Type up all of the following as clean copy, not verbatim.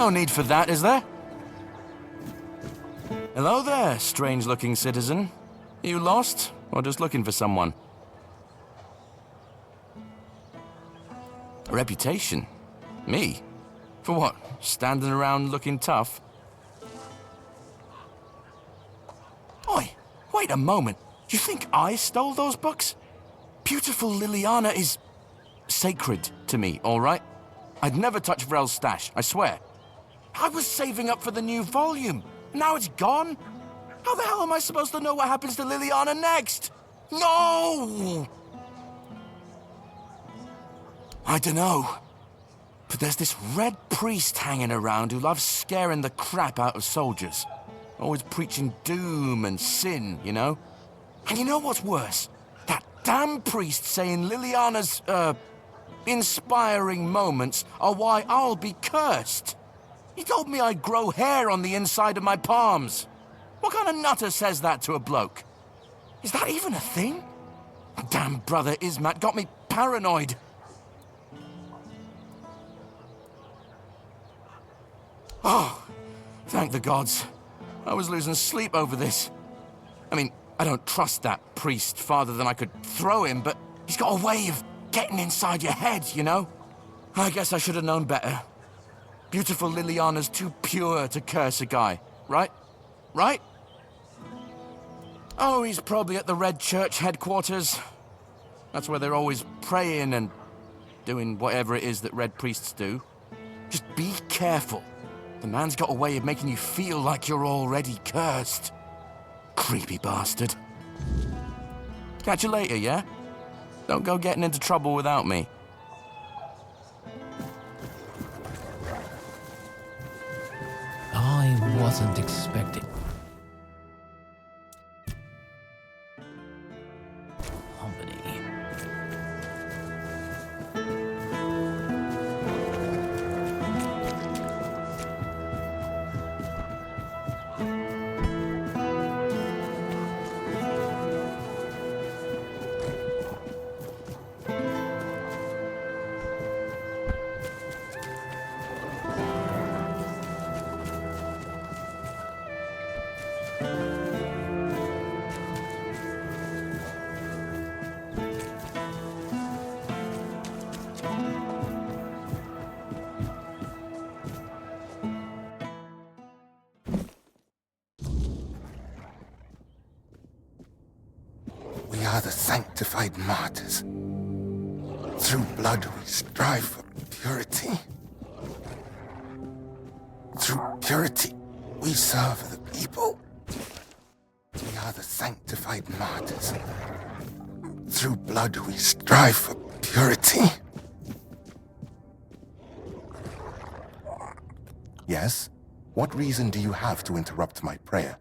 No need for that, is there? Hello there, strange-looking citizen. You lost, or just looking for someone? A reputation? Me? For what? Standing around looking tough? Oi, wait a moment. You think I stole those books? Beautiful Liliana is sacred to me, all right? I'd never touch Vrel's stash, I swear. I was saving up for the new volume. Now it's gone? How the hell am I supposed to know what happens to Liliana next? No! I dunno. But there's this red priest hanging around who loves scaring the crap out of soldiers. Always preaching doom and sin, you know? And you know what's worse? That damn priest saying Liliana's, inspiring moments are why I'll be cursed. He told me I'd grow hair on the inside of my palms. What kind of nutter says that to a bloke? Is that even a thing? Damn brother Ismat got me paranoid. Oh, thank the gods. I was losing sleep over this. I mean, I don't trust that priest farther than I could throw him, but he's got a way of getting inside your head, you know? I guess I should have known better. Beautiful Liliana's too pure to curse a guy, right? Right? Oh, he's probably at the Red Church headquarters. That's where they're always praying and doing whatever it is that Red Priests do. Just be careful. The man's got a way of making you feel like you're already cursed. Creepy bastard. Catch you later, yeah? Don't go getting into trouble without me. I wasn't expecting... company. We are the sanctified martyrs. Through blood we strive for purity. Through purity we serve the people. We are the sanctified martyrs. Through blood we strive for purity. Yes? What reason do you have to interrupt my prayer?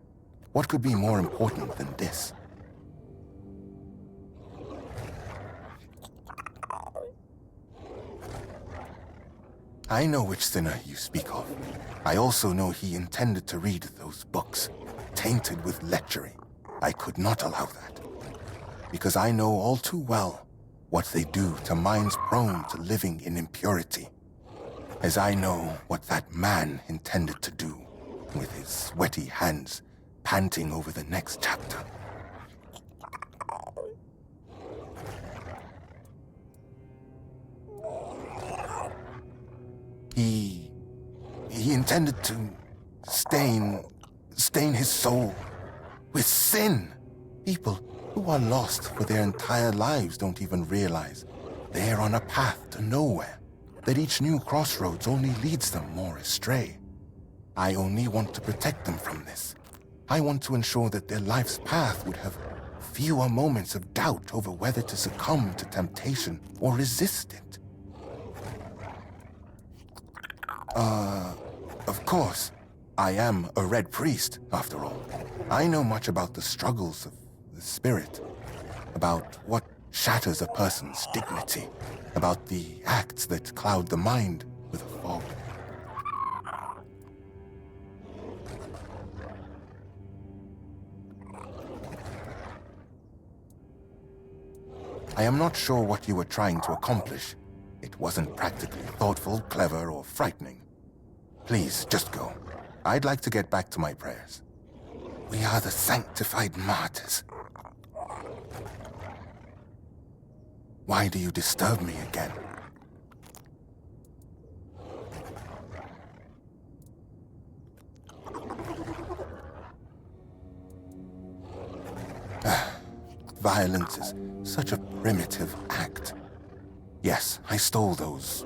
What could be more important than this? I know which sinner you speak of. I also know he intended to read those books, tainted with lechery. I could not allow that, because I know all too well what they do to minds prone to living in impurity, as I know what that man intended to do with his sweaty hands panting over the next chapter. He intended to stain his soul with sin. People who are lost for their entire lives don't even realize they're on a path to nowhere, that each new crossroads only leads them more astray. I only want to protect them from this. I want to ensure that their life's path would have fewer moments of doubt over whether to succumb to temptation or resist it. Of course, I am a Red Priest, after all. I know much about the struggles of the spirit, about what shatters a person's dignity, about the acts that cloud the mind with a fog. I am not sure what you were trying to accomplish. It wasn't practically thoughtful, clever, or frightening. Please, just go. I'd like to get back to my prayers. We are the sanctified martyrs. Why do you disturb me again? Violence is such a primitive act. Yes, I stole those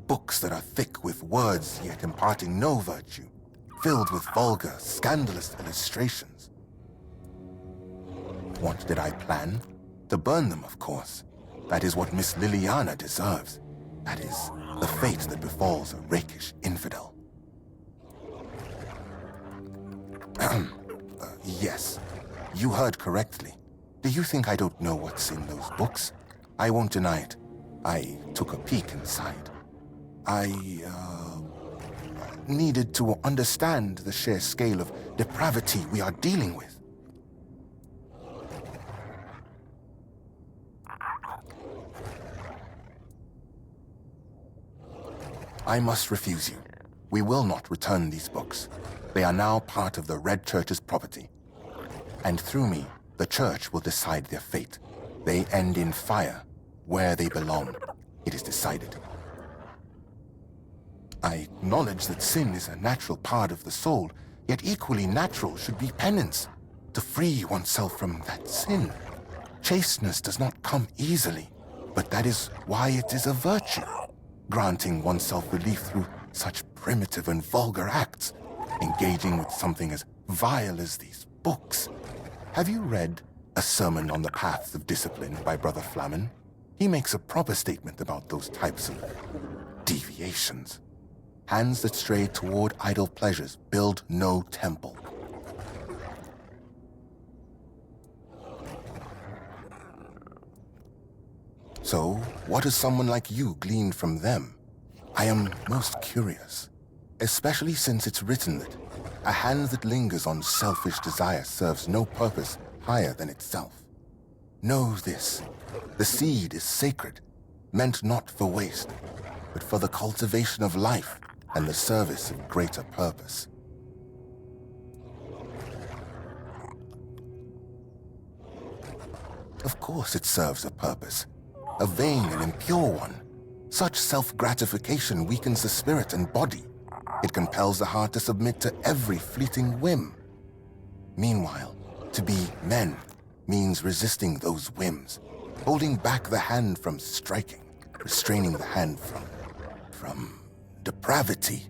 books that are thick with words yet imparting no virtue, filled with vulgar, scandalous illustrations. What did I plan? To burn them, of course. That is what Miss Liliana deserves. That is the fate that befalls a rakish infidel. Yes, you heard correctly. Do you think I don't know what's in those books? I won't deny it. I took a peek inside. I needed to understand the sheer scale of depravity we are dealing with. I must refuse you. We will not return these books. They are now part of the Red Church's property. And through me, the Church will decide their fate. They end in fire, where they belong. It is decided. I acknowledge that sin is a natural part of the soul, yet equally natural should be penance, to free oneself from that sin. Chasteness does not come easily, but that is why it is a virtue, granting oneself relief through such primitive and vulgar acts, engaging with something as vile as these books. Have you read A Sermon on the Paths of Discipline by Brother Flamen? He makes a proper statement about those types of deviations. Hands that stray toward idle pleasures build no temple. So, what has someone like you gleaned from them? I am most curious, especially since it's written that a hand that lingers on selfish desire serves no purpose higher than itself. Know this, the seed is sacred, meant not for waste, but for the cultivation of life and the service of greater purpose. Of course it serves a purpose, a vain and impure one. Such self-gratification weakens the spirit and body. It compels the heart to submit to every fleeting whim. Meanwhile, to be men means resisting those whims, holding back the hand from striking, restraining the hand from depravity.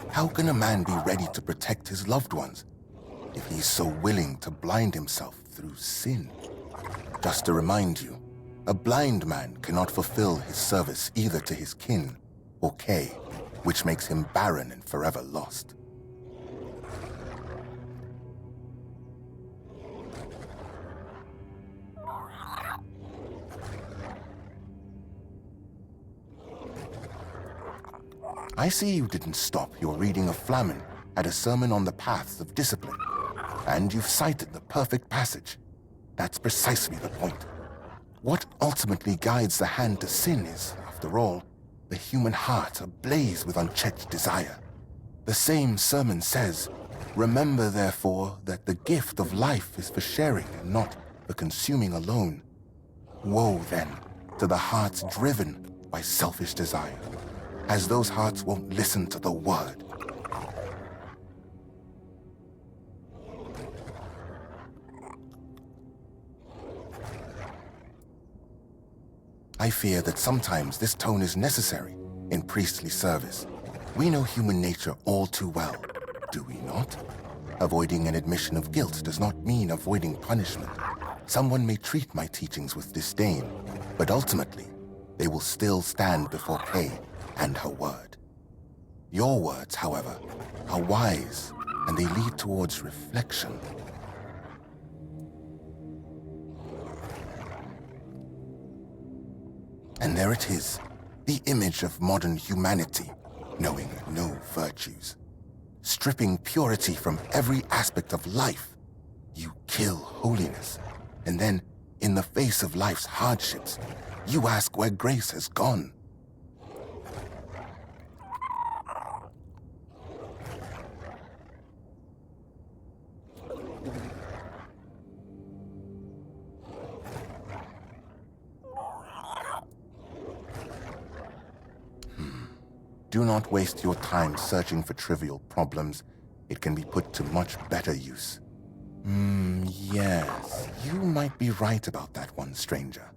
How can a man be ready to protect his loved ones if he's so willing to blind himself through sin? Just to remind you, a blind man cannot fulfill his service either to his kin or Kay, which makes him barren and forever lost. I see you didn't stop your reading of Flamen at A Sermon on the Paths of Discipline, and you've cited the perfect passage. That's precisely the point. What ultimately guides the hand to sin is, after all, the human heart ablaze with unchecked desire. The same sermon says, "Remember, therefore, that the gift of life is for sharing and not for consuming alone." Woe, then, to the hearts driven by selfish desire, as those hearts won't listen to the word. I fear that sometimes this tone is necessary in priestly service. We know human nature all too well, do we not? Avoiding an admission of guilt does not mean avoiding punishment. Someone may treat my teachings with disdain, but ultimately, they will still stand before Kay and her word. Your words, however, are wise, and they lead towards reflection. And there it is, the image of modern humanity, knowing no virtues. Stripping purity from every aspect of life, you kill holiness. And then, in the face of life's hardships, you ask where grace has gone. Do not waste your time searching for trivial problems. It can be put to much better use. Yes, you might be right about that one, stranger.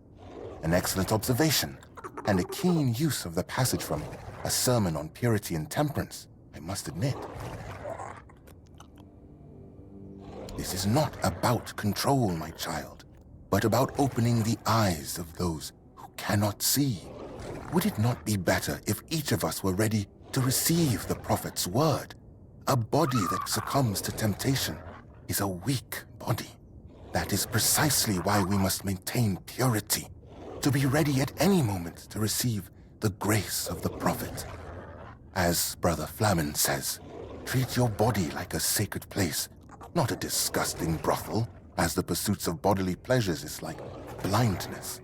An excellent observation, and a keen use of the passage from A Sermon on Purity and Temperance, I must admit. This is not about control, my child, but about opening the eyes of those who cannot see. Would it not be better if each of us were ready to receive the prophet's word? A body that succumbs to temptation is a weak body. That is precisely why we must maintain purity, to be ready at any moment to receive the grace of the prophet. As Brother Flamen says, treat your body like a sacred place, not a disgusting brothel, as the pursuits of bodily pleasures is like blindness.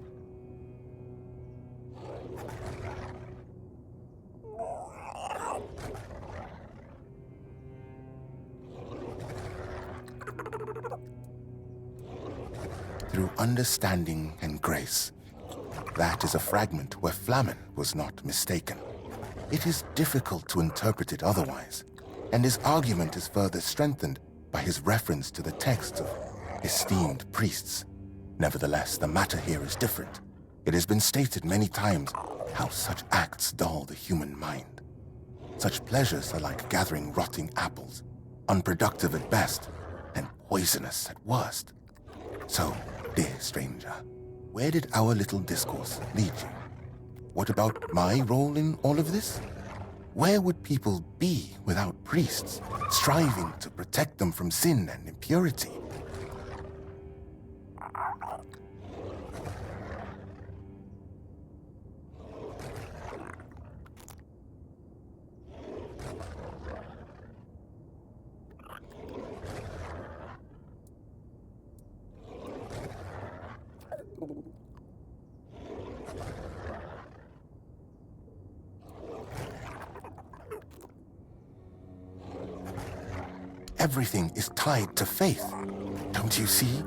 Through understanding and grace. That is a fragment where Flamen was not mistaken. It is difficult to interpret it otherwise, and his argument is further strengthened by his reference to the texts of esteemed priests. Nevertheless, the matter here is different. It has been stated many times how such acts dull the human mind. Such pleasures are like gathering rotting apples, unproductive at best, and poisonous at worst. So, dear stranger, where did our little discourse lead you? What about my role in all of this? Where would people be without priests, striving to protect them from sin and impurity? Everything is tied to faith. Don't you see?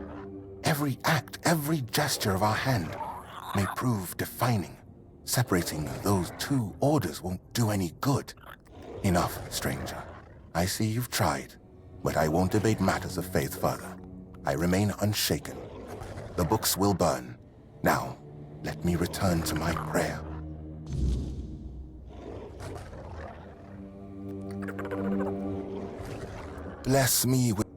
Every act, every gesture of our hand may prove defining. Separating those two orders won't do any good. Enough, stranger. I see you've tried, but I won't debate matters of faith further. I remain unshaken. The books will burn. Now, let me return to my prayer. Bless me with...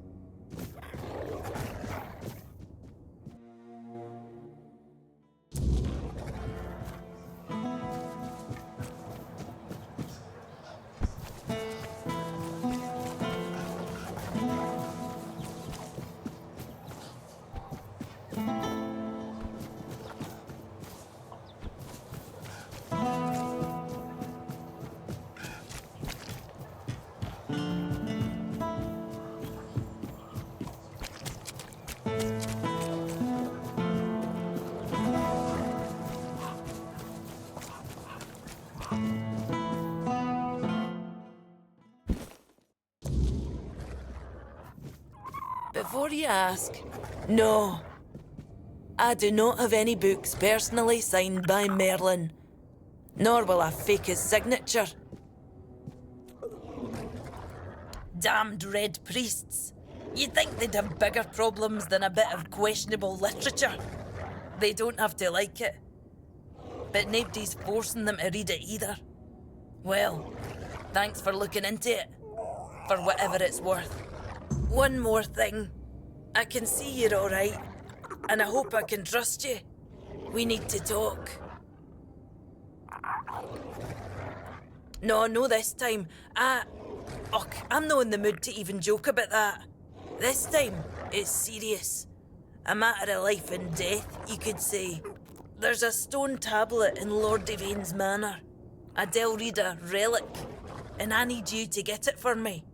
Before you ask, no. I do not have any books personally signed by Merlin, nor will I fake his signature. Damned red priests. You'd think they'd have bigger problems than a bit of questionable literature. They don't have to like it. But nobody's forcing them to read it either. Well, thanks for looking into it, for whatever it's worth. One more thing. I can see you're alright, and I hope I can trust you. We need to talk. No, this time. I'm not in the mood to even joke about that. This time, it's serious. A matter of life and death, you could say. There's a stone tablet in Lord Devaine's manor. A Delrida relic, and I need you to get it for me.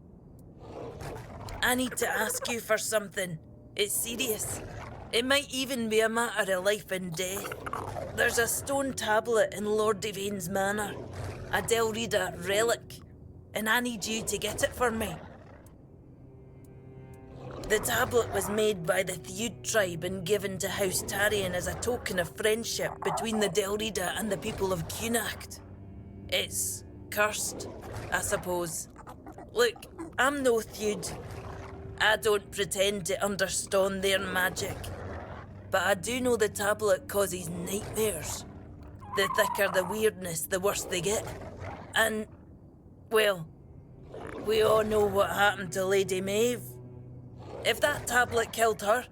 I need to ask you for something. It's serious. It might even be a matter of life and death. There's a stone tablet in Lord Devaine's manor. A Delrida relic. And I need you to get it for me. The tablet was made by the Theud tribe and given to House Tarian as a token of friendship between the Delrida and the people of Cuanacht. It's cursed, I suppose. Look, I'm no Theud. I don't pretend to understand their magic. But I do know the tablet causes nightmares. The thicker the weirdness, the worse they get. And, well, we all know what happened to Lady Maeve. If that tablet killed her,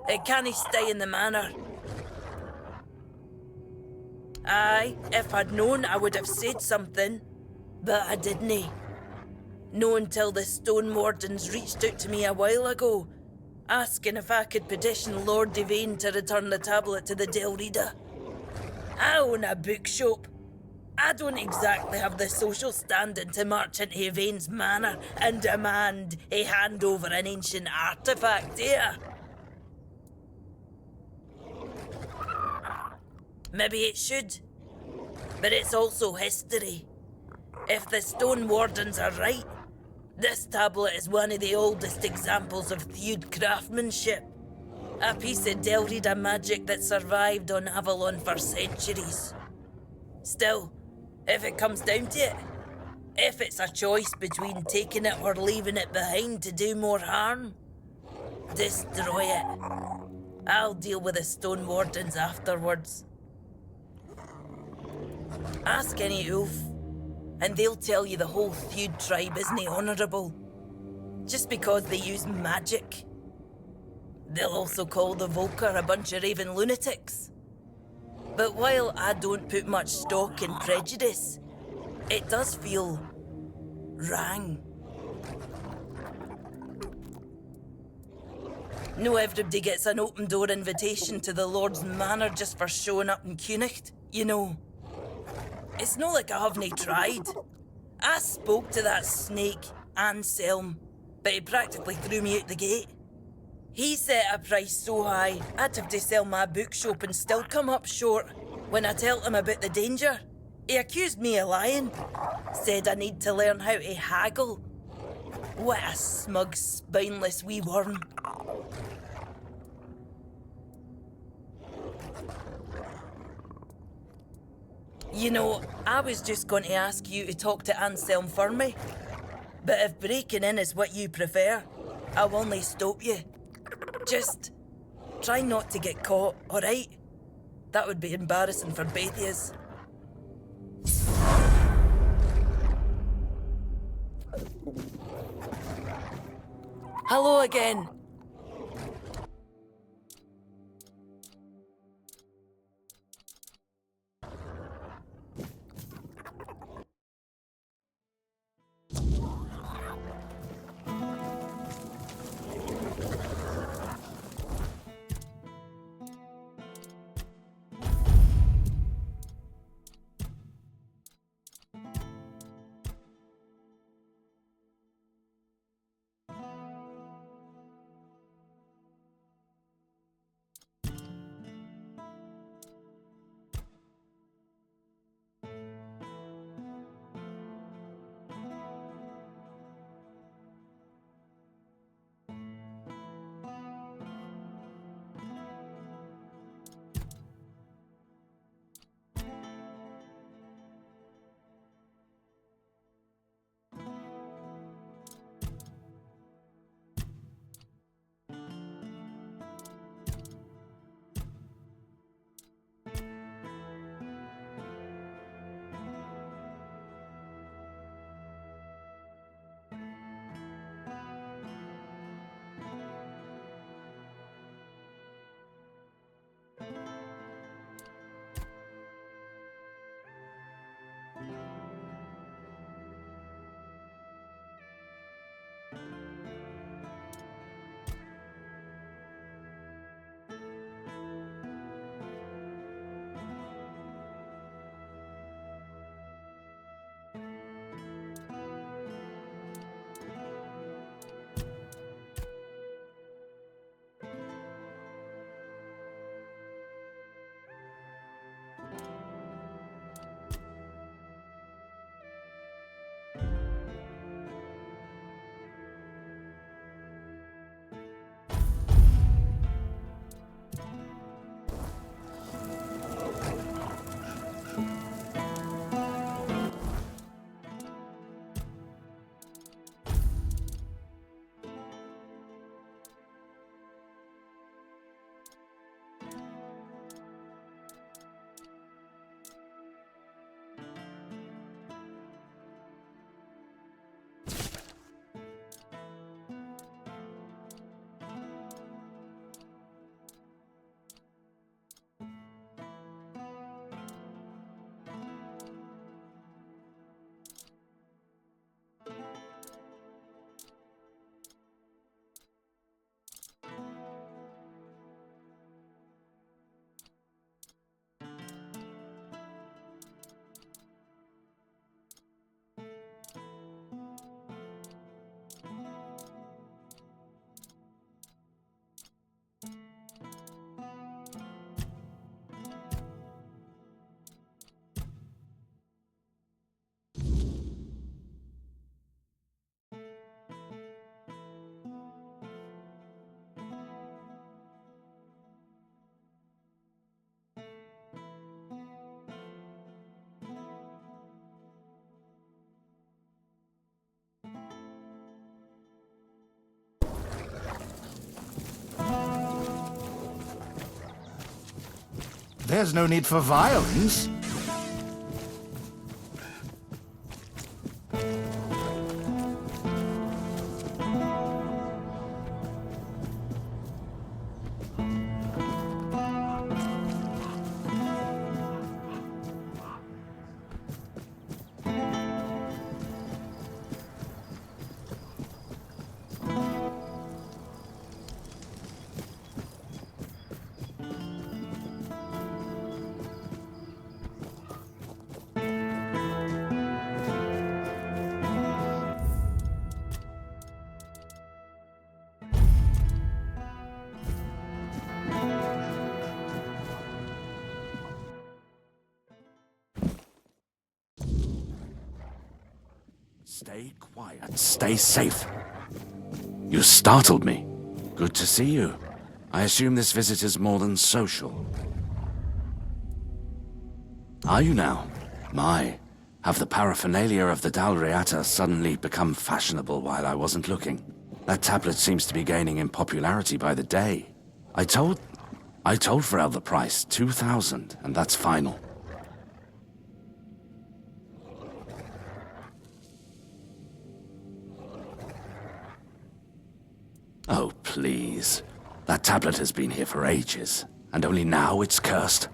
it can't stay in the manor. Aye, if I'd known, I would have said something. But I didn't. No until the Stone Wardens reached out to me a while ago, asking if I could petition Lord Devane to return the tablet to the Del Rida. I own a bookshop. I don't exactly have the social standing to march into Yvain's manor and demand a hand over an ancient artifact here. Maybe it should, but it's also history. If the Stone Wardens are right, this tablet is one of the oldest examples of Theud craftsmanship. A piece of Del Rida magic that survived on Avalon for centuries. Still, if it comes down to it, if it's a choice between taking it or leaving it behind to do more harm, destroy it. I'll deal with the Stone Wardens afterwards. Ask any Ulf, and they'll tell you the whole Theud tribe isn't honourable, just because they use magic. They'll also call the Volker a bunch of raving lunatics. But while I don't put much stock in prejudice, it does feel wrong. No everybody gets an open door invitation to the Lord's Manor just for showing up in Cuanacht, you know. It's not like I haven't tried. I spoke to that snake, Anselm, but he practically threw me out the gate. He set a price so high, I'd have to sell my bookshop and still come up short. When I told him about the danger, he accused me of lying. Said I need to learn how to haggle. What a smug, spineless wee worm. You know, I was just going to ask you to talk to Anselm for me. But if breaking in is what you prefer, I'll only stop you. Just try not to get caught, alright? That would be embarrassing for both yous. Hello again. There's no need for violence. Stay quiet. Stay safe. You startled me. Good to see you. I assume this visit is more than social. Are you now? My, have the paraphernalia of the Dalriata suddenly become fashionable while I wasn't looking? That tablet seems to be gaining in popularity by the day. I told Pharrell the price, 2,000, and that's final. Oh, please. That tablet has been here for ages, and only now it's cursed.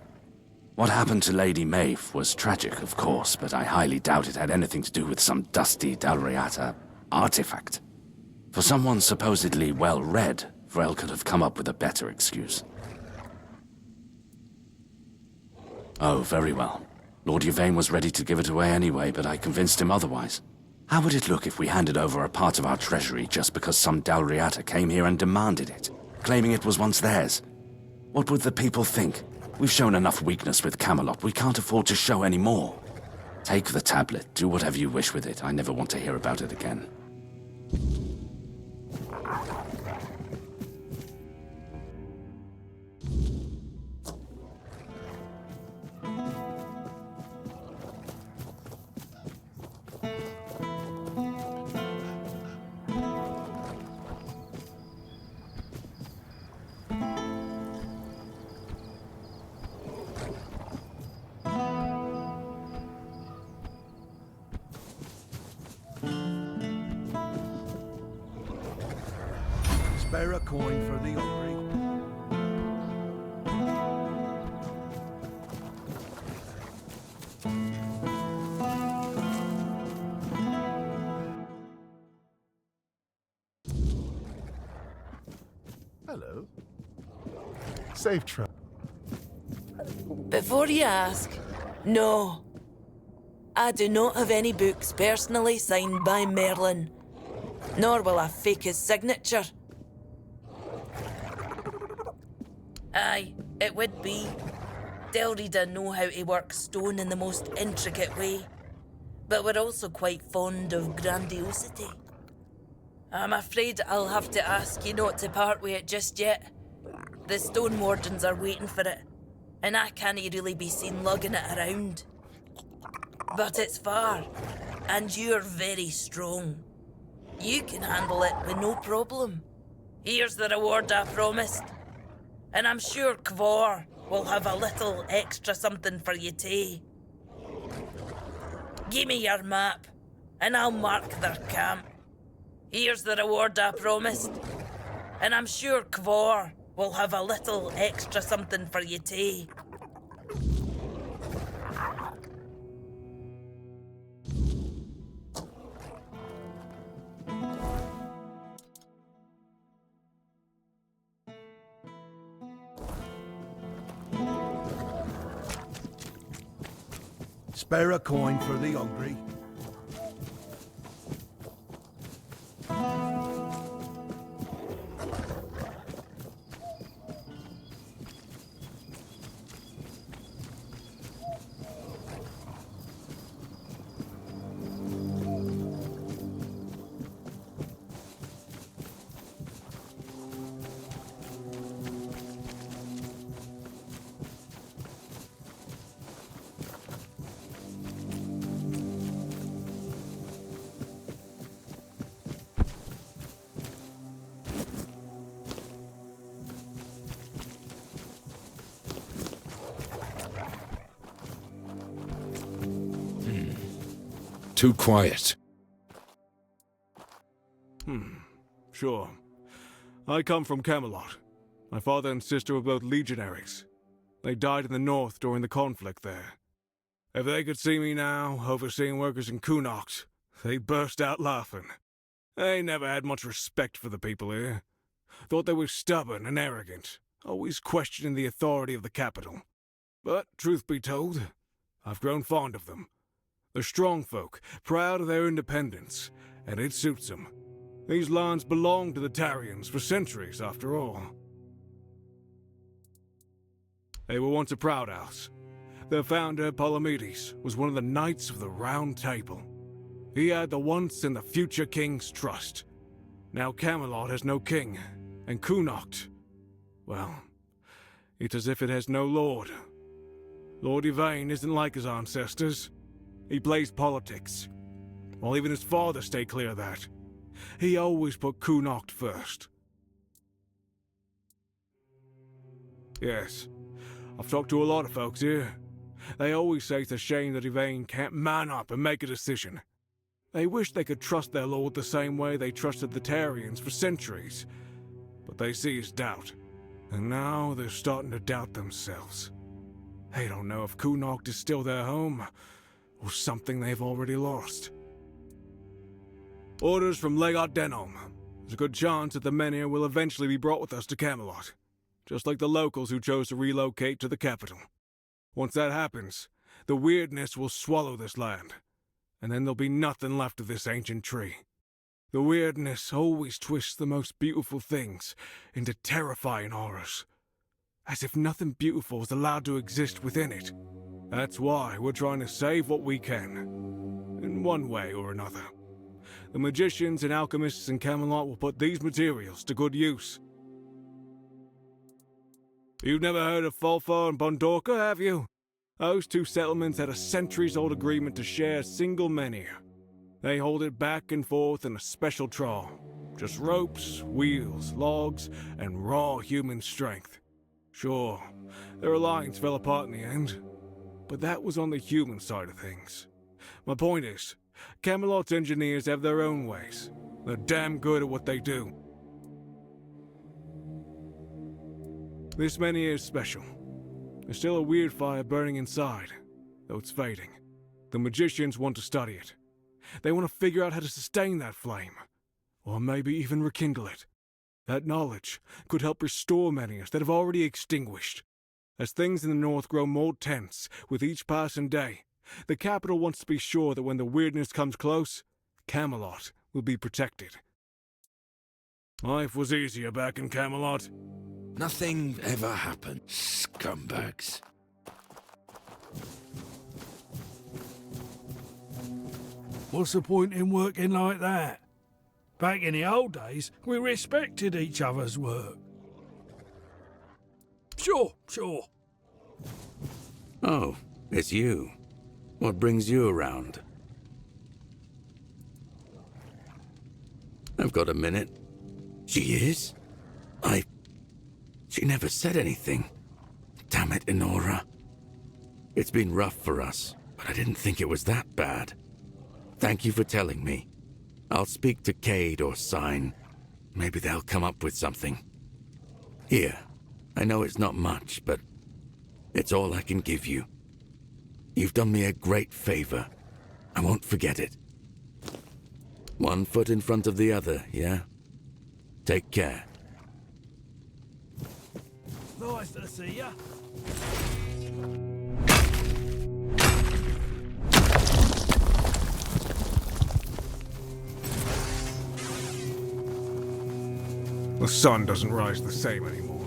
What happened to Lady Maeve was tragic, of course, but I highly doubt it had anything to do with some dusty Dalriata artifact. For someone supposedly well-read, Vrel could have come up with a better excuse. Oh, very well. Lord Yvain was ready to give it away anyway, but I convinced him otherwise. How would it look if we handed over a part of our treasury just because some Dalriata came here and demanded it, claiming it was once theirs? What would the people think? We've shown enough weakness with Camelot. We can't afford to show any more. Take the tablet. Do whatever you wish with it. I never want to hear about it again. Spare a coin for the hungry. Hello. Safe travel. Before you ask, no. I do not have any books personally signed by Merlin, nor will I fake his signature. Aye, it would be. Delrida know how to work stone in the most intricate way, but we're also quite fond of grandiosity. I'm afraid I'll have to ask you not to part with it just yet. The stone wardens are waiting for it, and I can't really be seen lugging it around. But it's far, and you're very strong. You can handle it with no problem. Here's the reward I promised. And I'm sure Kvor will have a little extra something for you too. Give me your map, and I'll mark their camp. Here's the reward I promised. And I'm sure Kvor will have a little extra something for you too. Spare a coin for the hungry. too quiet. Sure. I come from Camelot. My father and sister were both legionaries. They died in the north during the conflict there. If they could see me now, overseeing workers in Cuanacht, they'd burst out laughing. They never had much respect for the people here. Thought they were stubborn and arrogant, always questioning the authority of the capital. But, truth be told, I've grown fond of them. They're strong folk, proud of their independence, and it suits them. These lands belonged to the Tarians for centuries, after all. They were once a proud house. Their founder, Palamedes, was one of the Knights of the Round Table. He had the once and the future king's trust. Now Camelot has no king, and Cuanacht, well, it's as if it has no lord. Lord Yvain isn't like his ancestors. He plays politics, while even his father stayed clear of that. He always put Cuanacht first. Yes, I've talked to a lot of folks here. They always say it's a shame that Yvain can't man up and make a decision. They wish they could trust their lord the same way they trusted the Tarians for centuries. But they see his doubt, and now they're starting to doubt themselves. They don't know if Cuanacht is still their home, or something they've already lost. Orders from Legat Denom. There's a good chance that the men here will eventually be brought with us to Camelot, just like the locals who chose to relocate to the capital. Once that happens, the weirdness will swallow this land, and then there'll be nothing left of this ancient tree. The weirdness always twists the most beautiful things into terrifying horrors, as if nothing beautiful is allowed to exist within it. That's why we're trying to save what we can, in one way or another. The magicians and alchemists in Camelot will put these materials to good use. You've never heard of Fulfar and Bondorka, have you? Those two settlements had a centuries-old agreement to share a single menhir. They hold it back and forth in a special trawl. Just ropes, wheels, logs, and raw human strength. Sure, their alliance fell apart in the end, but that was on the human side of things. My point is, Camelot's engineers have their own ways. They're damn good at what they do. This menhir is special. There's still a weird fire burning inside, though it's fading. The magicians want to study it. They want to figure out how to sustain that flame, or maybe even rekindle it. That knowledge could help restore menhirs that have already extinguished. As things in the north grow more tense with each passing day, the capital wants to be sure that when the weirdness comes close, Camelot will be protected. Life was easier back in Camelot. Nothing ever happened, scumbags. What's the point in working like that? Back in the old days, we respected each other's work. Sure. Oh, it's you. What brings you around? I've got a minute. She is? She never said anything. Damn it, Enora. It's been rough for us, but I didn't think it was that bad. Thank you for telling me. I'll speak to Cade or Sign. Maybe they'll come up with something. Here, I know it's not much, but it's all I can give you. You've done me a great favor. I won't forget it. One foot in front of the other, yeah? Take care. Nice to see ya. The sun doesn't rise the same anymore.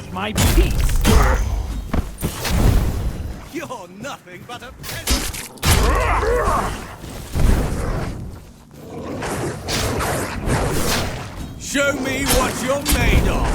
want my peace. You're nothing but a peasant. Show me what you're made of.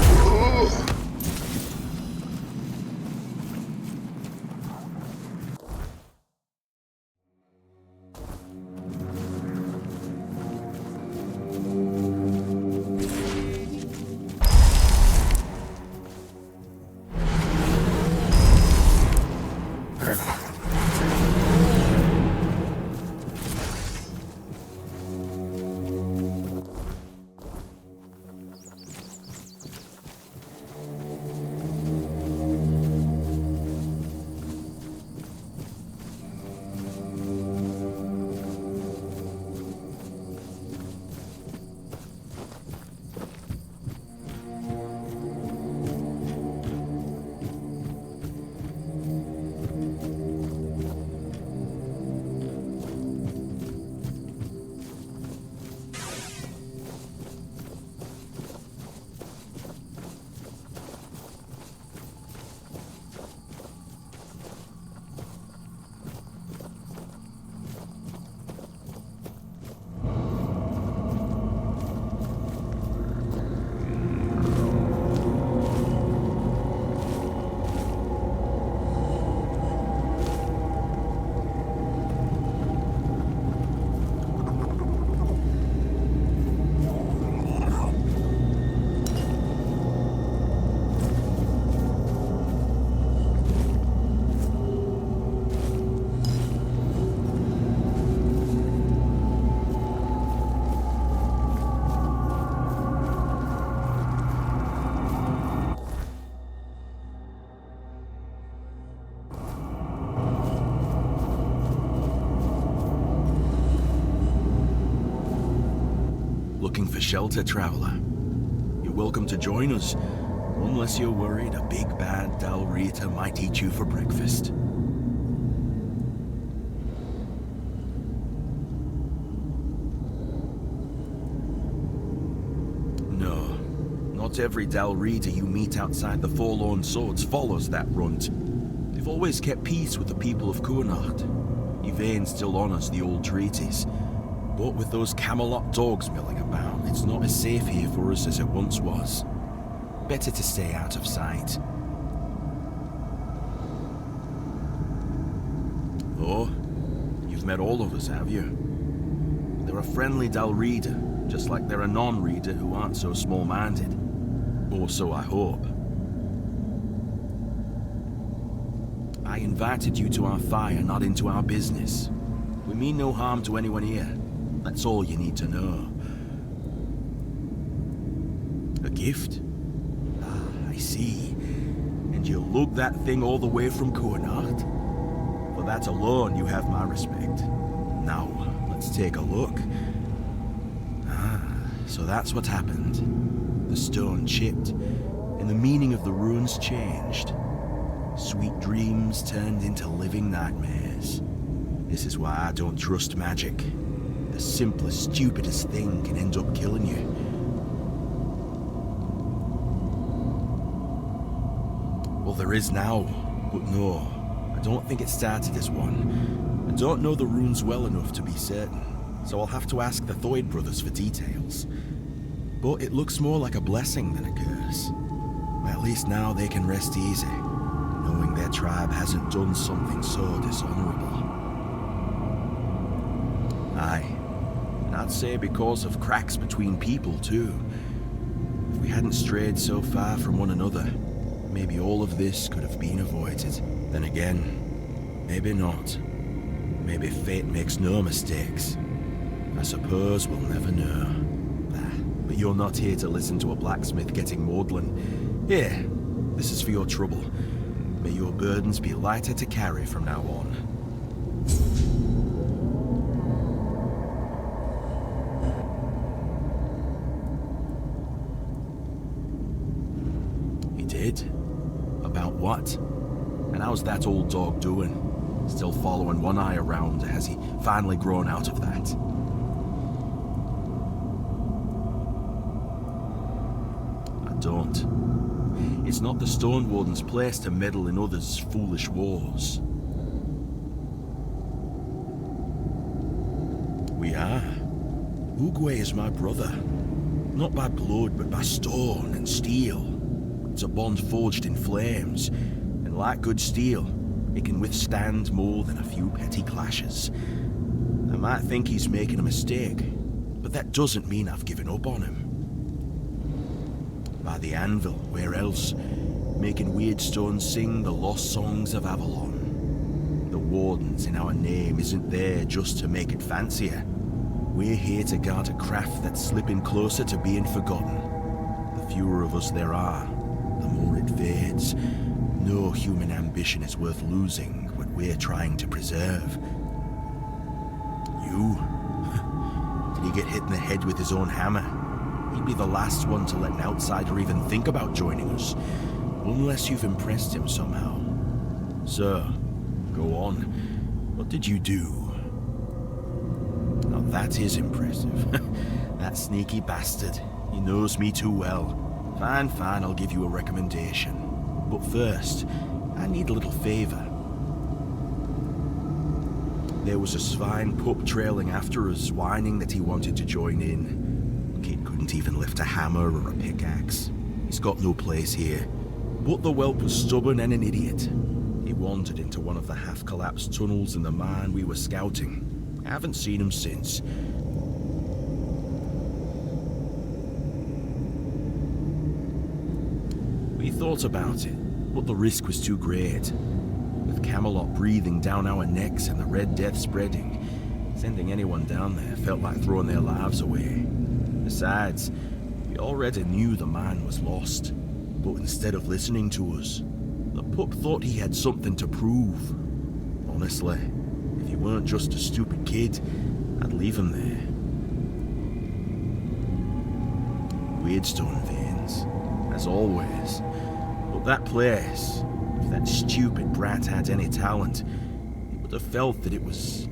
Looking for shelter, traveler? You're welcome to join us, unless you're worried a big bad Dalrita might eat you for breakfast. No, not every Dalrita you meet outside the Forlorn Swords follows that runt. They've always kept peace with the people of Cuanacht. Yvain still honors the old treaties. But with those Camelot dogs milling about, it's not as safe here for us as it once was. Better to stay out of sight. Oh, you've met all of us, have you? They're a friendly Dalrida, just like they're a non-reader who aren't so small-minded. Or so I hope. I invited you to our fire, not into our business. We mean no harm to anyone here. That's all you need to know. A gift? Ah, I see. And you lug that thing all the way from Cuanacht? For that alone, you have my respect. Now, let's take a look. Ah, so that's what happened. The stone chipped, and the meaning of the runes changed. Sweet dreams turned into living nightmares. This is why I don't trust magic. The simplest, stupidest thing can end up killing you. Well, there is now, but no, I don't think it started as one. I don't know the runes well enough to be certain, so I'll have to ask the Thoyd brothers for details. But it looks more like a blessing than a curse. At least now they can rest easy, knowing their tribe hasn't done something so dishonorable. Aye. And I'd say because of cracks between people, too. If we hadn't strayed so far from one another, maybe all of this could have been avoided. Then again, maybe not. Maybe fate makes no mistakes. I suppose we'll never know. But you're not here to listen to a blacksmith getting maudlin. Here, this is for your trouble. May your burdens be lighter to carry from now on. About what? And how's that old dog doing? Still following one eye around, or has he finally grown out of that? I don't. It's not the Stone Warden's place to meddle in others' foolish wars. We are. Oogway is my brother. Not by blood, but by stone and steel. It's a bond forged in flames, and like good steel, it can withstand more than a few petty clashes. I might think he's making a mistake, but that doesn't mean I've given up on him. By the anvil, where else? Making Weirdstone sing the lost songs of Avalon. The Wardens in our name isn't there just to make it fancier. We're here to guard a craft that's slipping closer to being forgotten. The fewer of us there are, the more it fades. No human ambition is worth losing what we're trying to preserve. You? Did he get hit in the head with his own hammer? He'd be the last one to let an outsider even think about joining us, unless you've impressed him somehow. Sir, go on. What did you do? Now that is impressive. That sneaky bastard. He knows me too well. Fine, I'll give you a recommendation. But first, I need a little favor. There was a swine pup trailing after us, whining that he wanted to join in. Kid couldn't even lift a hammer or a pickaxe. He's got no place here. But the whelp was stubborn and an idiot. He wandered into one of the half-collapsed tunnels in the mine we were scouting. I haven't seen him since. We thought about it, but the risk was too great. With Camelot breathing down our necks and the Red Death spreading, sending anyone down there felt like throwing their lives away. Besides, we already knew the mine was lost, but instead of listening to us, the pup thought he had something to prove. Honestly, if he weren't just a stupid kid, I'd leave him there. Weirdstone veins, as always. But that place, if that stupid brat had any talent, he would have felt that it was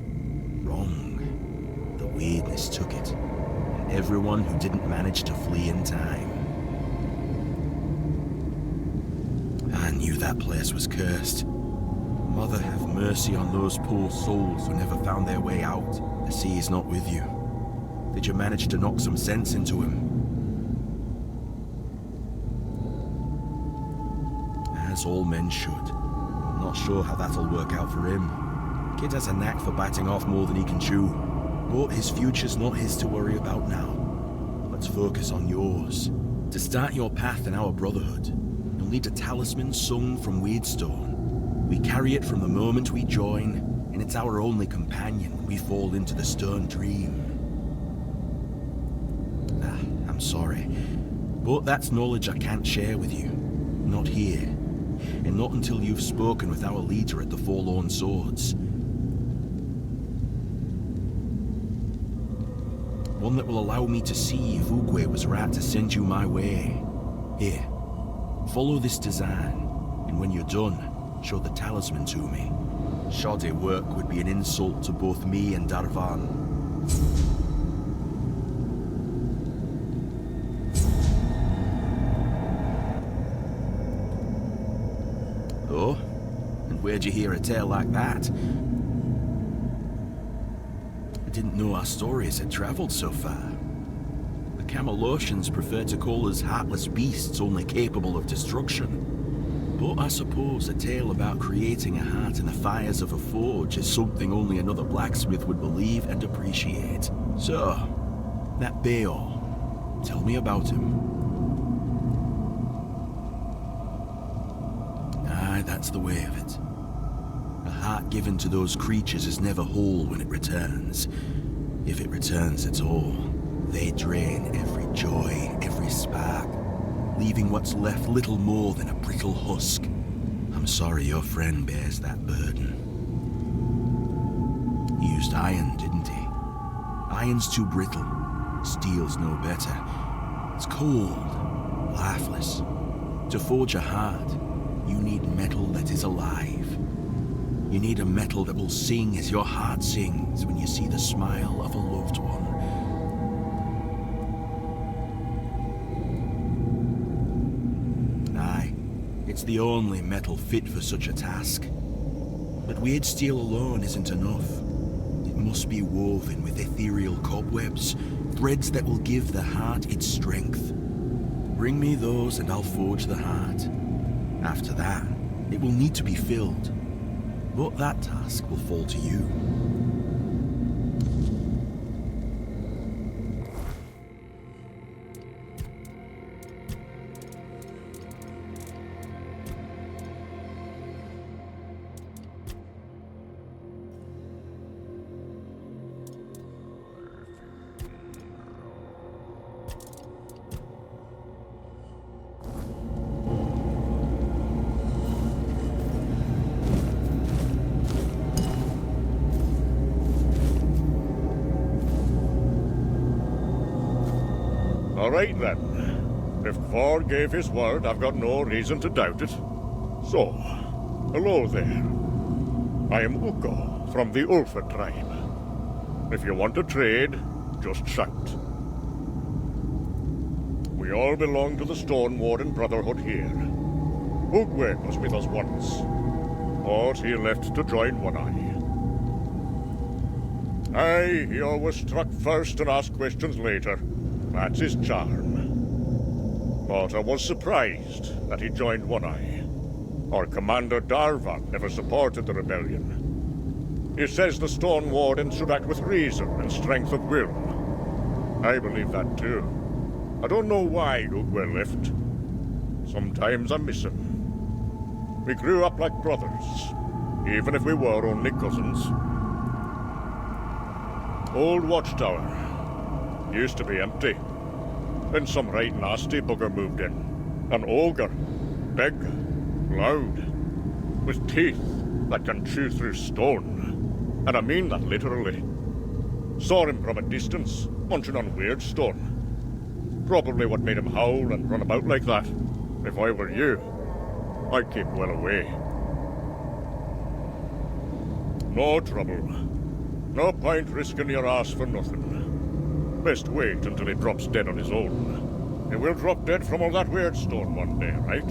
wrong. The weirdness took it, and everyone who didn't manage to flee in time. I knew that place was cursed. Mother, have mercy on those poor souls who never found their way out. I see he's not with you. Did you manage to knock some sense into him? As all men should. I'm not sure how that'll work out for him. Kid has a knack for biting off more than he can chew. But his future's not his to worry about now. Let's focus on yours. To start your path in our brotherhood, you'll need a talisman sung from Weirdstone. We carry it from the moment we join, and it's our only companion when we fall into the stern dream. I'm sorry, but that's knowledge I can't share with you. Not here, and not until you've spoken with our leader at the Forlorn Swords. One that will allow me to see if Oogway was right to send you my way. Here, follow this design, and when you're done, show the talisman to me. Shoddy work would be an insult to both me and Darvan. Oh? And where'd you hear a tale like that? I didn't know our stories had traveled so far. The Camelocians prefer to call us heartless beasts only capable of destruction. But I suppose a tale about creating a heart in the fires of a forge is something only another blacksmith would believe and appreciate. So, that Beor, tell me about him. Aye, that's the way of it. A heart given to those creatures is never whole when it returns. If it returns at all, they drain every joy, every spark, leaving what's left little more than a brittle husk. I'm sorry your friend bears that burden. He used iron, didn't he? Iron's too brittle. Steel's no better. It's cold, lifeless. To forge a heart, you need metal that is alive. You need a metal that will sing as your heart sings when you see the smile of a loved one. Aye, It's the only metal fit for such a task. But weird steel alone isn't enough. It must be woven with ethereal cobwebs, threads that will give the heart its strength. Bring me those and I'll forge the heart. After that, it will need to be filled. But that task will fall to you. All right then. If Kvar gave his word, I've got no reason to doubt it. So, hello there. I am Uko from the Ulfa tribe. If you want to trade, just shout. We all belong to the Stone Warden Brotherhood here. Ugwe was with us once, but he left to join One Eye. Aye, he always struck first and asked questions later. That's his charm. But I was surprised that he joined One Eye. Our commander Darvan never supported the rebellion. He says the Stone Warden should act with reason and strength of will. I believe that too. I don't know why Ugwe left. Sometimes I miss him. We grew up like brothers, even if we were only cousins. Old Watchtower. Used to be empty. Then some right nasty bugger moved in. An ogre. Big. Loud. With teeth that can chew through stone. And I mean that literally. Saw him from a distance, munching on weird stone. Probably what made him howl and run about like that. If I were you, I'd keep well away. No trouble. No point risking your ass for nothing. Best wait until he drops dead on his own. He will drop dead from all that weird stone one day, right?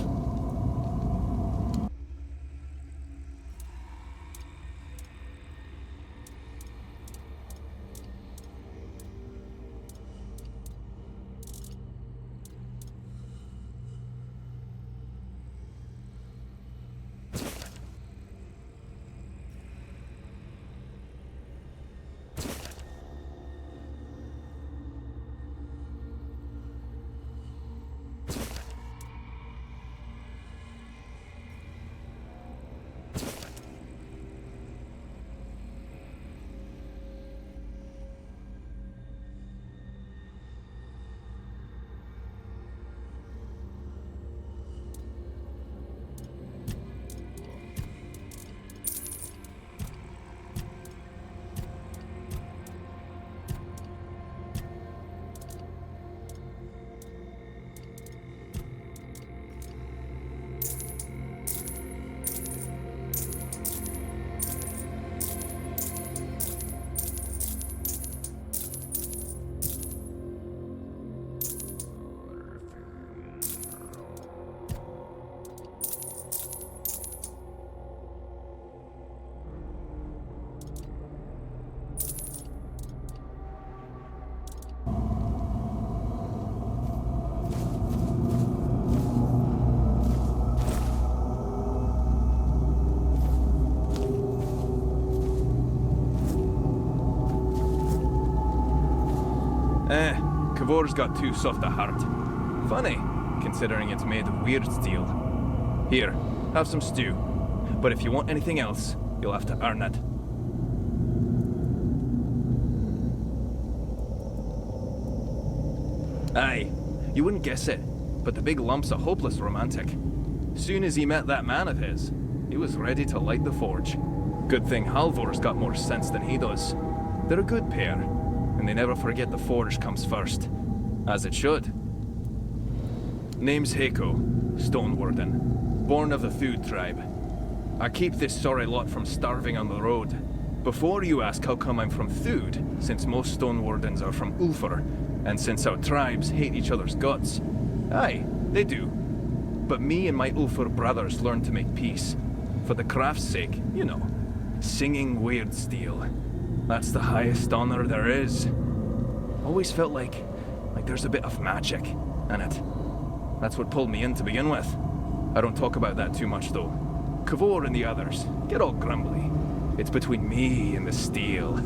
Kavor's got too soft a heart. Funny, considering it's made of weird steel. Here, have some stew. But if you want anything else, you'll have to earn it. Aye, you wouldn't guess it, but the big lump's a hopeless romantic. Soon as he met that man of his, he was ready to light the forge. Good thing Halvor's got more sense than he does. They're a good pair, and they never forget the forge comes first. As it should. Name's Heiko, Stone Warden, born of the Thud tribe. I keep this sorry lot from starving on the road. Before you ask how come I'm from Thud, since most Stone Wardens are from Ulfar, and since our tribes hate each other's guts. Aye, they do. But me and my Ulfur brothers learned to make peace. For the craft's sake, you know. Singing weird steel. That's the highest honor there is. Always felt like there's a bit of magic in it. That's what pulled me in to begin with. I don't talk about that too much though. Kavor and the others get all grumbly. It's between me and the steel.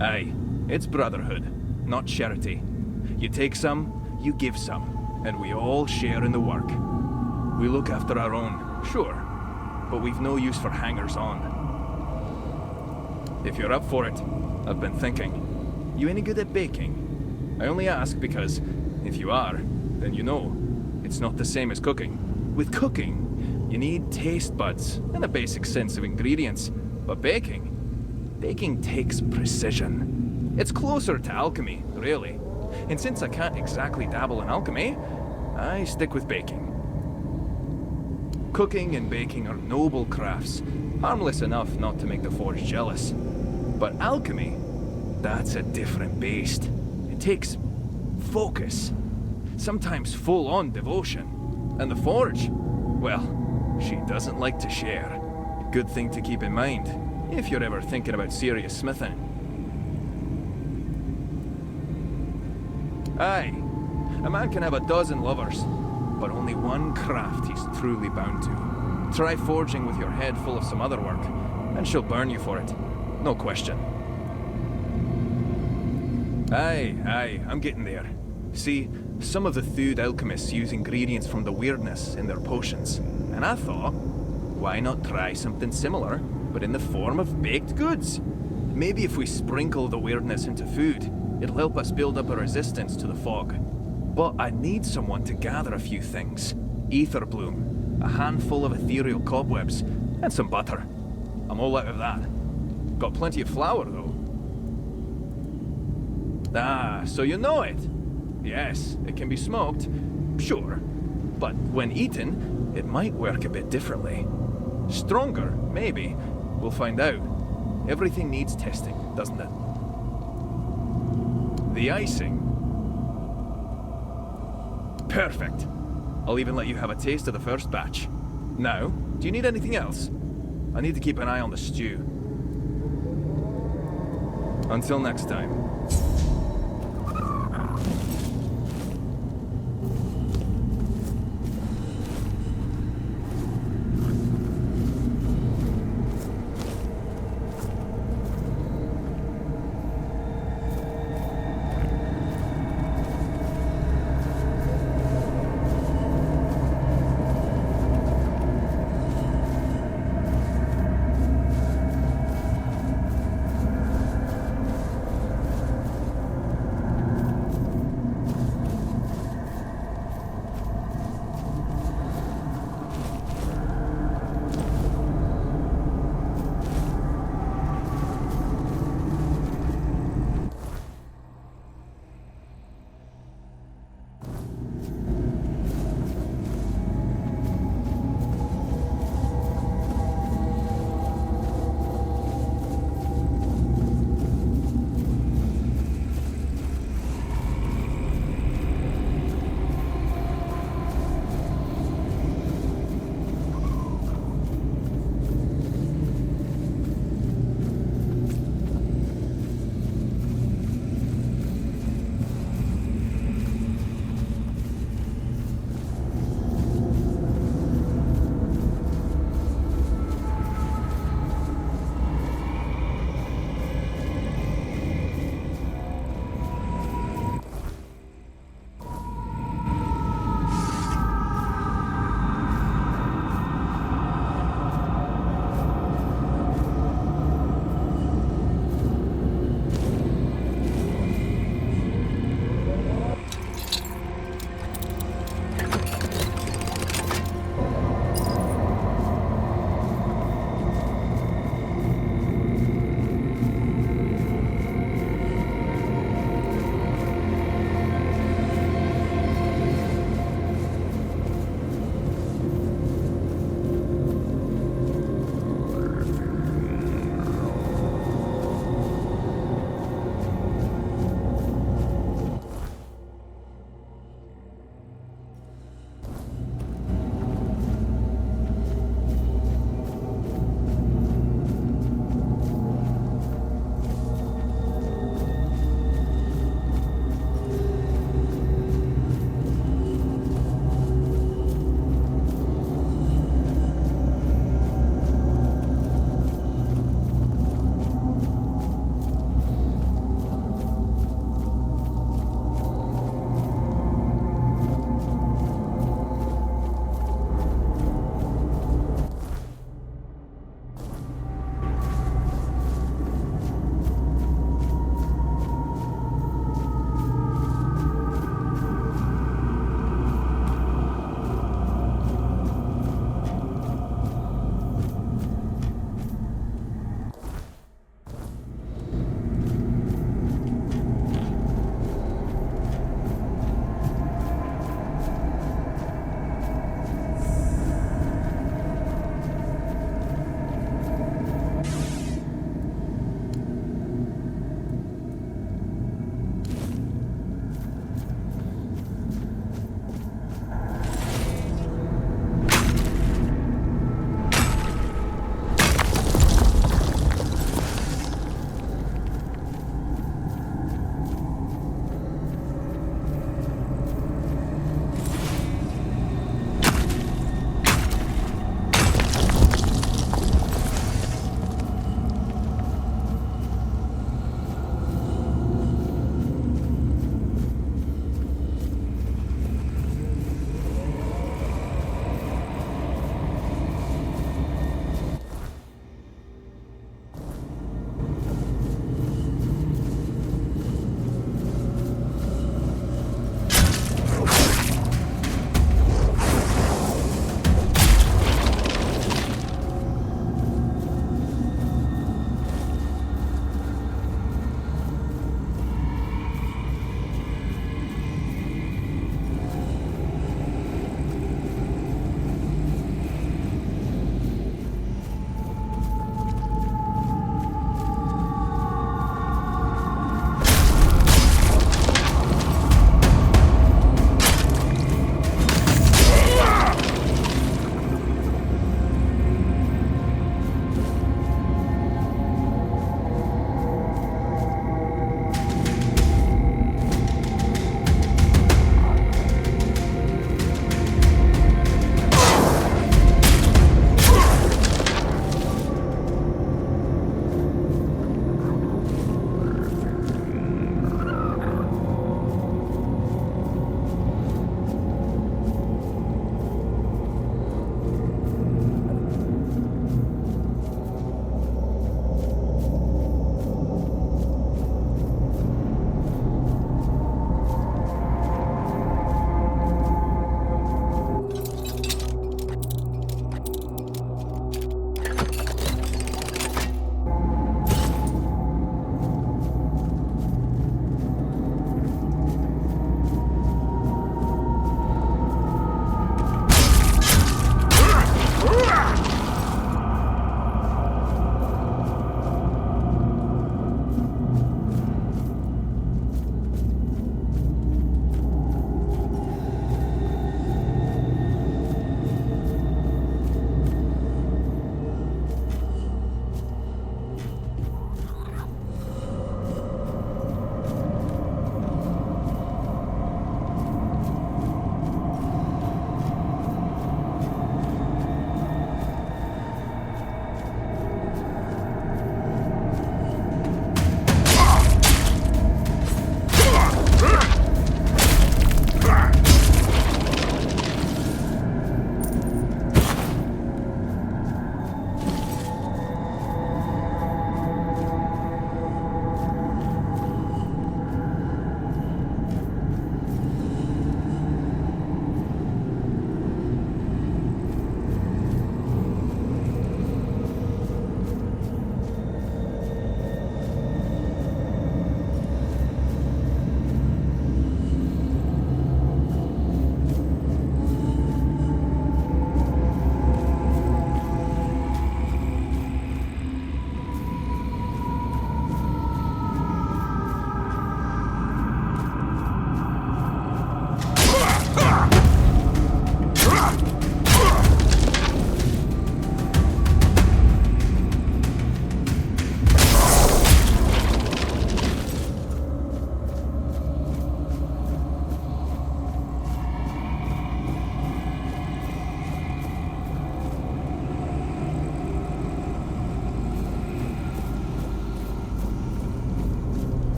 Aye, it's brotherhood, not charity. You take some, you give some, and we all share in the work. We look after our own, sure, but we've no use for hangers-on. If you're up for it, I've been thinking. You any good at baking? I only ask because, if you are, then you know, it's not the same as cooking. With cooking, you need taste buds and a basic sense of ingredients. But baking takes precision. It's closer to alchemy, really. And since I can't exactly dabble in alchemy, I stick with baking. Cooking and baking are noble crafts, harmless enough not to make the forge jealous. But alchemy, that's a different beast. It takes focus, sometimes full-on devotion. And the forge, well, she doesn't like to share. Good thing to keep in mind, if you're ever thinking about serious smithing. Aye, a man can have a dozen lovers, but only one craft he's truly bound to. Try forging with your head full of some other work, and she'll burn you for it. No question. Aye, I'm getting there. See, some of the Thud alchemists use ingredients from the weirdness in their potions, and I thought, why not try something similar, but in the form of baked goods? Maybe if we sprinkle the weirdness into food, it'll help us build up a resistance to the fog. But I need someone to gather a few things. Ether bloom, a handful of ethereal cobwebs, and some butter. I'm all out of that. Got plenty of flour, though. Ah, so you know it. Yes, it can be smoked, sure. But when eaten, it might work a bit differently. Stronger, maybe. We'll find out. Everything needs testing, doesn't it? The icing. Perfect. I'll even let you have a taste of the first batch. Now, do you need anything else? I need to keep an eye on the stew. Until next time.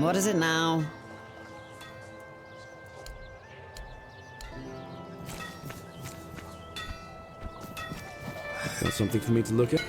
What is it now? Got something for me to look at?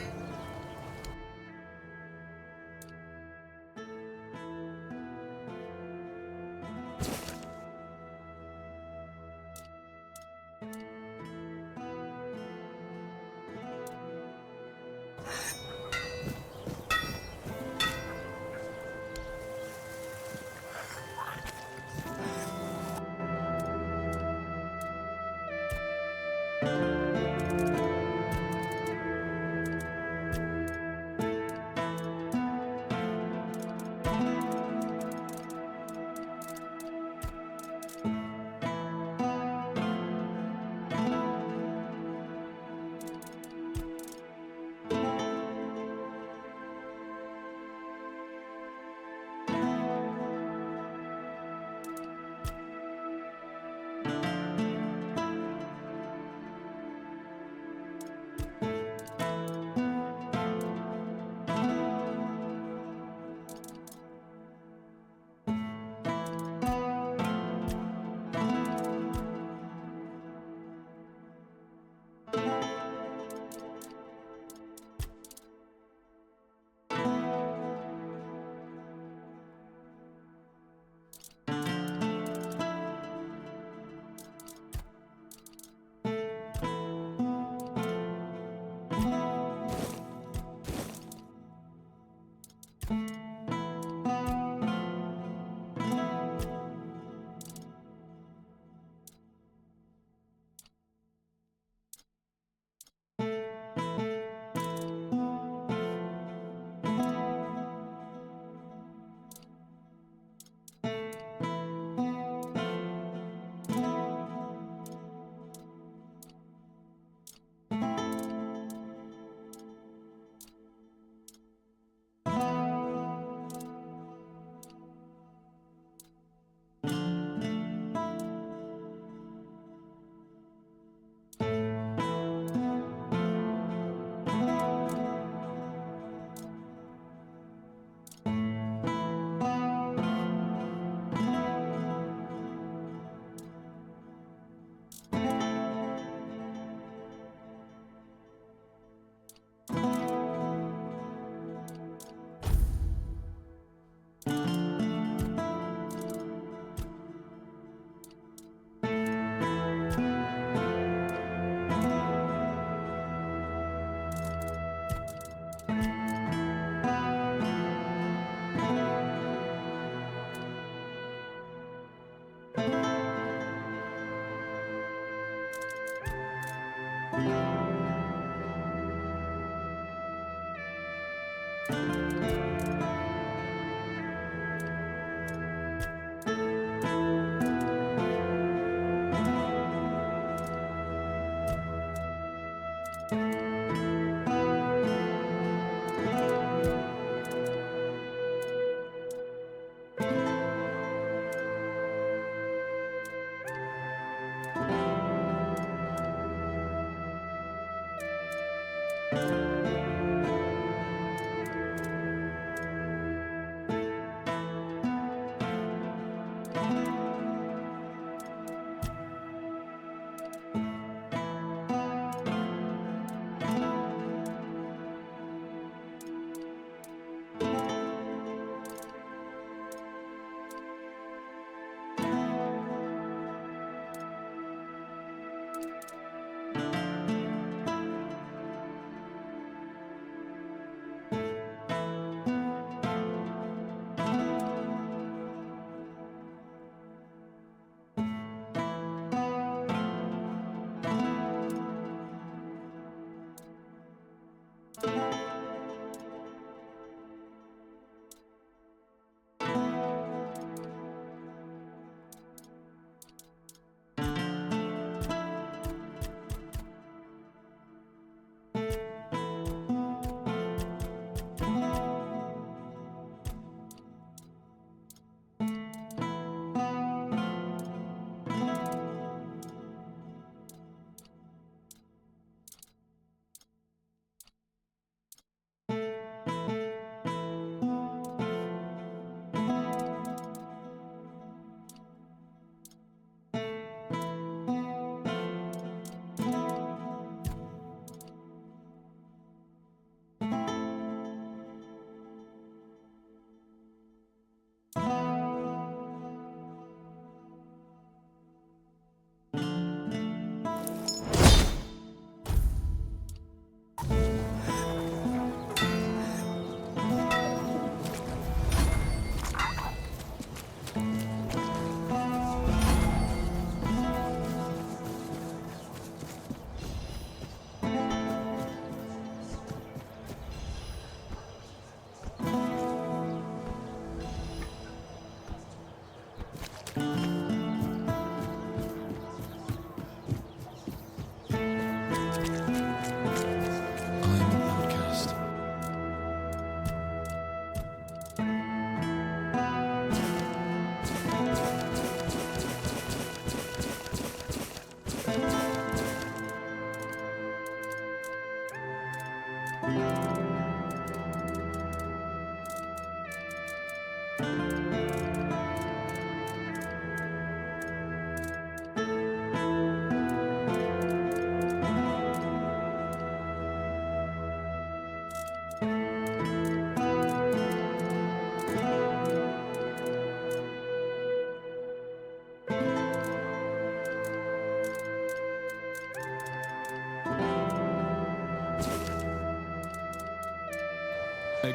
I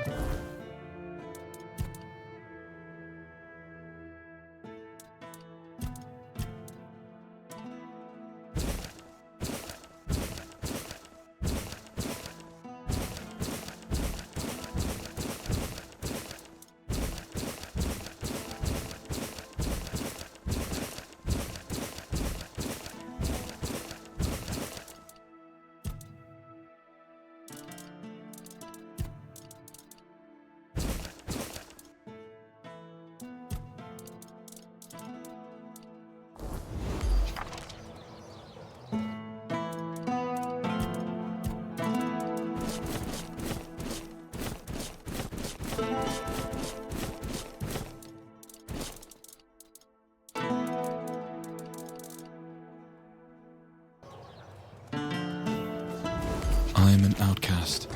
am an outcast.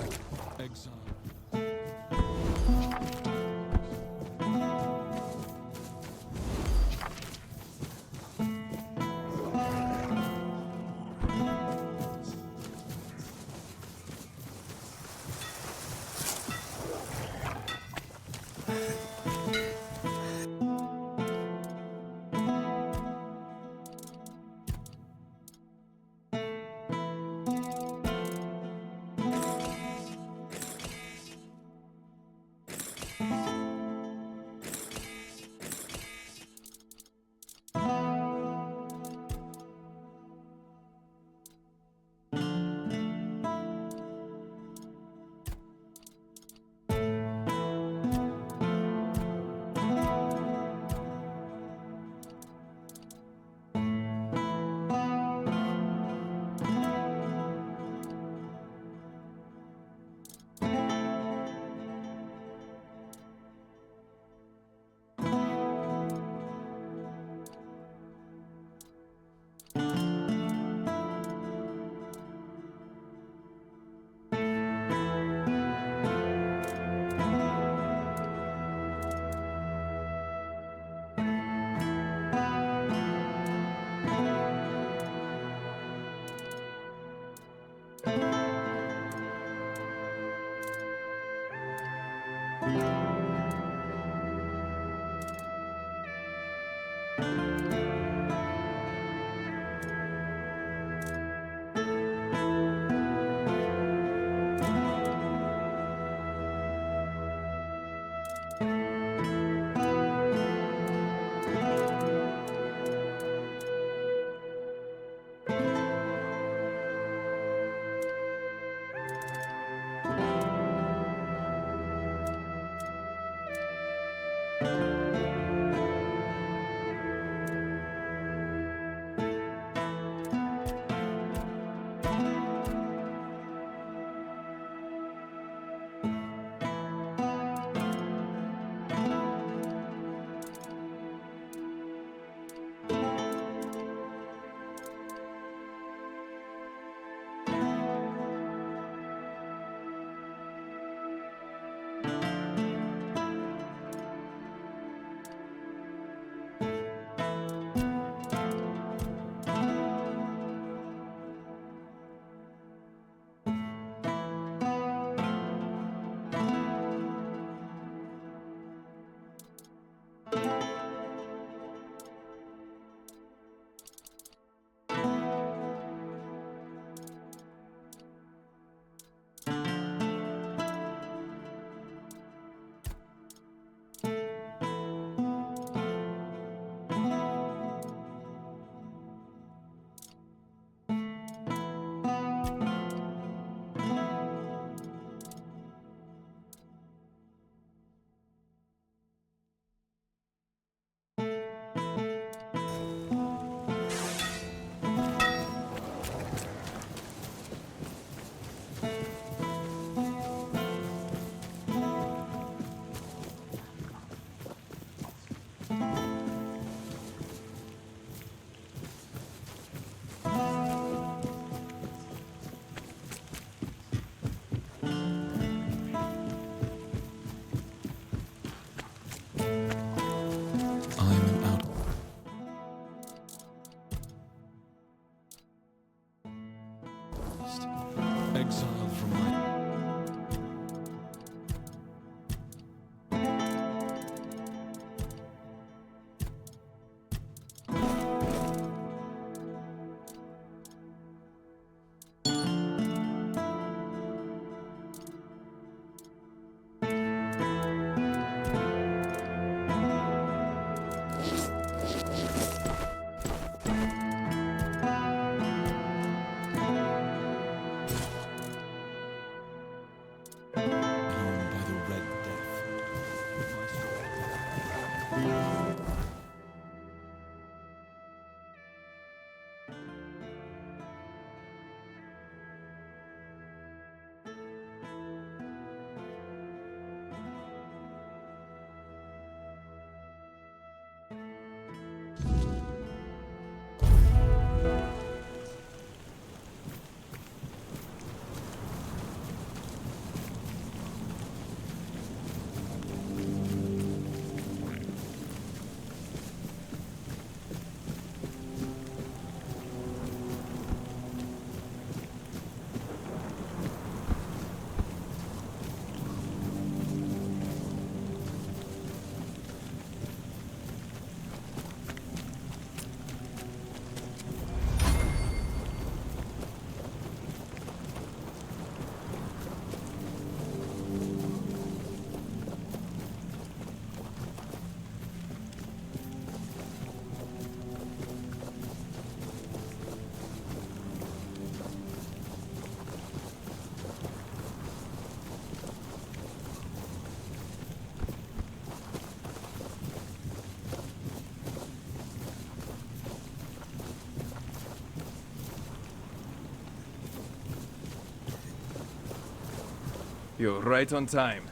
You're right on time,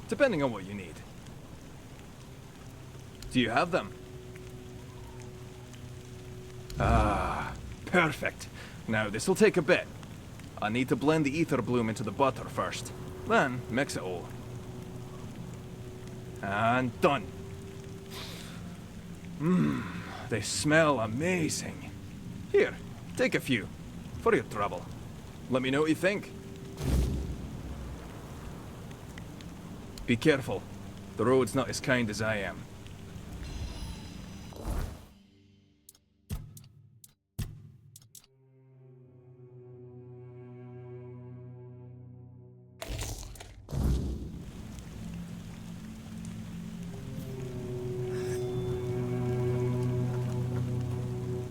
depending on what you need. Do you have them? Ah, perfect. Now, this'll take a bit. I need to blend the ether bloom into the butter first, then mix it all. And done. Mmm, they smell amazing. Here, take a few, for your trouble. Let me know what you think. Be careful. The road's not as kind as I am.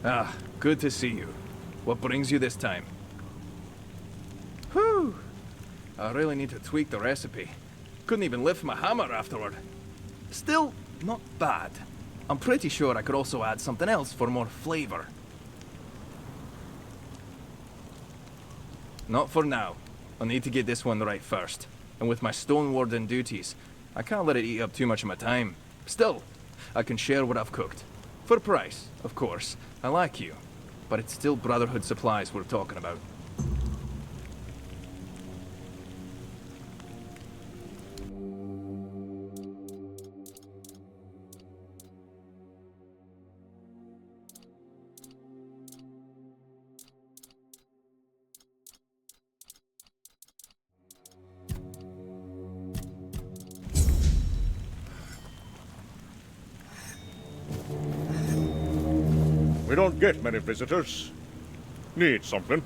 Ah, good to see you. What brings you this time? Whew! I really need to tweak the recipe. Couldn't even lift my hammer afterward. Still, not bad. I'm pretty sure I could also add something else for more flavor. Not for now. I'll need to get this one right first. And with my stone warden duties, I can't let it eat up too much of my time. Still, I can share what I've cooked. For a price, of course. I like you. But it's still Brotherhood supplies we're talking about. We don't get many visitors. Need something?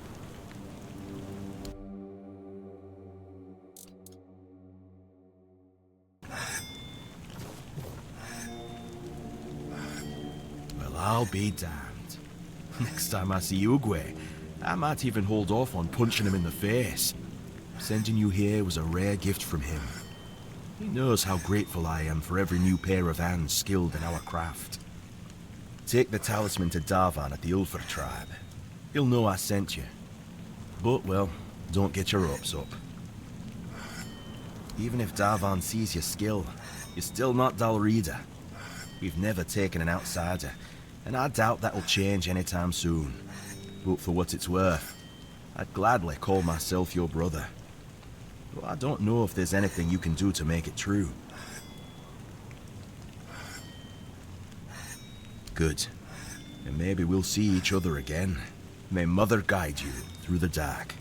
Well, I'll be damned. Next time I see Ugwe, I might even hold off on punching him in the face. Sending you here was a rare gift from him. He knows how grateful I am for every new pair of hands skilled in our craft. Take the talisman to Darvan at the Ulfer tribe. He'll know I sent you. But, well, don't get your hopes up. Even if Darvan sees your skill, you're still not Dalrida. We've never taken an outsider, and I doubt that'll change anytime soon. But for what it's worth, I'd gladly call myself your brother. But I don't know if there's anything you can do to make it true. Good. And maybe we'll see each other again. May Mother guide you through the dark.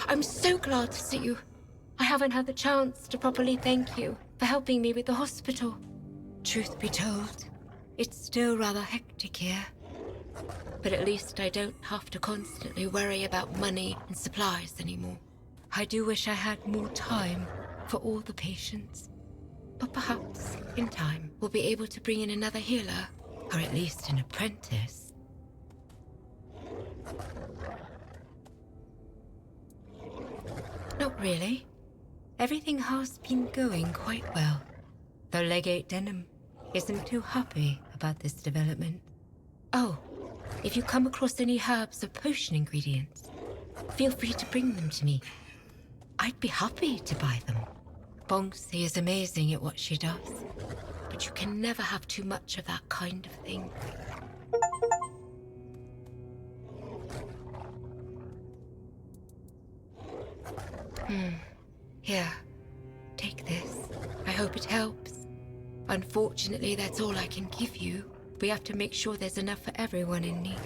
I'm so glad to see you. I haven't had the chance to properly thank you for helping me with the hospital. Truth be told, it's still rather hectic here. But at least I don't have to constantly worry about money and supplies anymore. I do wish I had more time for all the patients. But perhaps, in time, we'll be able to bring in another healer, or at least an apprentice. Not really. Everything has been going quite well. Though Legate Denham isn't too happy about this development. Oh, if you come across any herbs or potion ingredients, feel free to bring them to me. I'd be happy to buy them. Bonksy is amazing at what she does, but you can never have too much of that kind of thing. Here, take this. I hope it helps. Unfortunately, that's all I can give you. We have to make sure there's enough for everyone in need.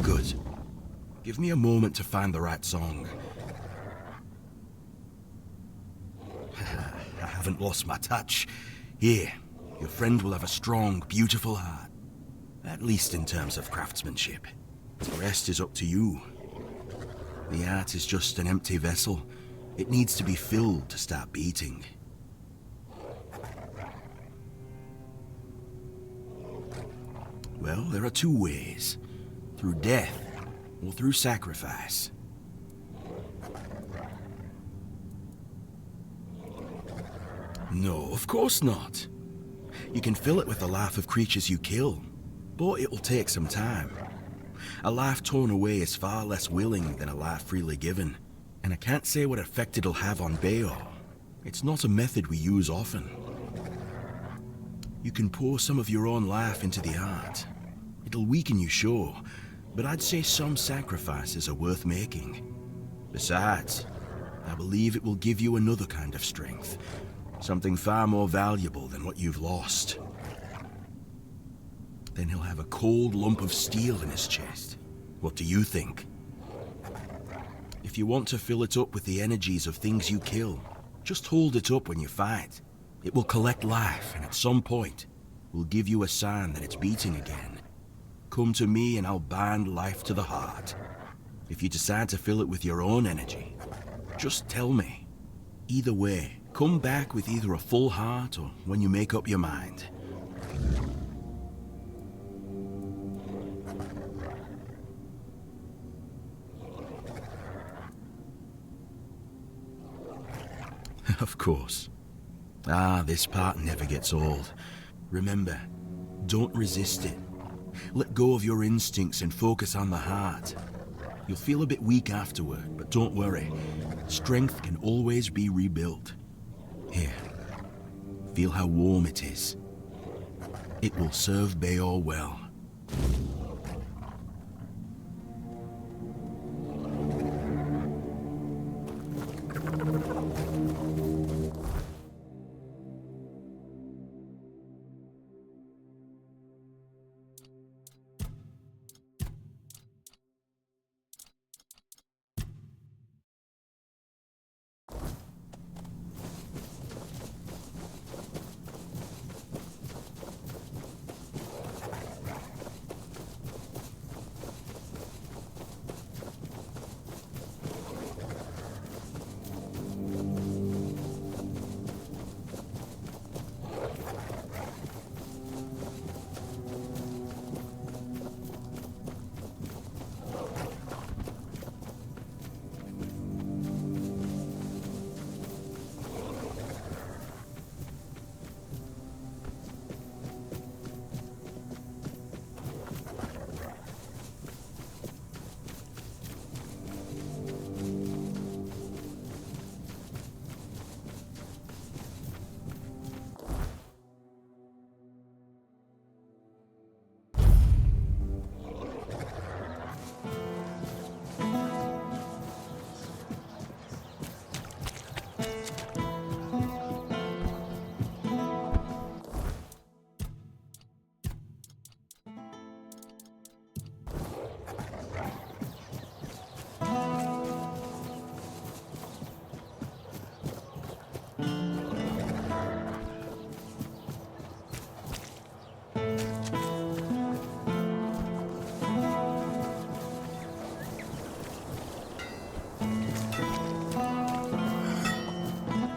Good. Give me a moment to find the right song. I haven't lost my touch. Here, your friend will have a strong, beautiful heart. At least in terms of craftsmanship. The rest is up to you. The art is just an empty vessel. It needs to be filled to start beating. Well, there are two ways. Through death, or through sacrifice. No, of course not. You can fill it with the life of creatures you kill, but it'll take some time. A life torn away is far less willing than a life freely given, and I can't say what effect it'll have on Bayo. It's not a method we use often. You can pour some of your own life into the art. It'll weaken you, sure, but I'd say some sacrifices are worth making. Besides, I believe it will give you another kind of strength. Something far more valuable than what you've lost. Then he'll have a cold lump of steel in his chest. What do you think? If you want to fill it up with the energies of things you kill, just hold it up when you fight. It will collect life, and at some point, will give you a sign that it's beating again. Come to me and I'll bind life to the heart. If you decide to fill it with your own energy, just tell me. Either way, come back with either a full heart or when you make up your mind. Of course. This part never gets old. Remember, don't resist it. Let go of your instincts and focus on the heart. You'll feel a bit weak afterward, but don't worry. Strength can always be rebuilt. Here, feel how warm it is. It will serve Beor well.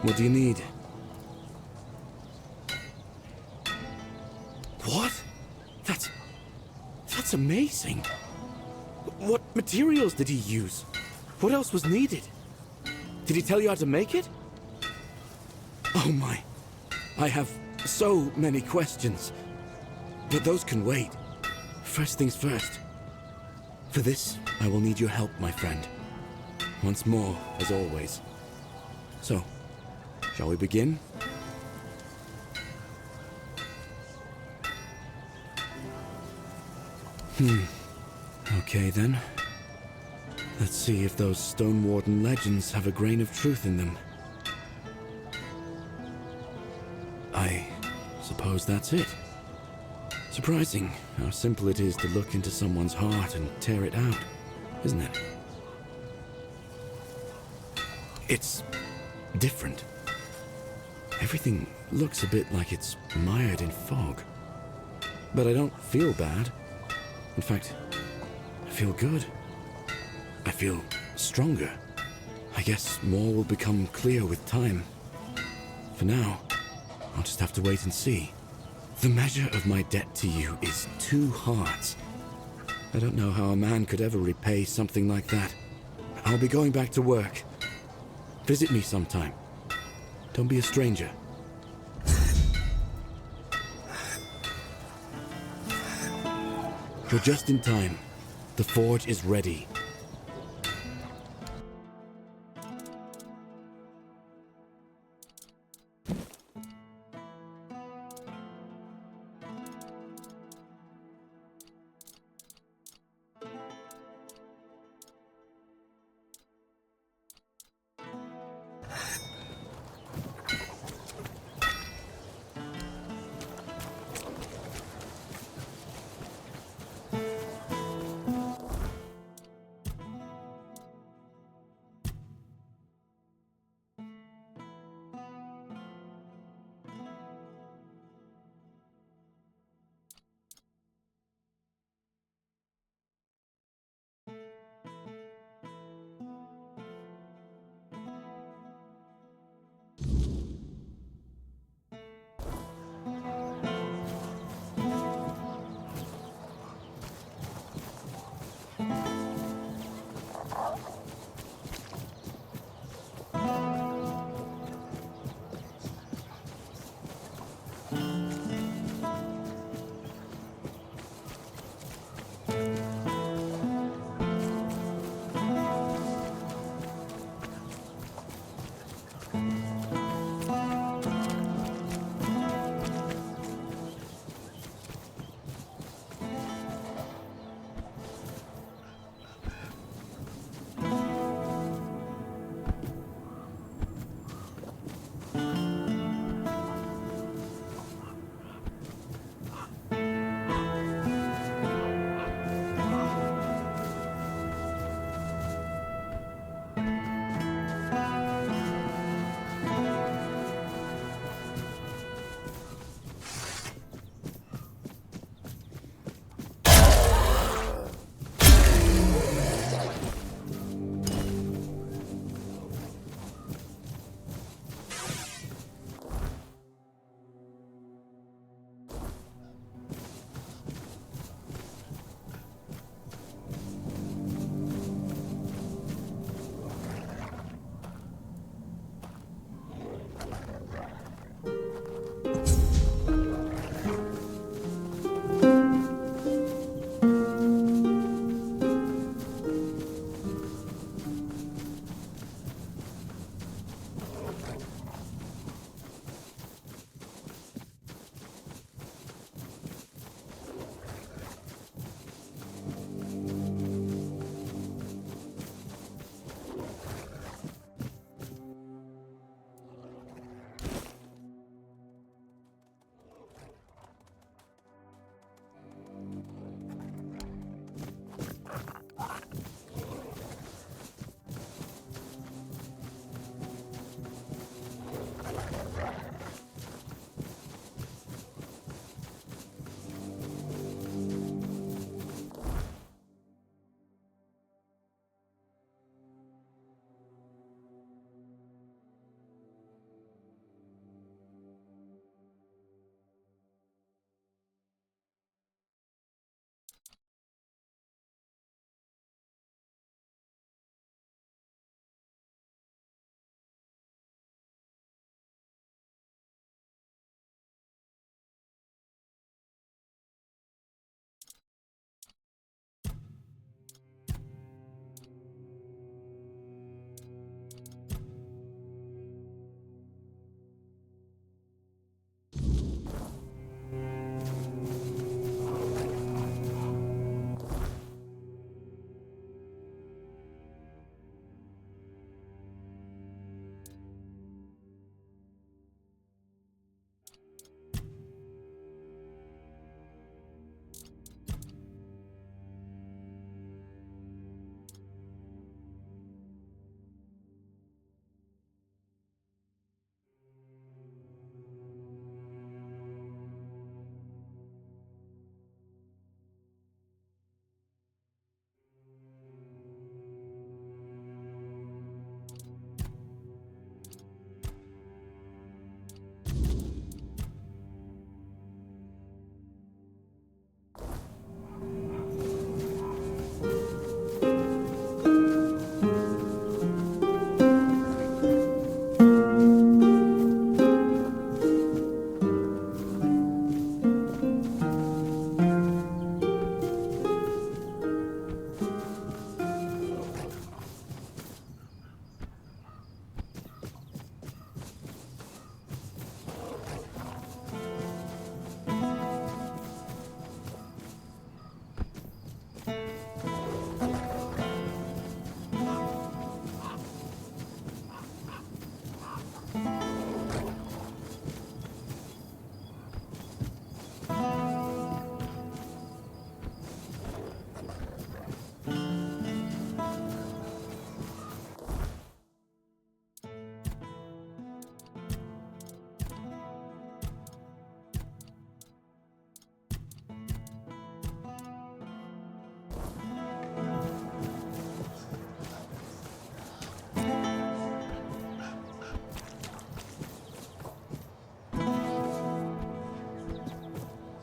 What do you need? What? That's amazing. What materials did he use? What else was needed? Did he tell you how to make it? Oh my. I have so many questions. But those can wait. First things first. For this, I will need your help, my friend. Once more, as always. So, shall we begin? Okay then. Let's see if those Stone Warden legends have a grain of truth in them. I suppose that's it. Surprising how simple it is to look into someone's heart and tear it out, isn't it? It's different. Everything looks a bit like it's mired in fog. But I don't feel bad. In fact, I feel good. I feel stronger. I guess more will become clear with time. For now, I'll just have to wait and see. The measure of my debt to you is 2 hearts. I don't know how a man could ever repay something like that. I'll be going back to work. Visit me sometime. Don't be a stranger. You're just in time. The forge is ready.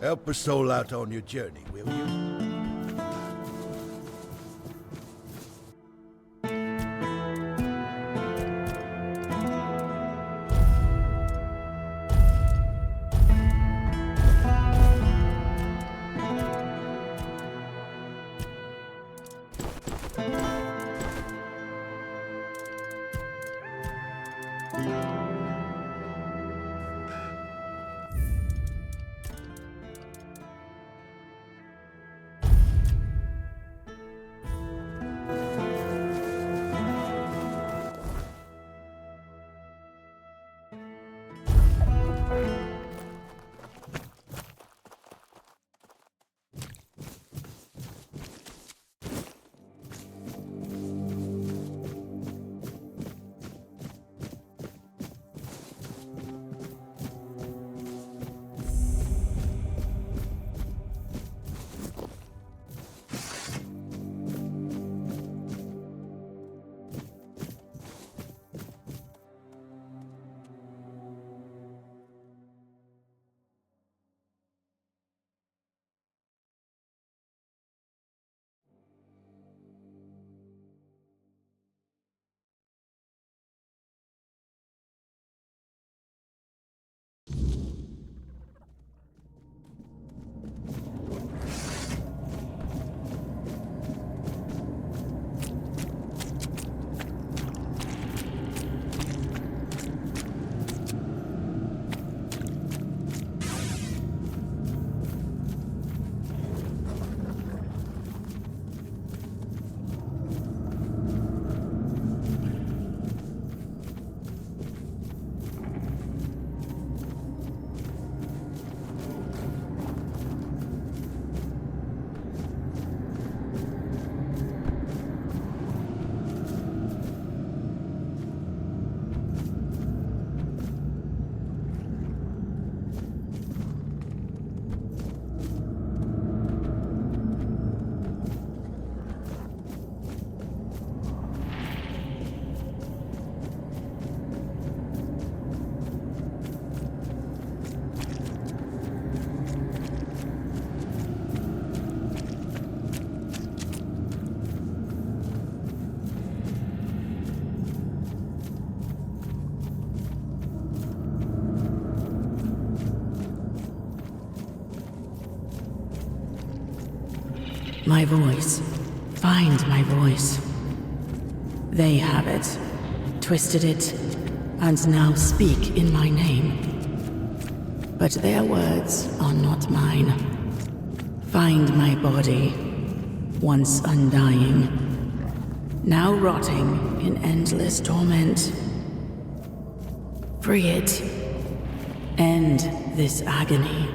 Help a soul out on your journey, will you? My voice. Find my voice. They have it, twisted it, and now speak in my name. But their words are not mine. Find my body, once undying, now rotting in endless torment. Free it. End this agony.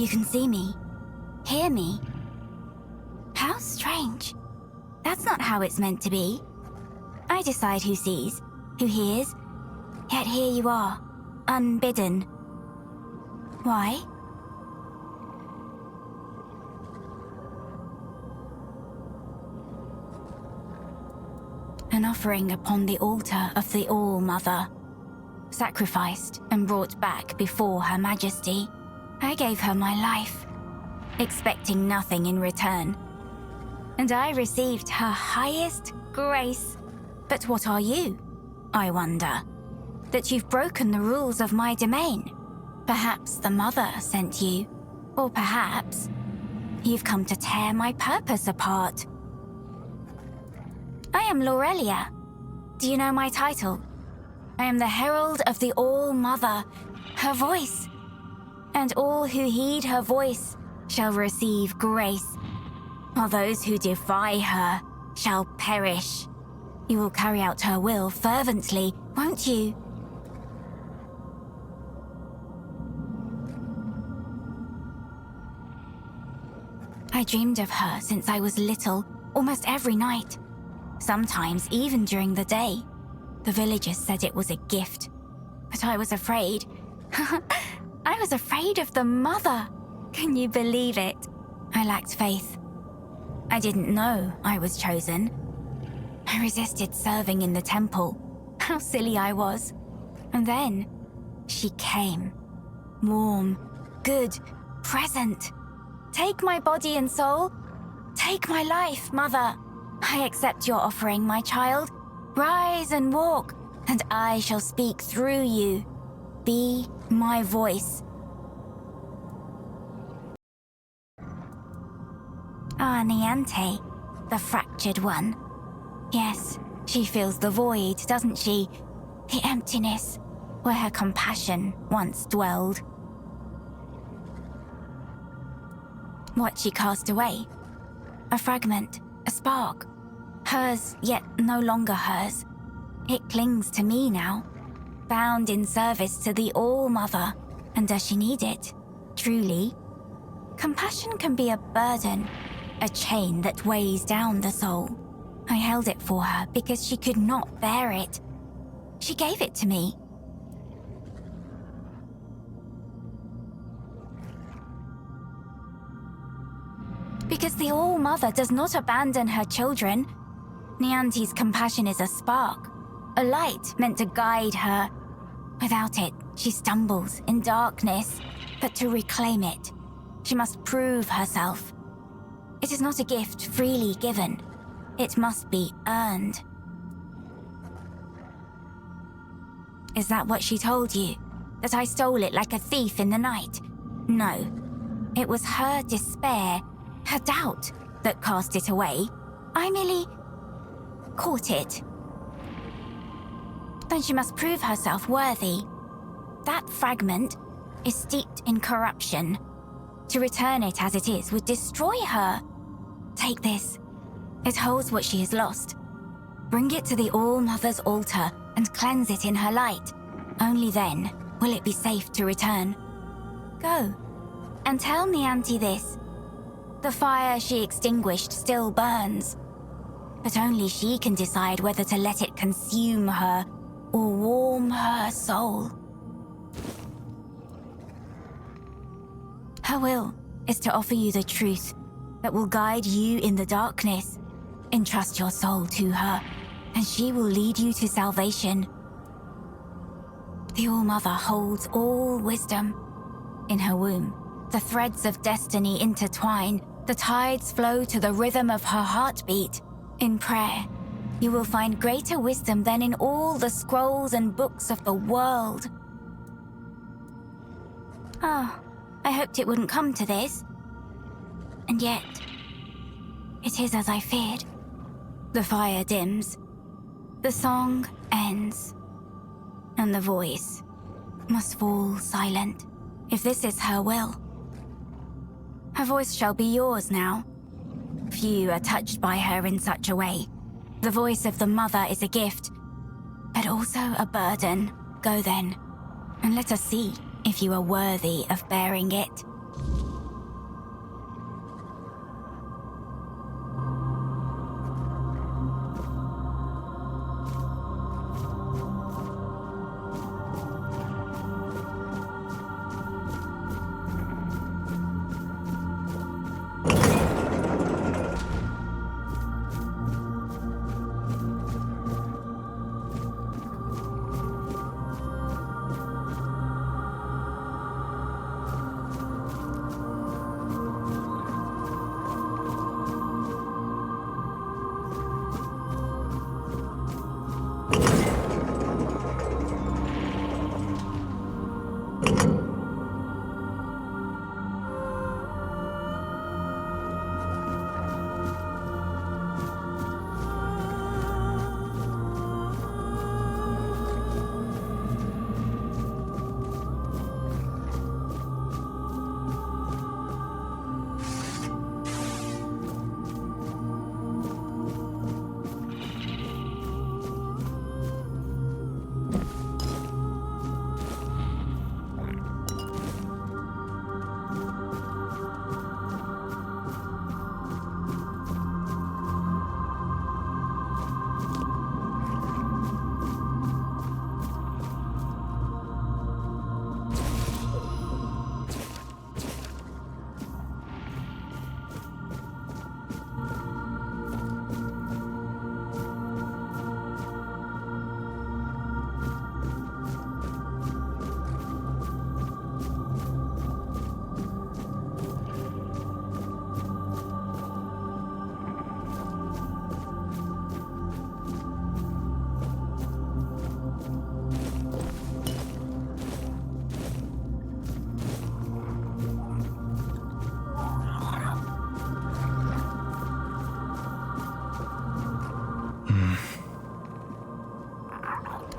You can see me, hear me. How strange. That's not how it's meant to be. I decide who sees, who hears, yet here you are, unbidden. Why? An offering upon the altar of the All-Mother, sacrificed and brought back before Her Majesty. I gave her my life, expecting nothing in return. And I received her highest grace. But what are you, I wonder? That you've broken the rules of my domain? Perhaps the Mother sent you, or perhaps you've come to tear my purpose apart. I am Laurelia. Do you know my title? I am the Herald of the All-Mother, her voice. And all who heed her voice shall receive grace, while those who defy her shall perish. You will carry out her will fervently, won't you? I dreamed of her since I was little, almost every night. Sometimes even during the day. The villagers said it was a gift, but I was afraid. I was afraid of the Mother. Can you believe it? I lacked faith. I didn't know I was chosen. I resisted serving in the temple. How silly I was. And then she came. Warm, good, present. Take my body and soul. Take my life, Mother. I accept your offering, my child. Rise and walk, and I shall speak through you. Be my voice. Ah, Niante, the fractured one. Yes, she feels the void, doesn't she? The emptiness, where her compassion once dwelled. What she cast away? A fragment, a spark. Hers, yet no longer hers. It clings to me now, bound in service to the All-Mother. And does she need it? Truly? Compassion can be a burden, a chain that weighs down the soul. I held it for her because she could not bear it. She gave it to me. Because the All-Mother does not abandon her children. Niante's compassion is a spark, a light meant to guide her. Without it, she stumbles in darkness. But to reclaim it, she must prove herself. It is not a gift freely given. It must be earned. Is that what she told you? That I stole it like a thief in the night? No. It was her despair, her doubt, that cast it away. I merely caught it. Then she must prove herself worthy. That fragment is steeped in corruption. To return it as it is would destroy her. Take this. It holds what she has lost. Bring it to the All-Mother's altar and cleanse it in her light. Only then will it be safe to return. Go, and tell Niante this. The fire she extinguished still burns, but only she can decide whether to let it consume her or warm her soul. Her will is to offer you the truth that will guide you in the darkness. Entrust your soul to her, and she will lead you to salvation. The All-Mother holds all wisdom. In her womb, the threads of destiny intertwine. The tides flow to the rhythm of her heartbeat. In prayer, you will find greater wisdom than in all the scrolls and books of the world. Ah, I hoped it wouldn't come to this. And yet, it is as I feared. The fire dims. The song ends. And the voice must fall silent. If this is her will, her voice shall be yours now. Few are touched by her in such a way. The voice of the Mother is a gift, but also a burden. Go then, and let us see if you are worthy of bearing it.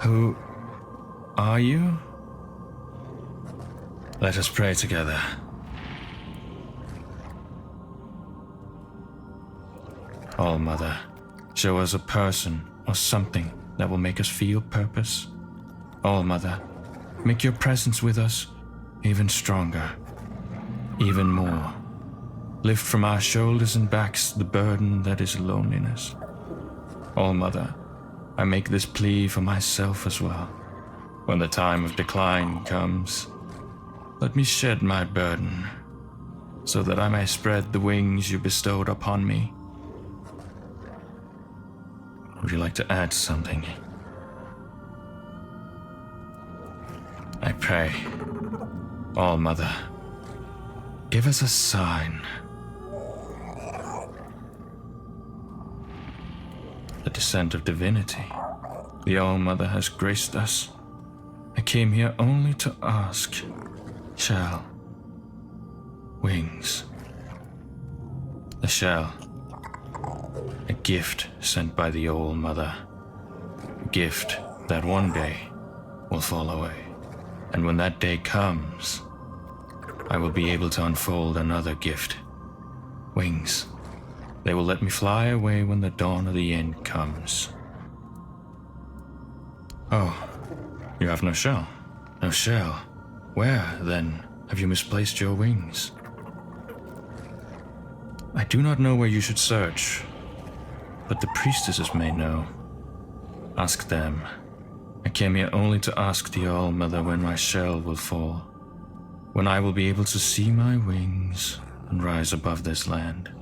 Who are you? Let us pray together. All Mother, show us a person or something that will make us feel purpose. All Mother, make your presence with us even stronger, even more. Lift from our shoulders and backs the burden that is loneliness. All Mother, I make this plea for myself as well. When the time of decline comes, let me shed my burden, so that I may spread the wings you bestowed upon me. Would you like to add something? I pray, All Mother, give us a sign. The descent of divinity. The All Mother has graced us. I came here only to ask. Shell. Wings. The shell. A gift sent by the All Mother. A gift that one day will fall away. And when that day comes, I will be able to unfold another gift. Wings. They will let me fly away when the dawn of the end comes. Oh, you have no shell? No shell? Where, then, have you misplaced your wings? I do not know where you should search, but the priestesses may know. Ask them. I came here only to ask the All Mother when my shell will fall, when I will be able to see my wings and rise above this land.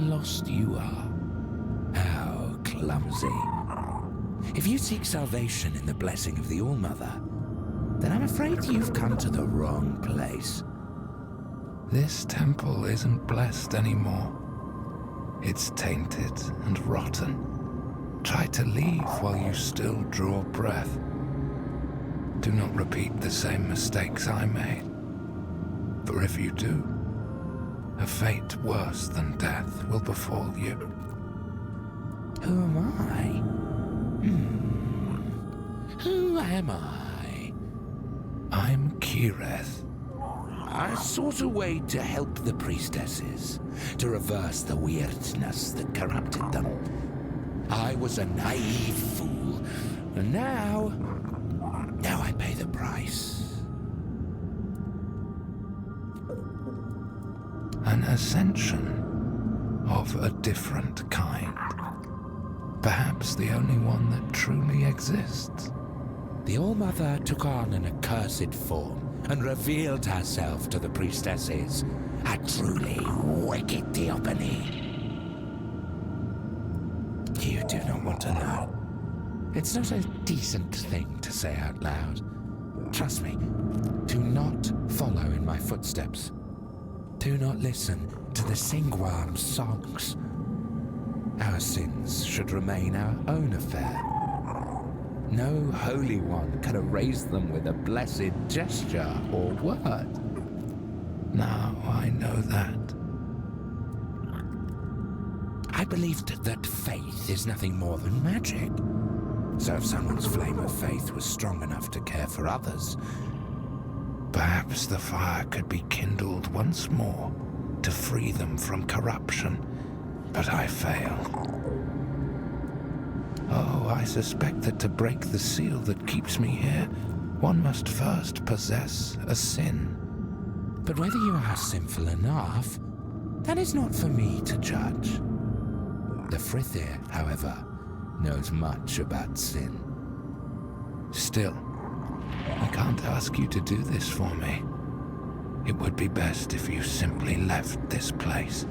lost you are. How clumsy. If you seek salvation in the blessing of the All-Mother, then I'm afraid you've come to the wrong place. This temple isn't blessed anymore. It's tainted and rotten. Try to leave while you still draw breath. Do not repeat the same mistakes I made. For if you do, a fate worse than death will befall you. Who am I? Who am I? I'm Kireth. I sought a way to help the priestesses, to reverse the weirdness that corrupted them. I was a naive fool, and now I pay the price. An ascension of a different kind. Perhaps the only one that truly exists. The All-Mother took on an accursed form and revealed herself to the priestesses. A truly wicked theophany. You do not want to know. It's not a decent thing to say out loud. Trust me, do not follow in my footsteps. Do not listen to the Singworm's songs. Our sins should remain our own affair. No Holy One can erase them with a blessed gesture or word. Now I know that. I believed that faith is nothing more than magic. So if someone's flame of faith was strong enough to care for others, perhaps the fire could be kindled once more to free them from corruption. But I failed. Oh, I suspect that to break the seal that keeps me here, one must first possess a sin. But whether you are sinful enough, that is not for me to judge. The Frithir, however, knows much about sin. Still, I can't ask you to do this for me. It would be best if you simply left this place.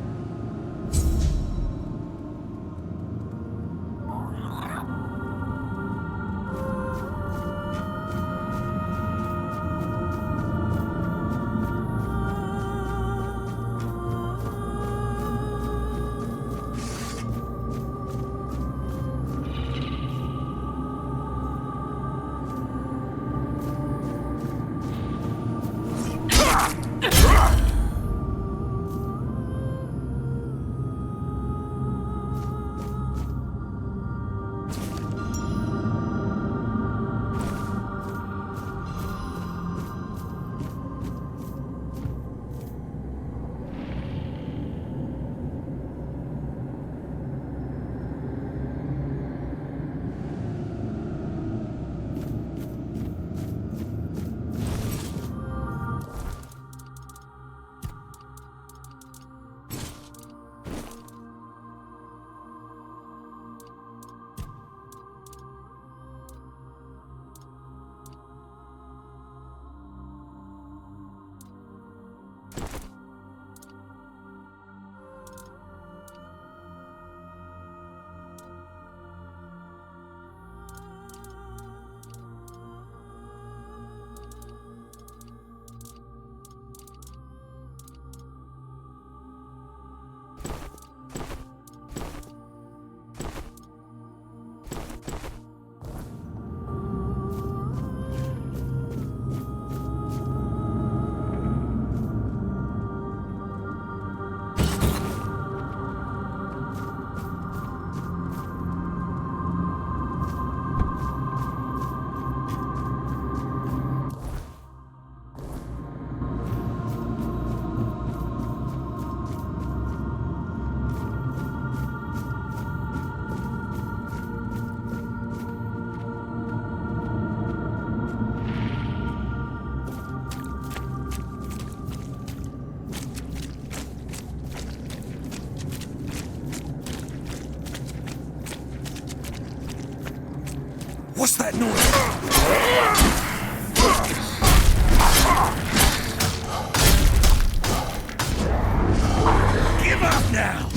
What's that noise? Give up now!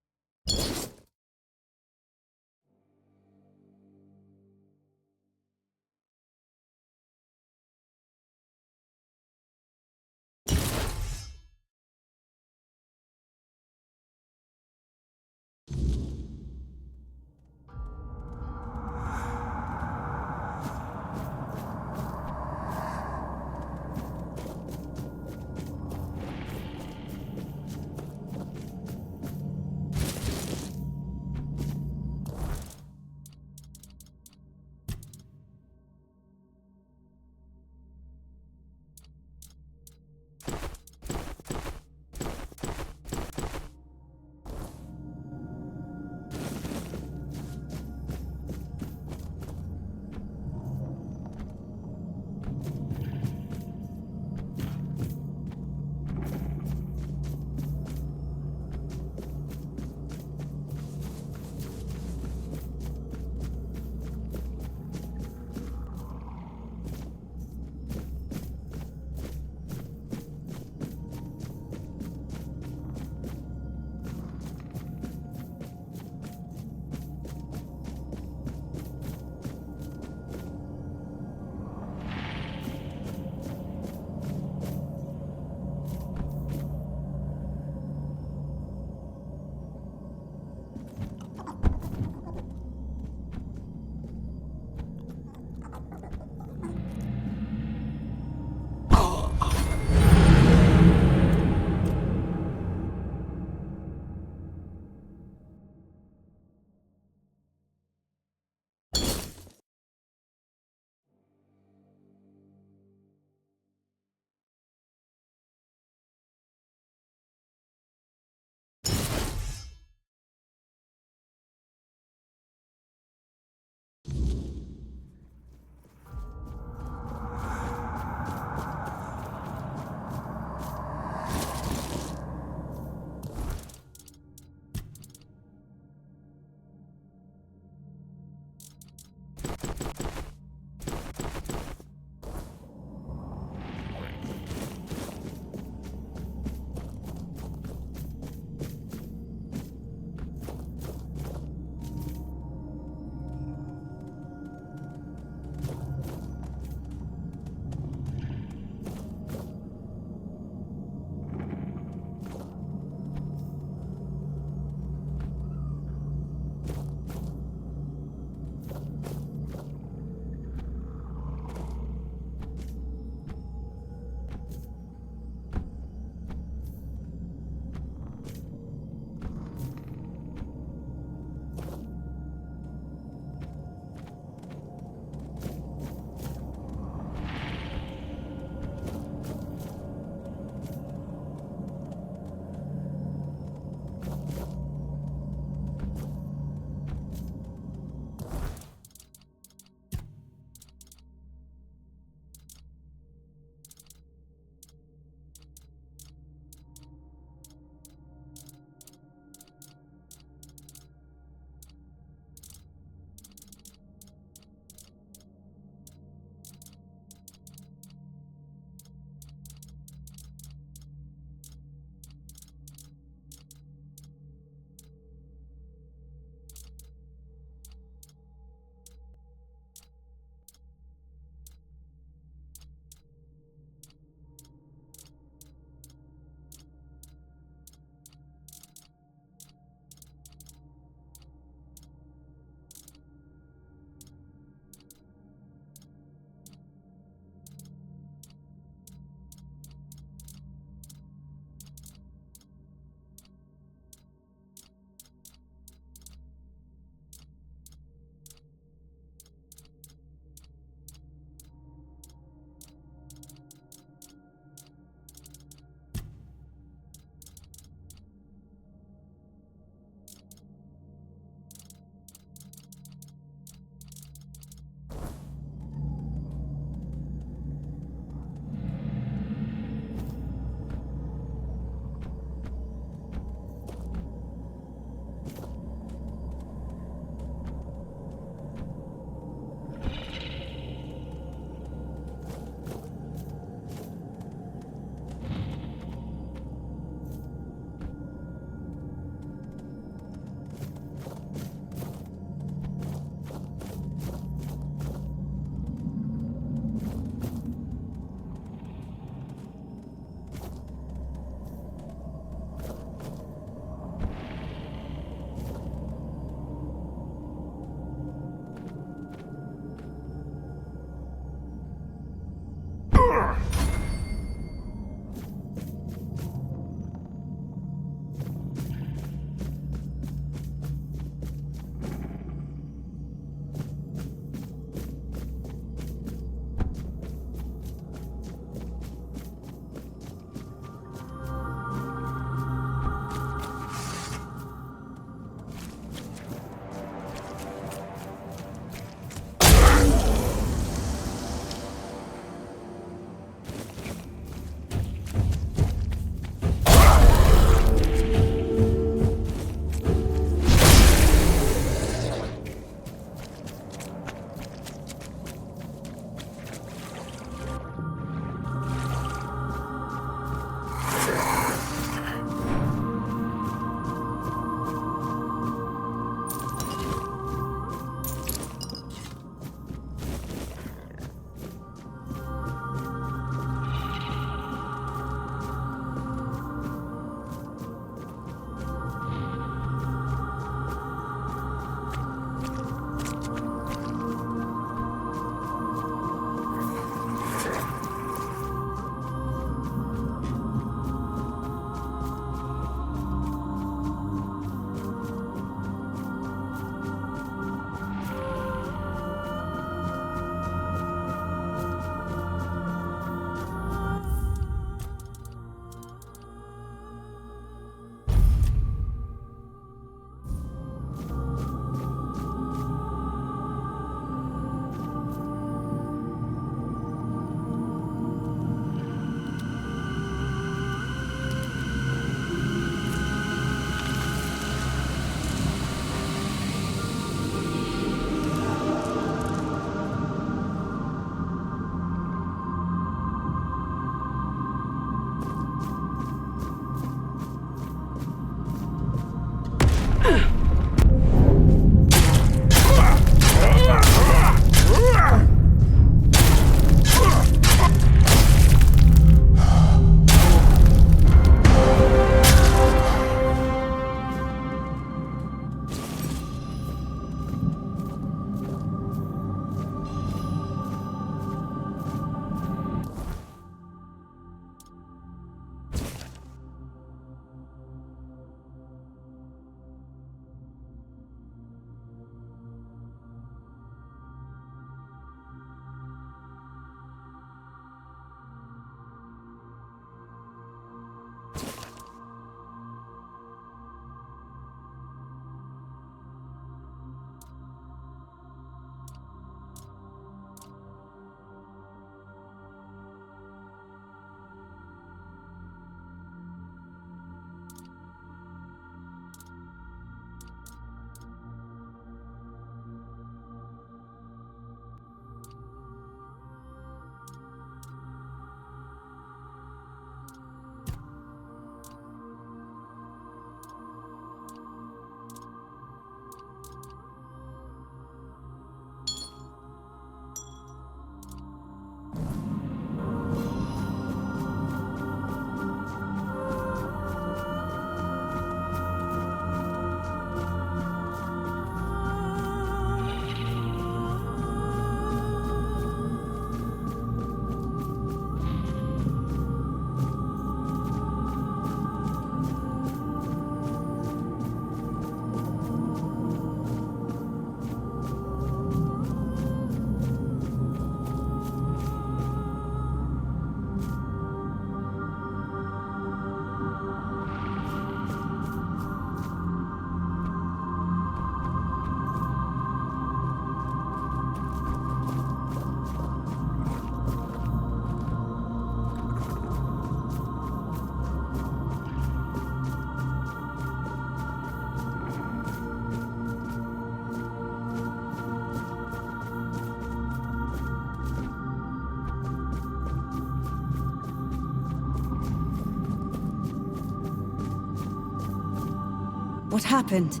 What happened?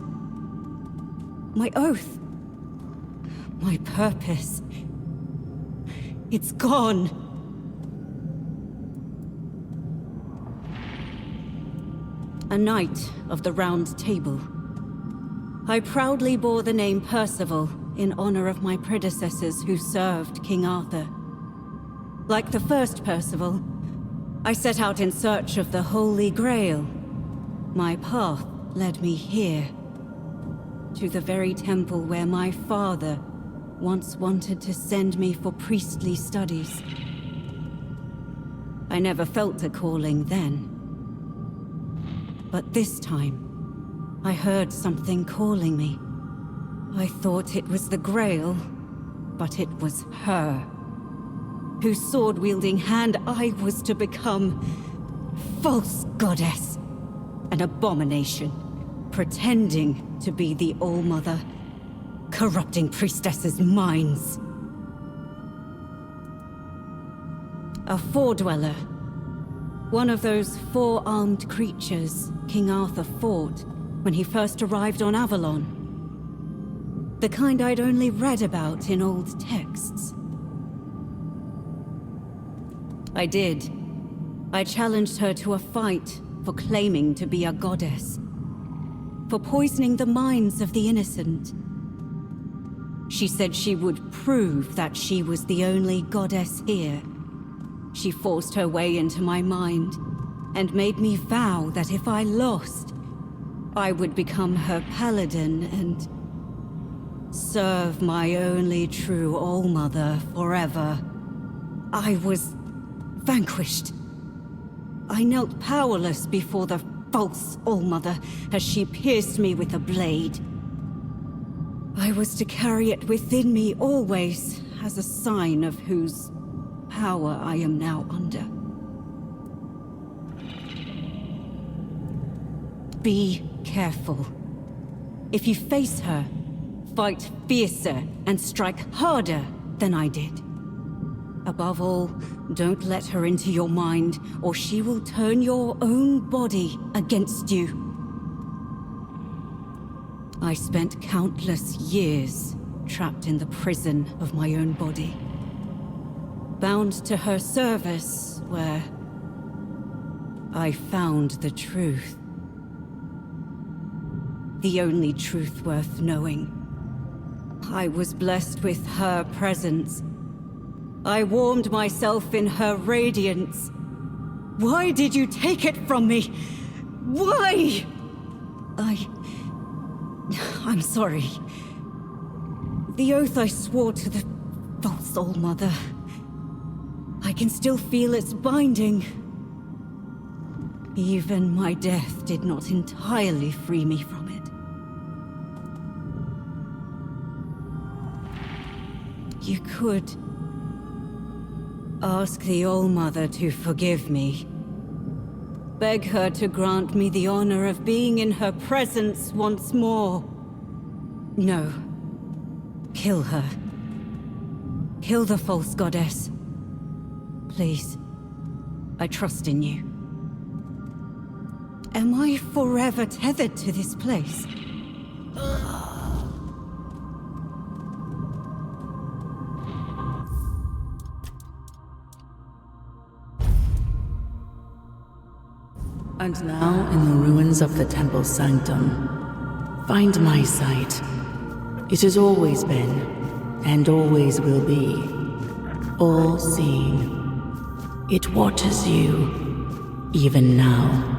My oath. My purpose. It's gone. A knight of the Round Table. I proudly bore the name Percival in honor of my predecessors who served King Arthur. Like the first Percival, I set out in search of the Holy Grail. My path led me here, to the very temple where my father once wanted to send me for priestly studies. I never felt a calling then. But this time, I heard something calling me. I thought it was the Grail, but it was her, whose sword-wielding hand I was to become. False goddess. An abomination, pretending to be the All-Mother, corrupting priestesses' minds. A Four-Dweller. One of those four-armed creatures King Arthur fought when he first arrived on Avalon. The kind I'd only read about in old texts. I did. I challenged her to a fight for claiming to be a goddess. For poisoning the minds of the innocent. She said she would prove that she was the only goddess here. She forced her way into my mind, and made me vow that if I lost, I would become her paladin and serve my only true All-Mother forever. I was vanquished. I knelt powerless before the false All-Mother as she pierced me with a blade. I was to carry it within me always as a sign of whose power I am now under. Be careful. If you face her, fight fiercer and strike harder than I did. Above all, don't let her into your mind, or she will turn your own body against you. I spent countless years trapped in the prison of my own body. Bound to her service, where I found the truth. The only truth worth knowing. I was blessed with her presence. I warmed myself in her radiance. Why did you take it from me? Why? I'm sorry. The oath I swore to the false All-Mother. I can still feel its binding. Even my death did not entirely free me from it. You could ask the All-Mother to forgive me. Beg her to grant me the honor of being in her presence once more. No. Kill her. Kill the false goddess. Please. I trust in you. Am I forever tethered to this place? And now, in the ruins of the temple sanctum, find my sight. It has always been, and always will be, all-seeing. It watches you, even now.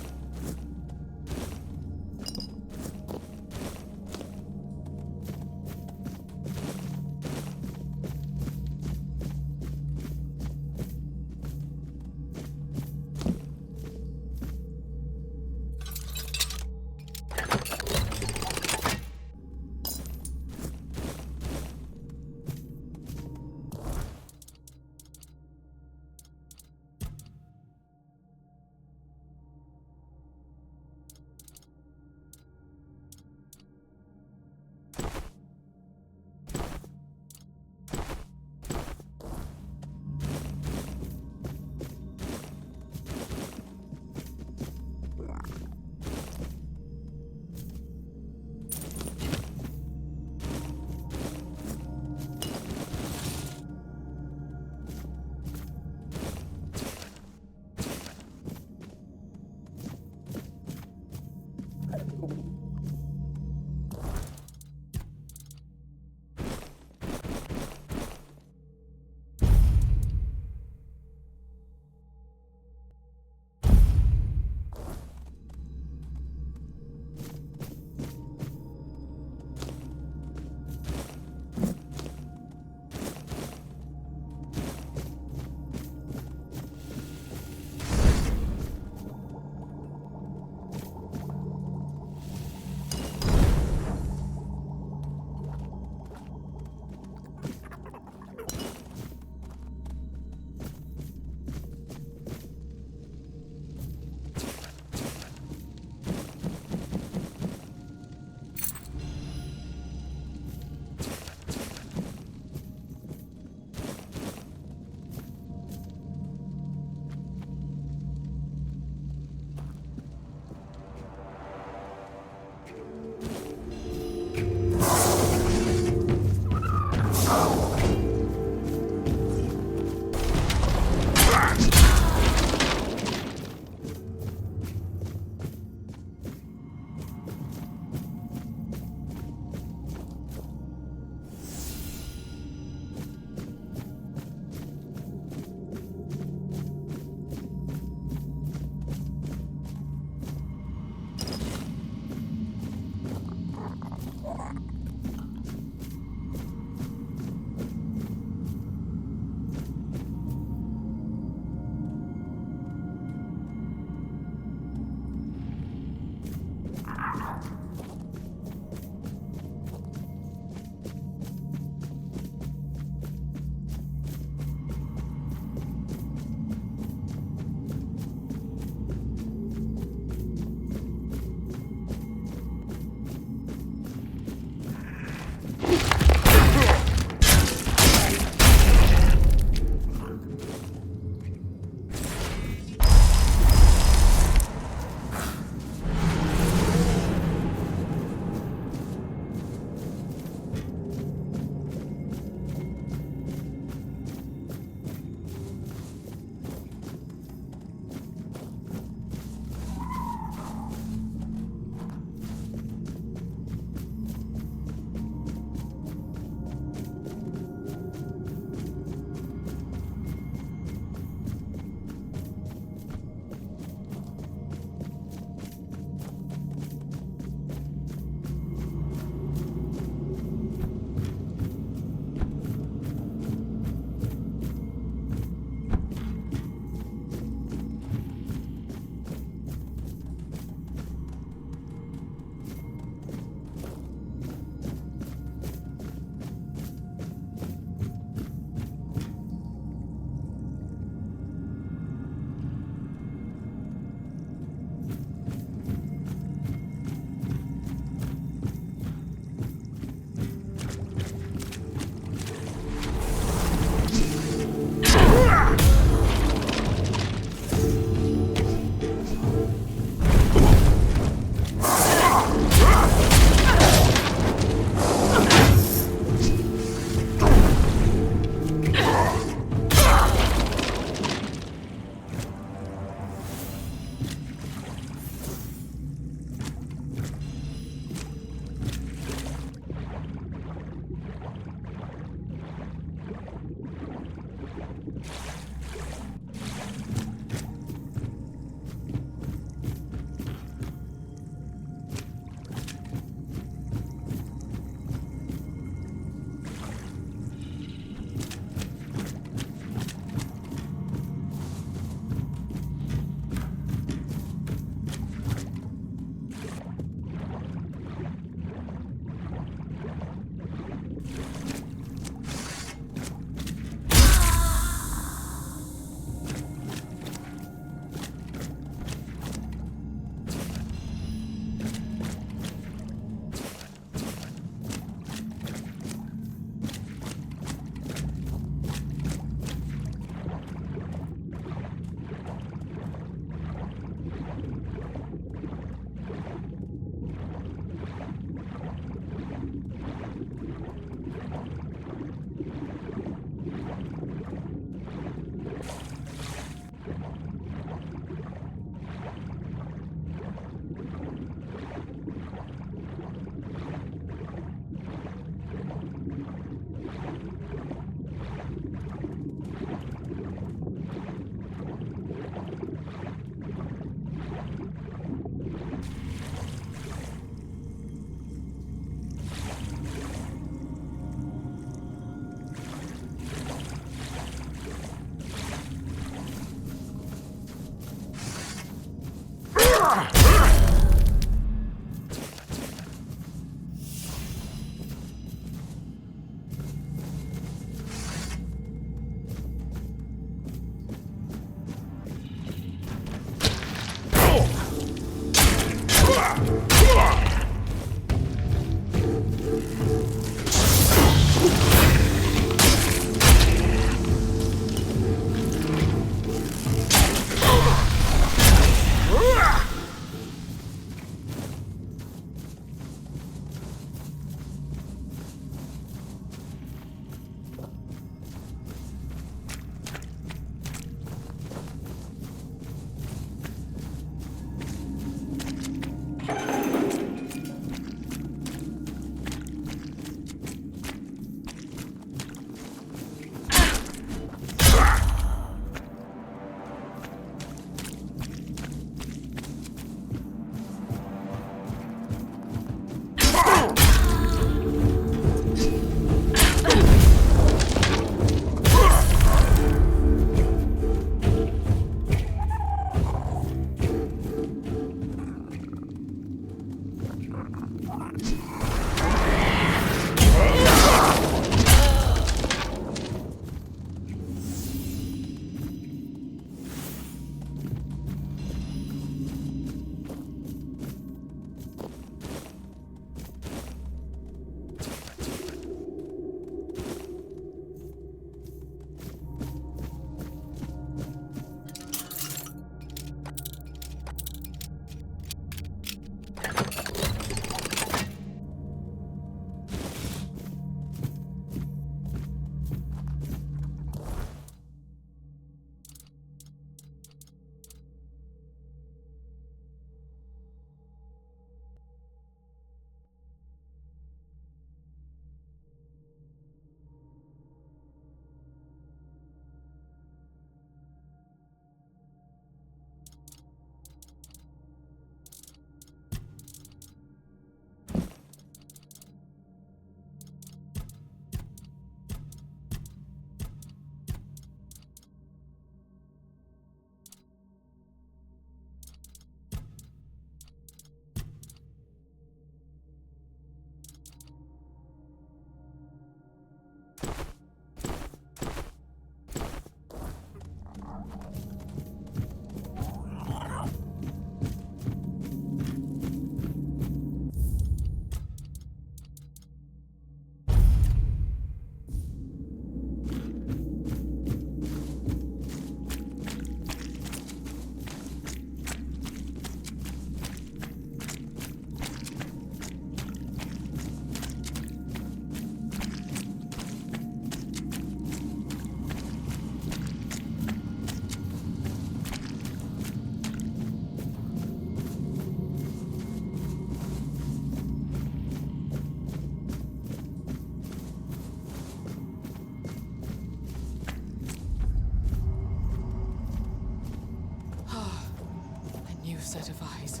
Set of eyes.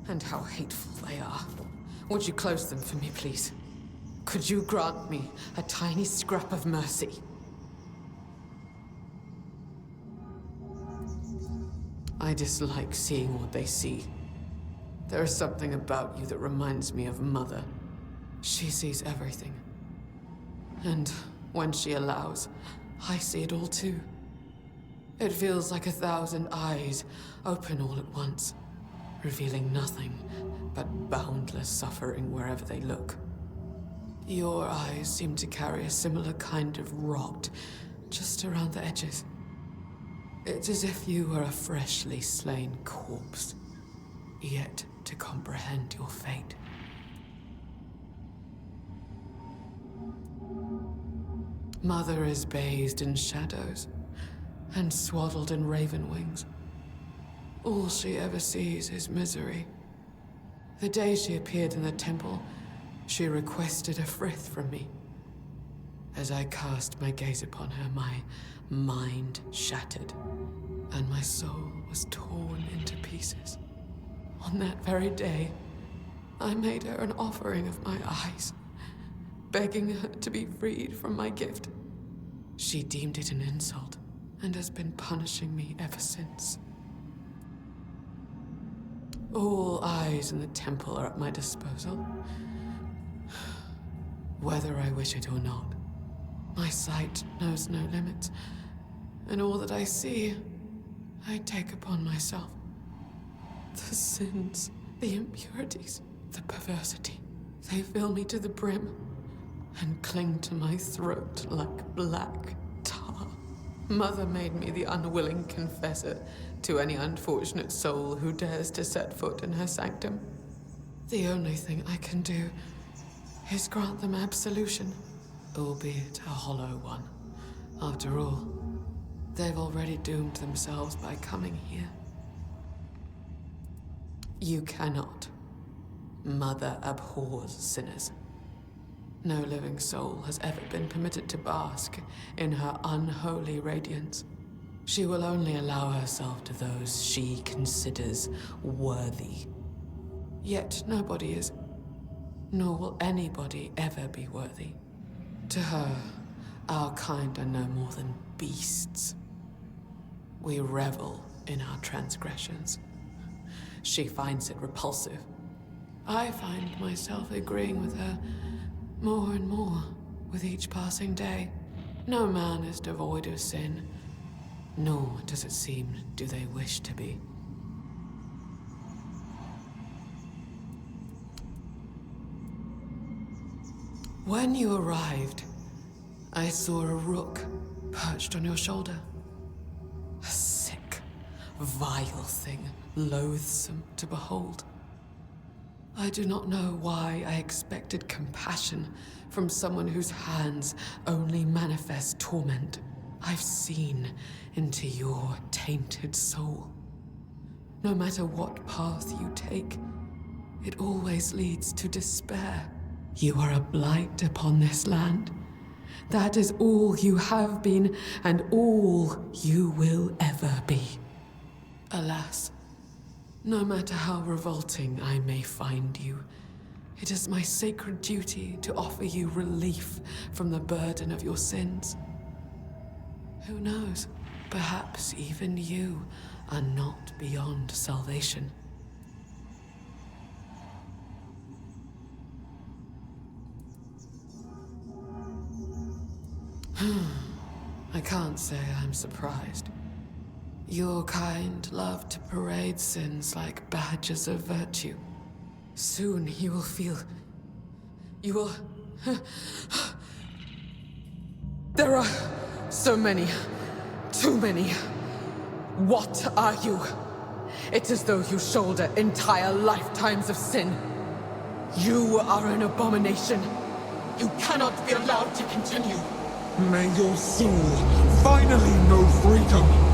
And how hateful they are. Would you close them for me, please? Could you grant me a tiny scrap of mercy? I dislike seeing what they see. There is something about you that reminds me of Mother. She sees everything. And when she allows, I see it all too. It feels like 1,000 eyes open all at once, revealing nothing but boundless suffering wherever they look. Your eyes seem to carry a similar kind of rot just around the edges. It's as if you were a freshly slain corpse, yet to comprehend your fate. Mother is bathed in shadows and swaddled in raven wings. All she ever sees is misery. The day she appeared in the temple, she requested a frith from me. As I cast my gaze upon her, my mind shattered, and my soul was torn into pieces. On that very day, I made her an offering of my eyes, begging her to be freed from my gift. She deemed it an insult, and has been punishing me ever since. All eyes in the temple are at my disposal, whether I wish it or not. My sight knows no limits, and all that I see, I take upon myself. The sins The impurities, the perversity, they fill me to the brim and cling to my throat like black tar. Mother made me the unwilling confessor to any unfortunate soul who dares to set foot in her sanctum. The only thing I can do is grant them absolution, albeit a hollow one. After all, they've already doomed themselves by coming here. You cannot. Mother abhors sinners. No living soul has ever been permitted to bask in her unholy radiance. She will only allow herself to those she considers worthy. Yet nobody is, nor will anybody ever be worthy. To her, our kind are no more than beasts. We revel in our transgressions. She finds it repulsive. I find myself agreeing with her more and more with each passing day. No man is devoid of sin, nor does it seem do they wish to be. When you arrived, I saw a rook perched on your shoulder. A sick, vile thing, loathsome to behold. I do not know why I expected compassion from someone whose hands only manifest torment. I've seen into your tainted soul. No matter what path you take, it always leads to despair. You are a blight upon this land. That is all you have been, and all you will ever be. Alas, no matter how revolting I may find you, it is my sacred duty to offer you relief from the burden of your sins. Who knows? Perhaps even you are not beyond salvation. I can't say I'm surprised. Your kind love to parade sins like badges of virtue. Soon you will feel... You will... There are so many. Too many. What are you? It's as though you shoulder entire lifetimes of sin. You are an abomination. You cannot be allowed to continue. May your soul finally know freedom!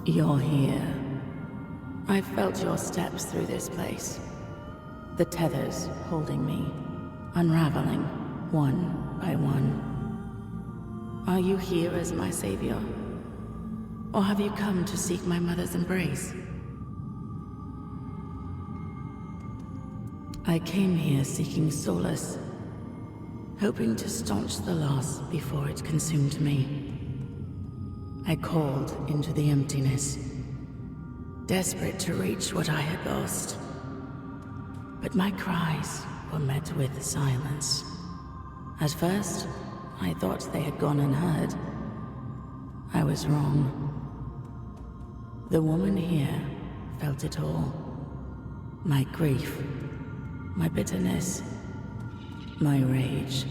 You're here. I felt your steps through this place. The tethers holding me, unraveling one by one. Are you here as my savior? Or have you come to seek my mother's embrace? I came here seeking solace, hoping to staunch the loss before it consumed me. I called into the emptiness, desperate to reach what I had lost. But my cries were met with silence. At first, I thought they had gone unheard. I was wrong. The woman here felt it all. My grief, my bitterness, my rage.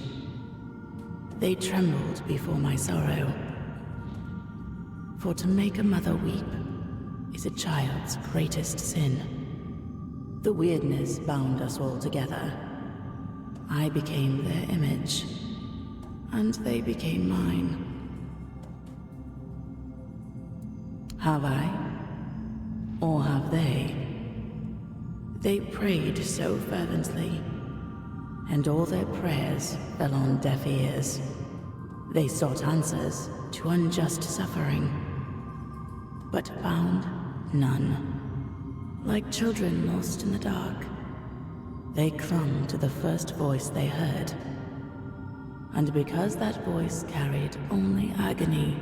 They trembled before my sorrow. For to make a mother weep is a child's greatest sin. The weirdness bound us all together. I became their image, and they became mine. Have I? Or have they? They prayed so fervently, and all their prayers fell on deaf ears. They sought answers to unjust suffering, but found none. Like children lost in the dark, they clung to the first voice they heard. And because that voice carried only agony,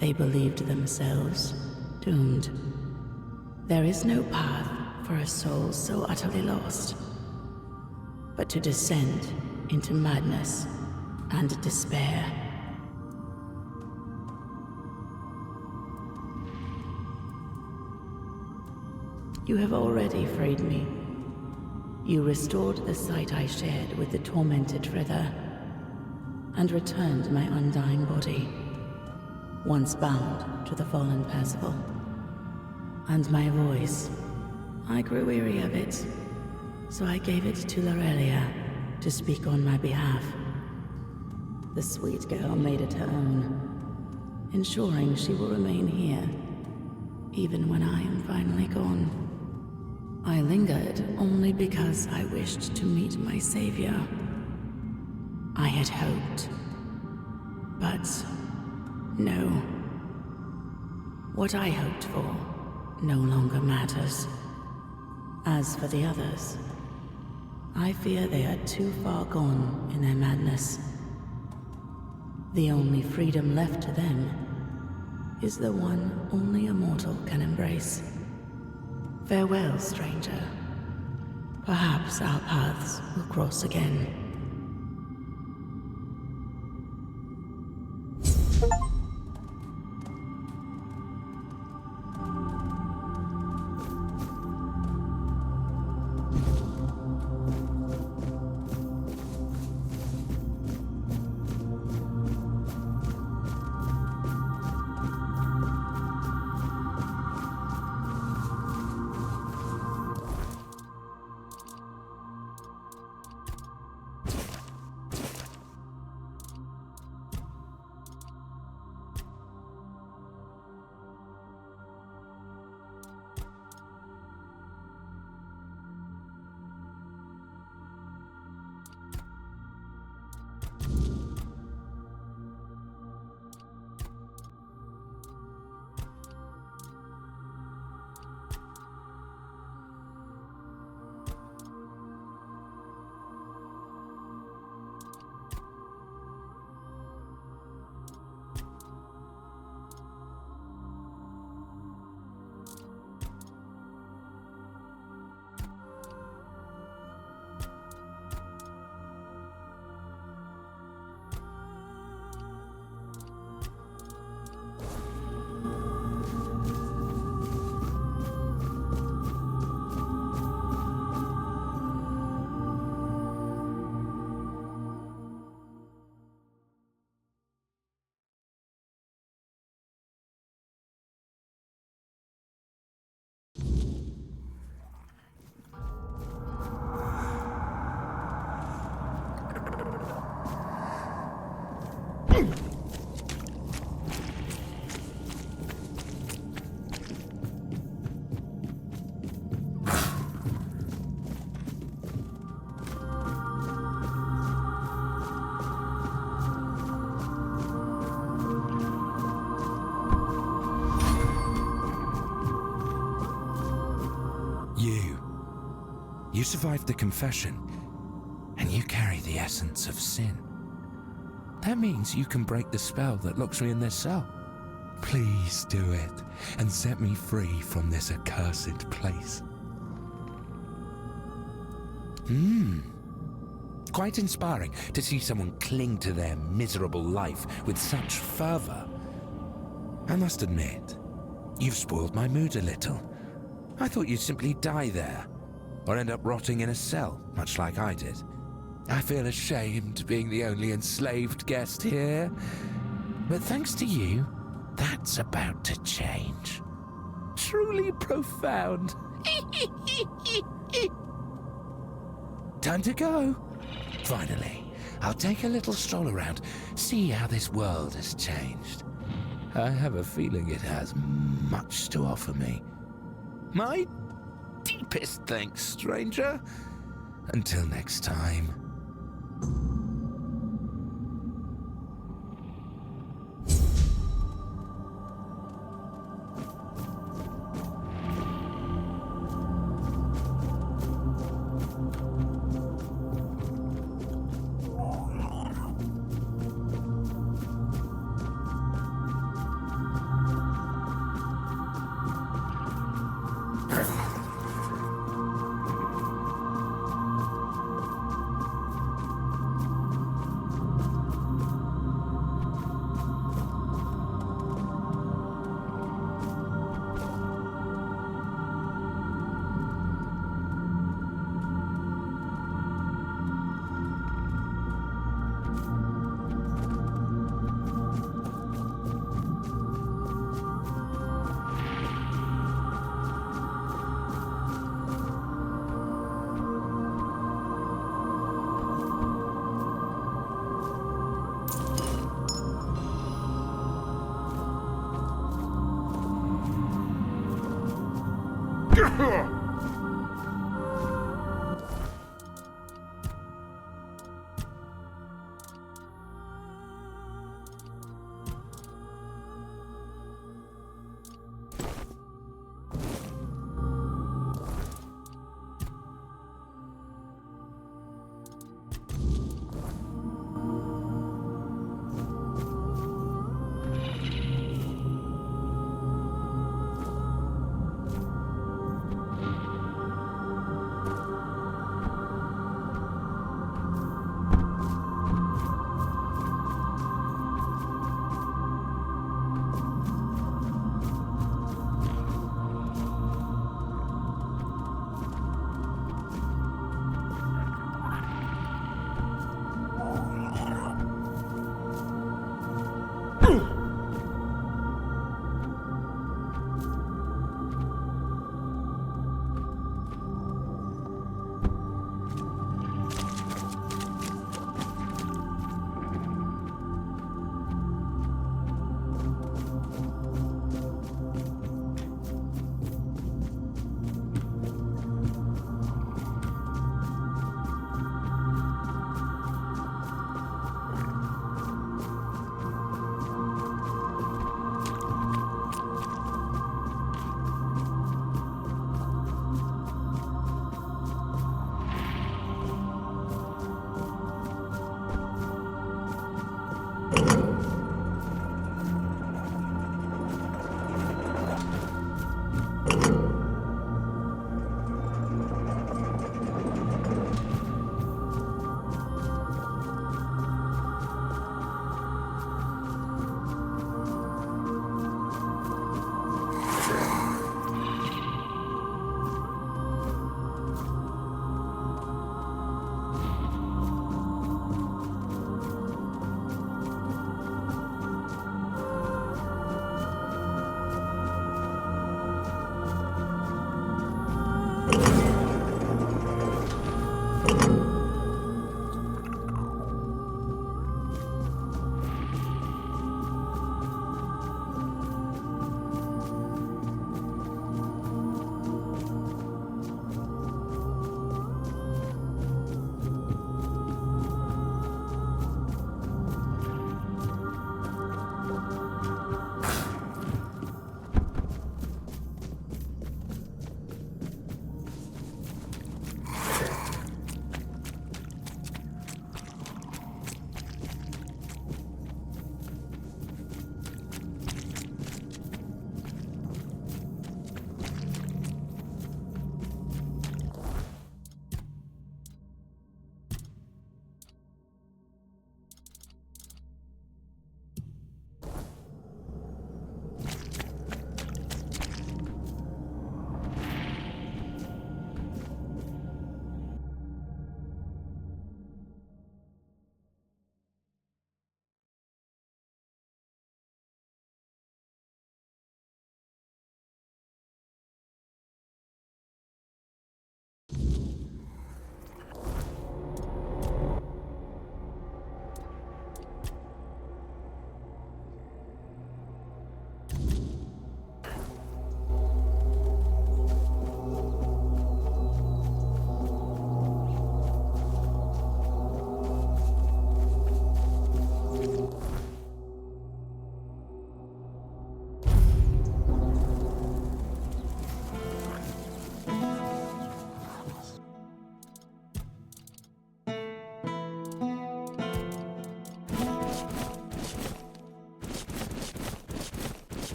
they believed themselves doomed. There is no path for a soul so utterly lost, but to descend into madness and despair. You have already freed me. You restored the sight I shared with the tormented Frither, and returned my undying body, once bound to the fallen Percival. And my voice, I grew weary of it, so I gave it to Lorelia to speak on my behalf. The sweet girl made it her own, ensuring she will remain here, even when I am finally gone. I lingered only because I wished to meet my savior. I had hoped, but no. What I hoped for no longer matters. As for the others, I fear they are too far gone in their madness. The only freedom left to them is the one only a mortal can embrace. Farewell, stranger. Perhaps our paths will cross again. You survived the confession, and you carry the essence of sin. That means you can break the spell that locks me in this cell. Please do it, and set me free from this accursed place. Quite inspiring to see someone cling to their miserable life with such fervor. I must admit, you've spoiled my mood a little. I thought you'd simply die there, or end up rotting in a cell, much like I did. I feel ashamed being the only enslaved guest here, but thanks to you, that's about to change. Truly profound. Time to go. Finally, I'll take a little stroll around, see how this world has changed. I have a feeling it has much to offer me. My deepest thanks, stranger. Until next time.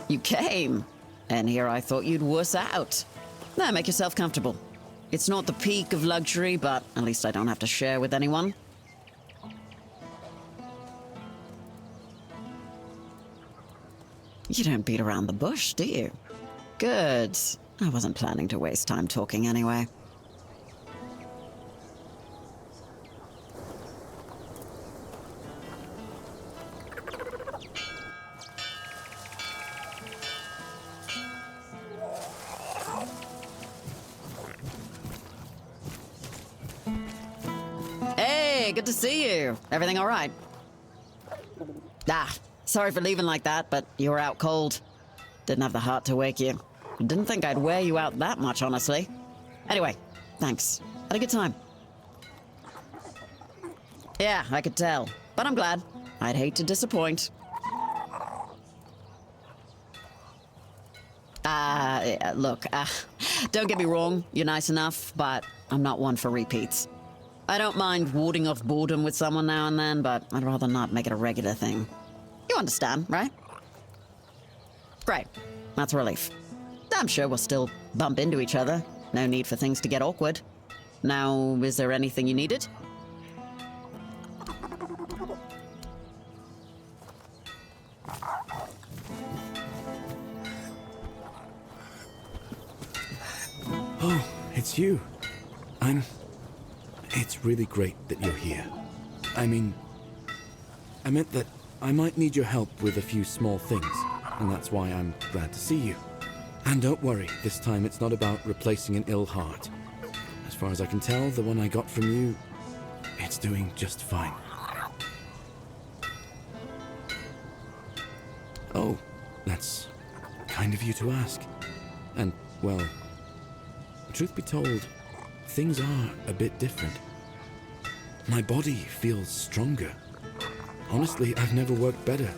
You came, and here I thought you'd wuss out. Now make yourself comfortable. It's not the peak of luxury, but at least I don't have to share with anyone. You don't beat around the bush, do you? Good. I wasn't planning to waste time talking anyway. Hey, good to see you. Everything all right? Sorry for leaving like that, but you were out cold. Didn't have the heart to wake you. Didn't think I'd wear you out that much, honestly. Anyway, thanks. Had a good time. Yeah, I could tell. But I'm glad. I'd hate to disappoint. Look, don't get me wrong, you're nice enough, but I'm not one for repeats. I don't mind warding off boredom with someone now and then, but I'd rather not make it a regular thing. You understand, right? Great. That's a relief. I'm sure we'll still bump into each other. No need for things to get awkward. Now, is there anything you needed? it's you. It's really great that you're here. I meant that I might need your help with a few small things, and that's why I'm glad to see you. And don't worry, this time it's not about replacing an ill heart. As far as I can tell, the one I got from you, it's doing just fine. Oh, that's kind of you to ask. And, well, truth be told, things are a bit different. My body feels stronger. Honestly, I've never worked better.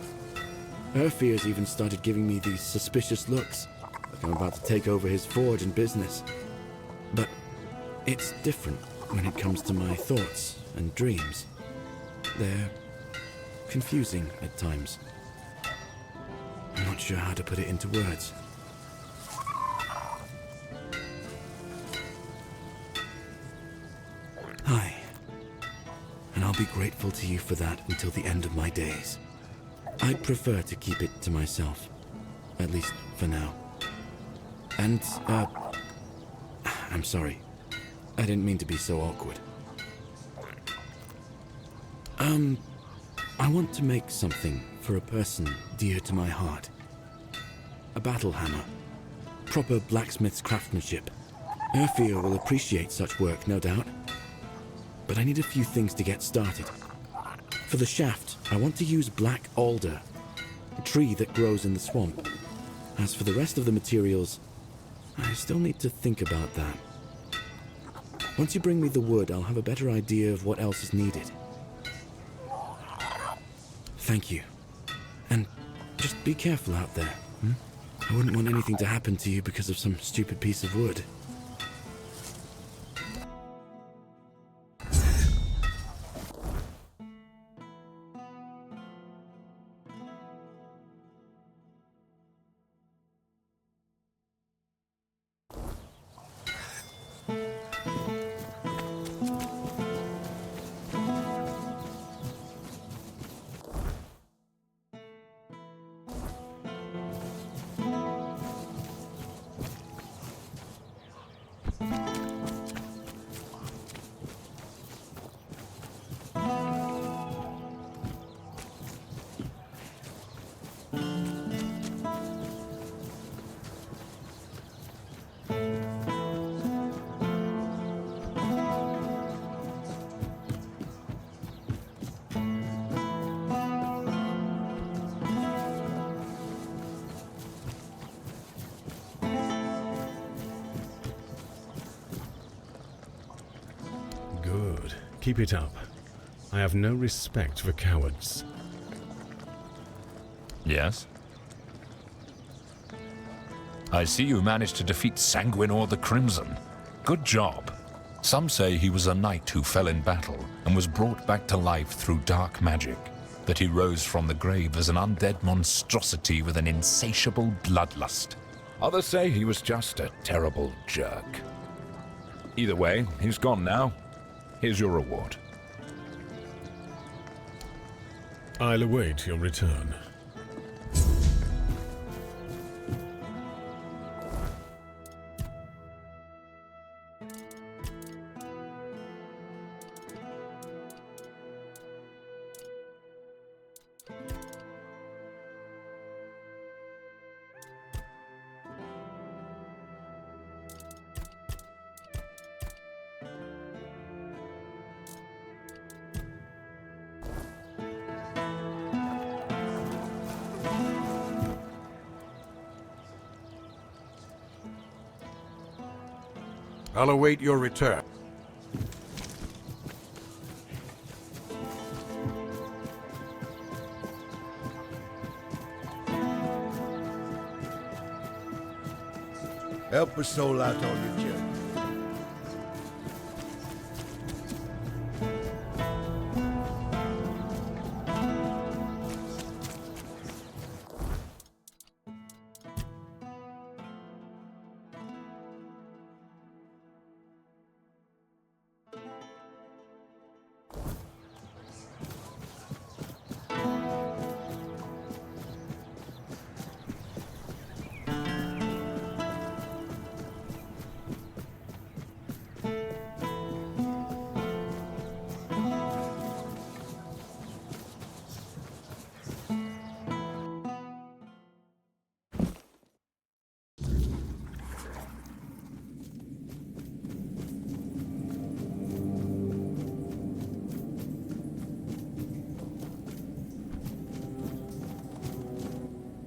Her fears even started giving me these suspicious looks, like I'm about to take over his forge and business. But it's different when it comes to my thoughts and dreams. They're confusing at times. I'm not sure how to put it into words. Hi. And I'll be grateful to you for that until the end of my days. I'd prefer to keep it to myself, at least for now. And, I'm sorry. I didn't mean to be so awkward. I want to make something for a person dear to my heart. A battle hammer. Proper blacksmith's craftsmanship. Arthur will appreciate such work, no doubt. But I need a few things to get started. For the shaft, I want to use black alder, a tree that grows in the swamp. As for the rest of the materials, I still need to think about that. Once you bring me the wood, I'll have a better idea of what else is needed. Thank you. And just be careful out there. I wouldn't want anything to happen to you because of some stupid piece of wood. Good. Keep it up. I have no respect for cowards. Yes? I see you managed to defeat Sanguinor the Crimson. Good job. Some say he was a knight who fell in battle and was brought back to life through dark magic. That he rose from the grave as an undead monstrosity with an insatiable bloodlust. Others say he was just a terrible jerk. Either way, he's gone now. Here's your reward. I'll await your return. I'll await your return. Help a soul out on your journey.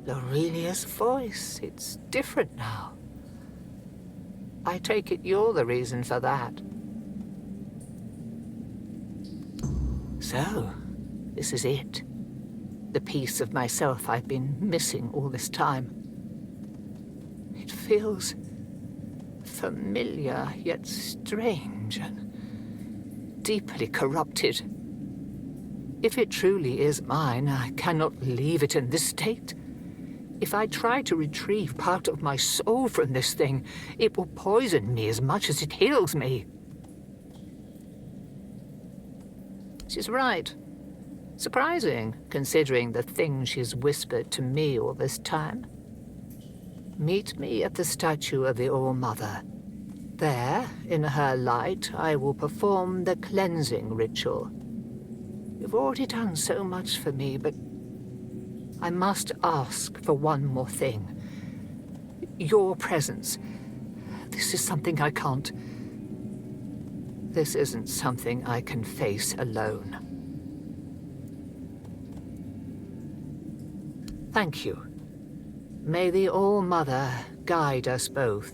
Lorelia's voice. It's different now. I take it you're the reason for that. So, this is it. The piece of myself I've been missing all this time. It feels familiar, yet strange and deeply corrupted. If it truly is mine, I cannot leave it in this state. If I try to retrieve part of my soul from this thing, it will poison me as much as it heals me. She's right. Surprising, considering the things she's whispered to me all this time. Meet me at the statue of the All-Mother. There, in her light, I will perform the cleansing ritual. You've already done so much for me, but I must ask for one more thing. Your presence. This is something I can't... This isn't something I can face alone. Thank you. May the All-Mother guide us both.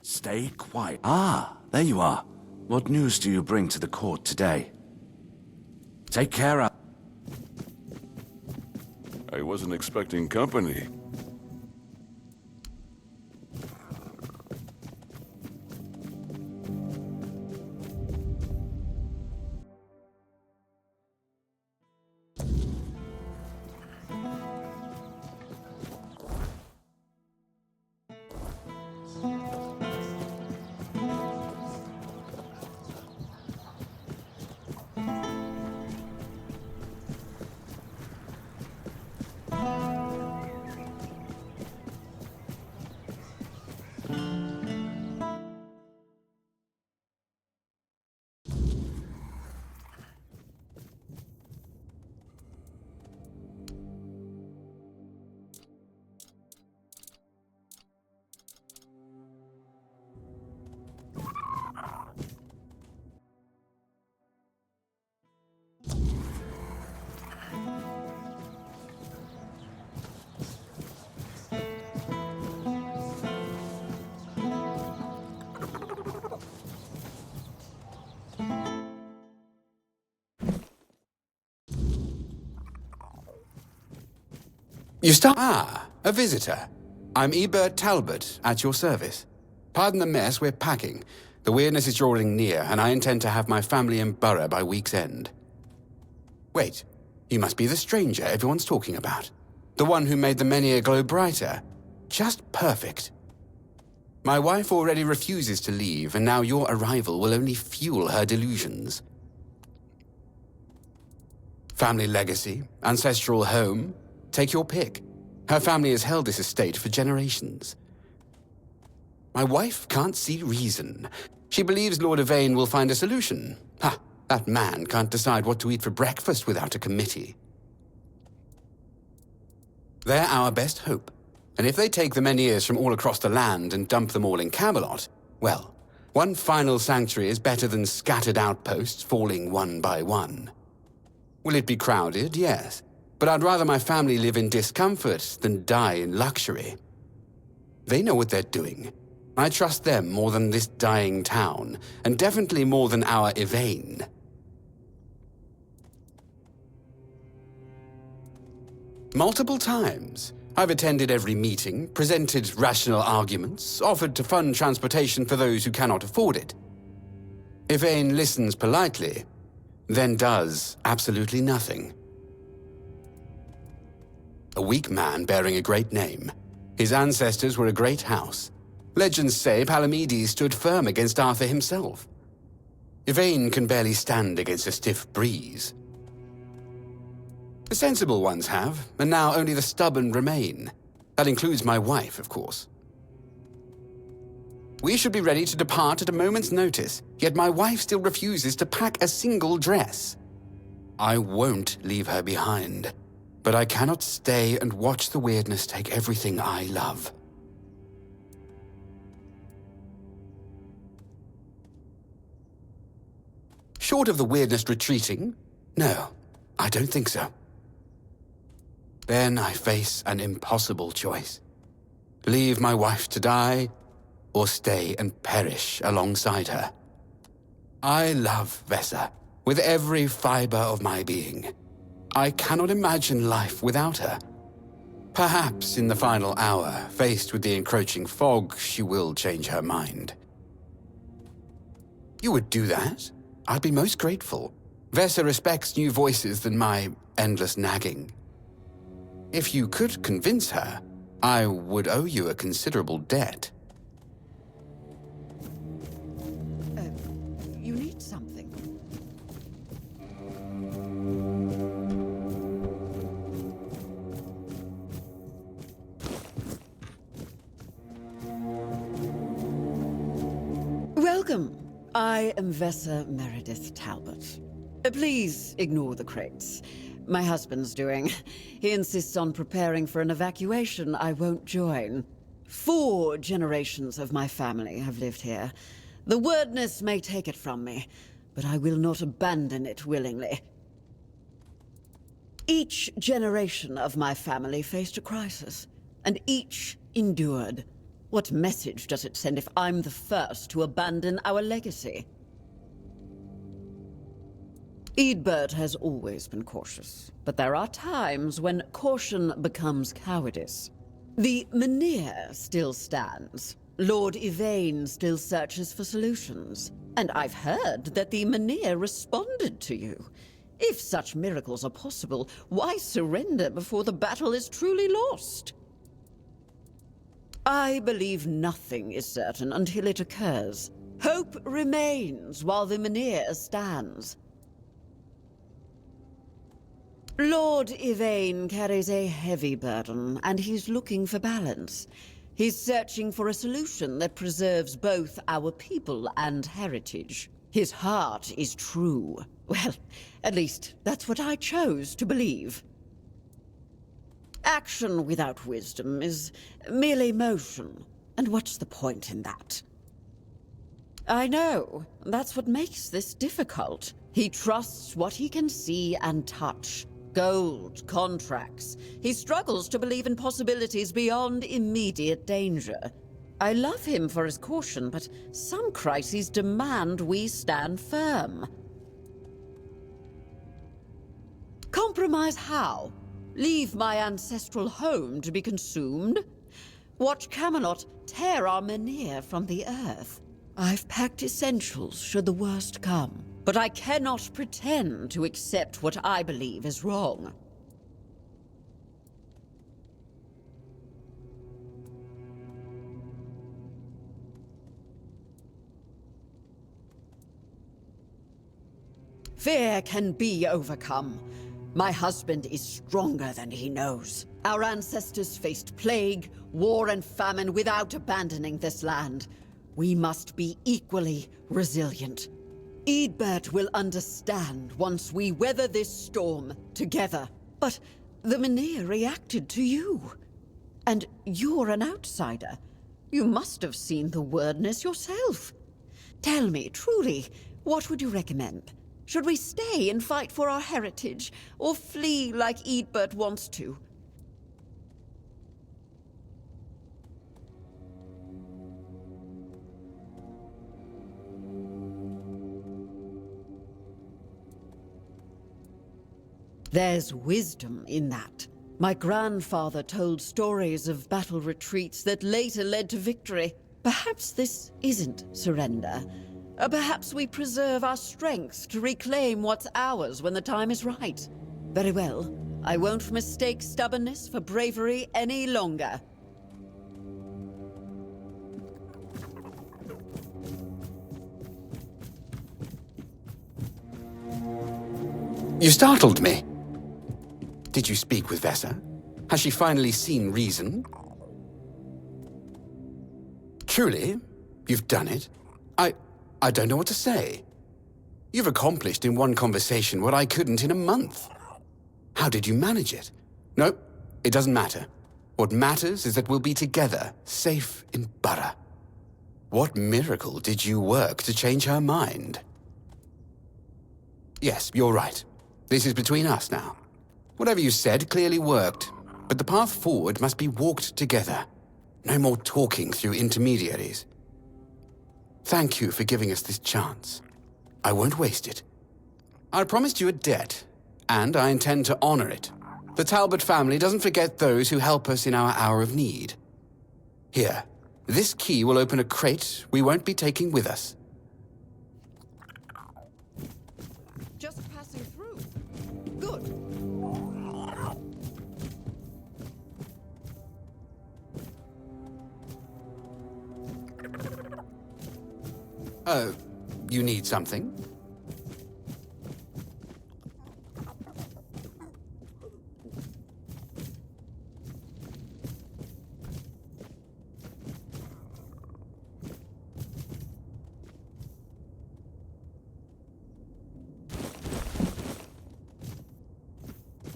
Stay quiet. Ah, there you are. What news do you bring to the court today? Take care of... I wasn't expecting company. You stop? Ah, a visitor. I'm Ebert Talbot, at your service. Pardon the mess, we're packing. The weirdness is drawing near, and I intend to have my family in Borough by week's end. Wait, you must be the stranger everyone's talking about. The one who made the Menhir glow brighter. Just perfect. My wife already refuses to leave, and now your arrival will only fuel her delusions. Family legacy, ancestral home, take your pick. Her family has held this estate for generations. My wife can't see reason. She believes Lord Yvain will find a solution. Ha! That man can't decide what to eat for breakfast without a committee. They're our best hope. And if they take the Menhirs from all across the land and dump them all in Camelot, well, one final sanctuary is better than scattered outposts falling one by one. Will it be crowded? Yes. But I'd rather my family live in discomfort than die in luxury. They know what they're doing. I trust them more than this dying town, and definitely more than our Yvain. Multiple times. I've attended every meeting, presented rational arguments, offered to fund transportation for those who cannot afford it. Yvain listens politely, then does absolutely nothing. a weak man bearing a great name. His ancestors were a great house. Legends say Palamedes stood firm against Arthur himself. Yvain can barely stand against a stiff breeze. The sensible ones have, and now only the stubborn remain. That includes my wife, of course. We should be ready to depart at a moment's notice, yet my wife still refuses to pack a single dress. I won't leave her behind, but I cannot stay and watch the weirdness take everything I love. Short of the weirdness retreating, no, I don't think so. Then I face an impossible choice. Leave my wife to die, or stay and perish alongside her. I love Vesa with every fiber of my being. I cannot imagine life without her. Perhaps in the final hour, faced with the encroaching fog, she will change her mind. You would do that? I'd be most grateful. Vesa respects new voices than my endless nagging. If you could convince her, I would owe you a considerable debt. You need something. Welcome. I am Vesa Meredith Talbot. Please ignore the crates. My husband's doing. He insists on preparing for an evacuation I won't join. 4 generations of my family have lived here. The wordness may take it from me, but I will not abandon it willingly. Each generation of my family faced a crisis, and each endured. What message does it send if I'm the first to abandon our legacy? Eadbert has always been cautious, but there are times when caution becomes cowardice. The Menhir still stands. Lord Yvain still searches for solutions. And I've heard that the Menhir responded to you. If such miracles are possible, why surrender before the battle is truly lost? I believe nothing is certain until it occurs. Hope remains while the Menhir stands. Lord Yvain carries a heavy burden, and he's looking for balance. He's searching for a solution that preserves both our people and heritage. His heart is true. Well, at least that's what I chose to believe. Action without wisdom is merely motion, and what's the point in that? I know, that's what makes this difficult. He trusts what he can see and touch. Gold, contracts. He struggles to believe in possibilities beyond immediate danger. I love him for his caution, but some crises demand we stand firm. Compromise how? Leave my ancestral home to be consumed? Watch Camelot tear our Menhir from the earth? I've packed essentials should the worst come. But I cannot pretend to accept what I believe is wrong. Fear can be overcome. My husband is stronger than he knows. Our ancestors faced plague, war, and famine without abandoning this land. We must be equally resilient. Eadbert will understand once we weather this storm together. But the Menhir reacted to you. And you're an outsider. You must have seen the wordness yourself. Tell me, truly, what would you recommend? Should we stay and fight for our heritage, or flee like Eadbert wants to? There's wisdom in that. My grandfather told stories of battle retreats that later led to victory. Perhaps this isn't surrender. Perhaps we preserve our strength to reclaim what's ours when the time is right. Very well. I won't mistake stubbornness for bravery any longer. You startled me. Did you speak with Vesa? Has she finally seen reason? Truly, you've done it? I don't know what to say. You've accomplished in one conversation what I couldn't in a month. How did you manage it? No, it doesn't matter. What matters is that we'll be together, safe in Bara. What miracle did you work to change her mind? Yes, you're right. This is between us now. Whatever you said clearly worked, but the path forward must be walked together. No more talking through intermediaries. Thank you for giving us this chance. I won't waste it. I promised you a debt, and I intend to honor it. The Talbot family doesn't forget those who help us in our hour of need. Here, this key will open a crate we won't be taking with us. Just passing through. Good. You need something?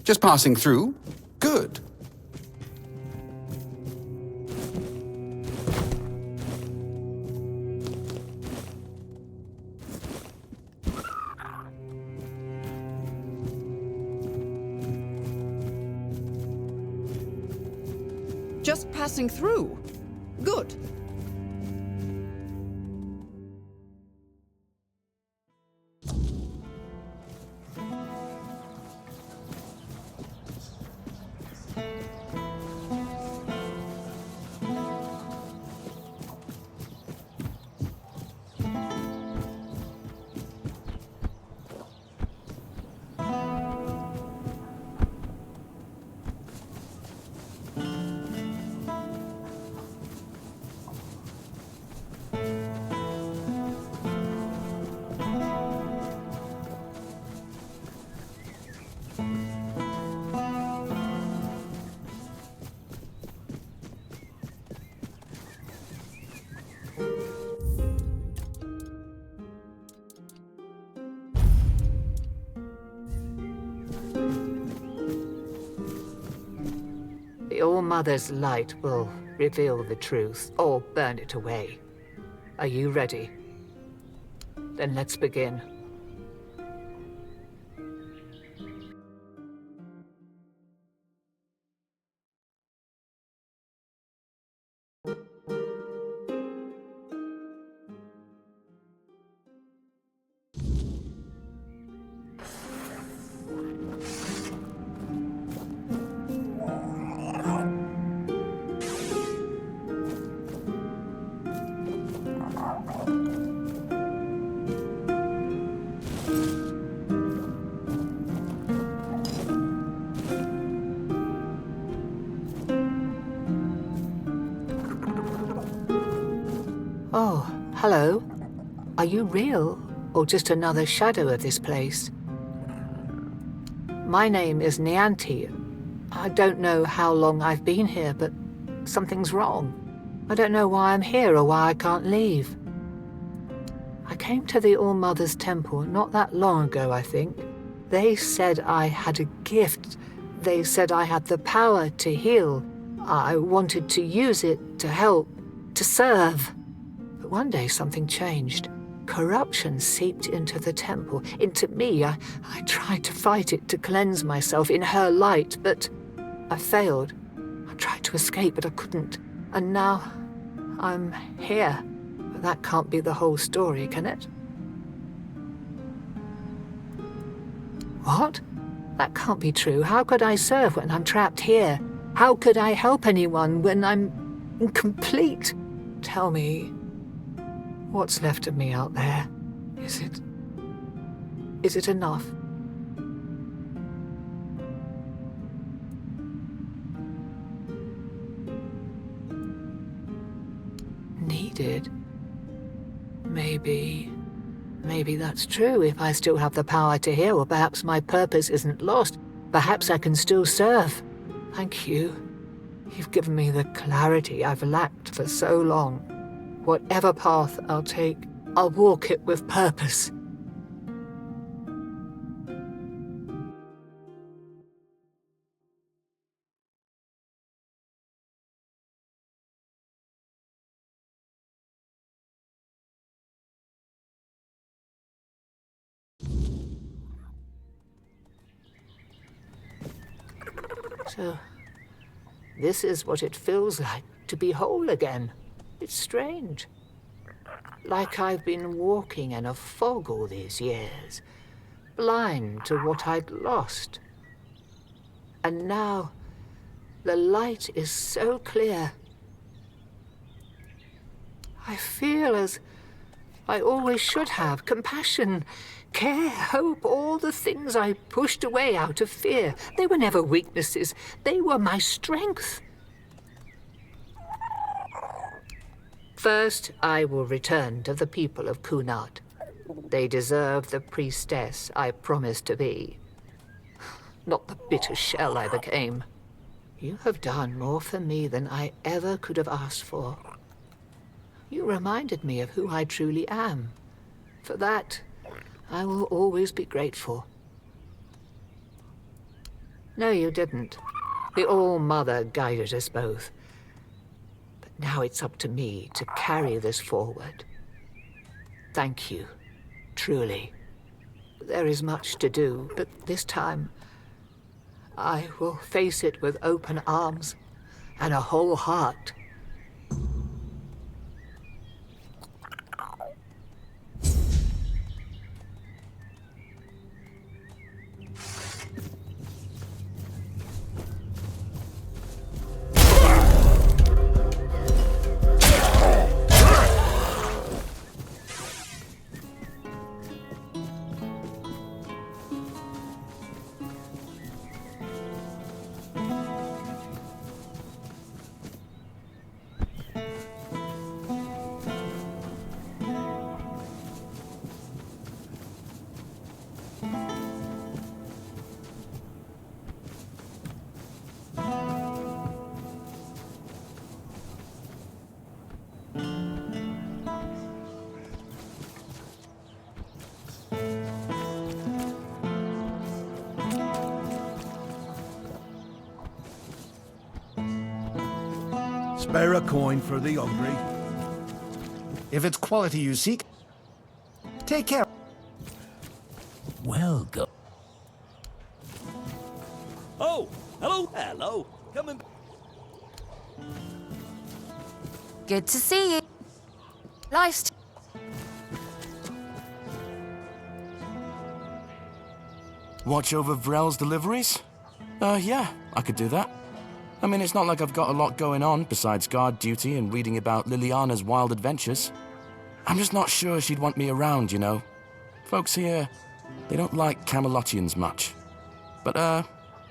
Just passing through? Good. Just passing through. Good. The All-Mother's light will reveal the truth, or burn it away. Are you ready? Then let's begin. Oh, hello. Are you real, or just another shadow of this place? My name is Nianti. I don't know how long I've been here, but something's wrong. I don't know why I'm here or why I can't leave. I came to the All-Mother's temple not that long ago, I think. They said I had a gift. They said I had the power to heal. I wanted to use it to help, to serve. But one day something changed. Corruption seeped into the temple, into me. I tried to fight it, to cleanse myself in her light, but I failed. I tried to escape, but I couldn't. And now I'm here. But that can't be the whole story, can it? What? That can't be true. How could I serve when I'm trapped here? How could I help anyone when I'm incomplete? Tell me, what's left of me out there? Is it enough? did. Maybe that's true if I still have the power to heal, or perhaps my purpose isn't lost. Perhaps I can still serve. Thank you. You've given me the clarity I've lacked for so long. Whatever path I'll take, I'll walk it with purpose. So, this is what it feels like to be whole again. It's strange. Like I've been walking in a fog all these years, blind to what I'd lost. And now, the light is so clear. I feel as I always should have: compassion, care, hope, all the things I pushed away out of fear. They were never weaknesses. They were my strength. First, I will return to the people of Cuanacht. They deserve the priestess I promised to be, not the bitter shell I became. You have done more for me than I ever could have asked for. You reminded me of who I truly am. For that, I will always be grateful. No, you didn't. The All-Mother guided us both. But now it's up to me to carry this forward. Thank you, truly. There is much to do, but this time, I will face it with open arms and a whole heart. Spare a coin for the hungry. If it's quality you seek, take care. Well, go. Oh, hello, hello. Coming. Good to see you. Nice. Watch over Vrel's deliveries? Yeah, I could do that. I mean, it's not like I've got a lot going on besides guard duty and reading about Liliana's wild adventures. I'm just not sure she'd want me around, you know. Folks here, they don't like Camelotians much. But,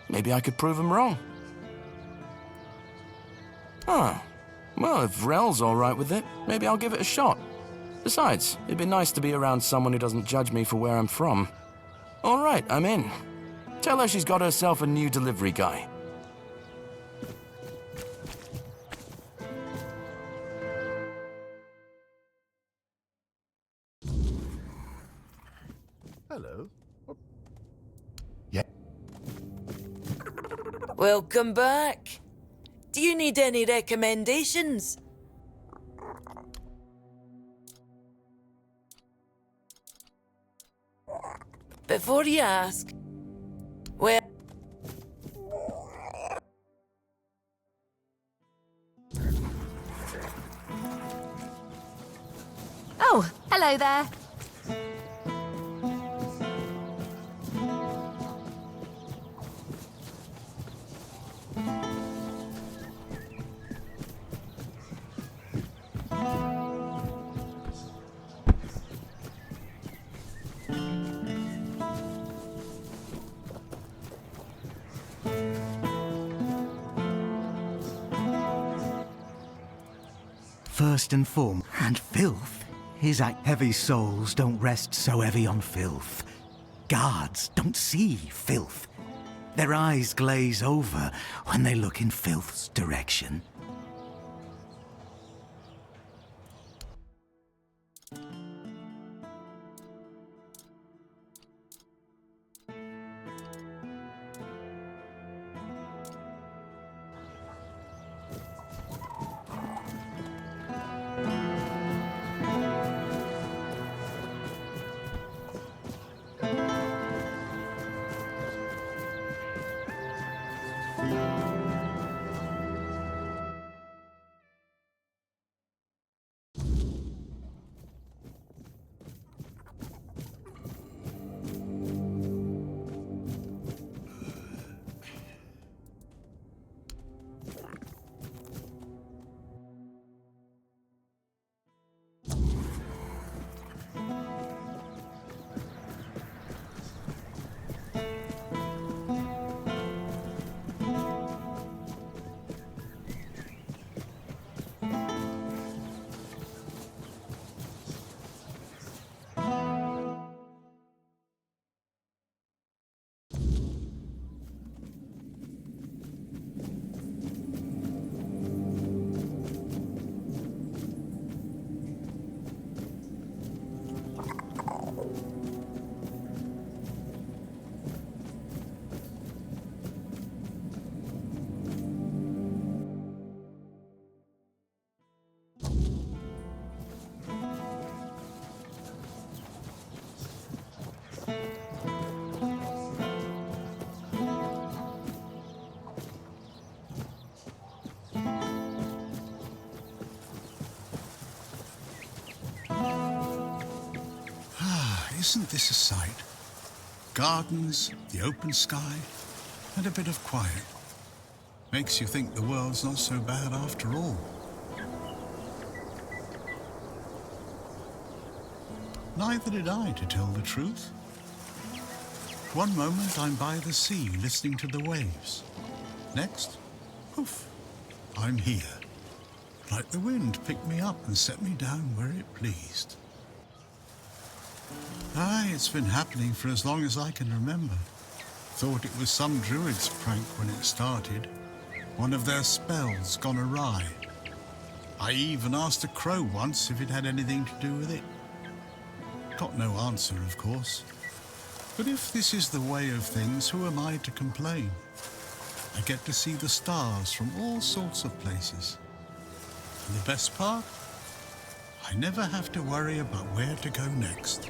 maybe I could prove them wrong. Huh. Well, if Vrel's all right with it, maybe I'll give it a shot. Besides, it'd be nice to be around someone who doesn't judge me for where I'm from. All right, I'm in. Tell her she's got herself a new delivery guy. Hello. Yeah. Welcome back. Do you need any recommendations? Before you ask, well... Oh, hello there. first and foremost. And filth is heavy souls don't rest so heavy on filth. Guards don't see filth. Their eyes glaze over when they look in filth's direction. Isn't this a sight? Gardens, the open sky, and a bit of quiet. Makes you think the world's not so bad after all. Neither did I, to tell the truth. One moment I'm by the sea, listening to the waves. Next, poof, I'm here. Like the wind picked me up and set me down where it pleased. Aye, it's been happening for as long as I can remember. Thought it was some druid's prank when it started. One of their spells gone awry. I even asked a crow once if it had anything to do with it. Got no answer, of course. But if this is the way of things, who am I to complain? I get to see the stars from all sorts of places. And the best part? I never have to worry about where to go next.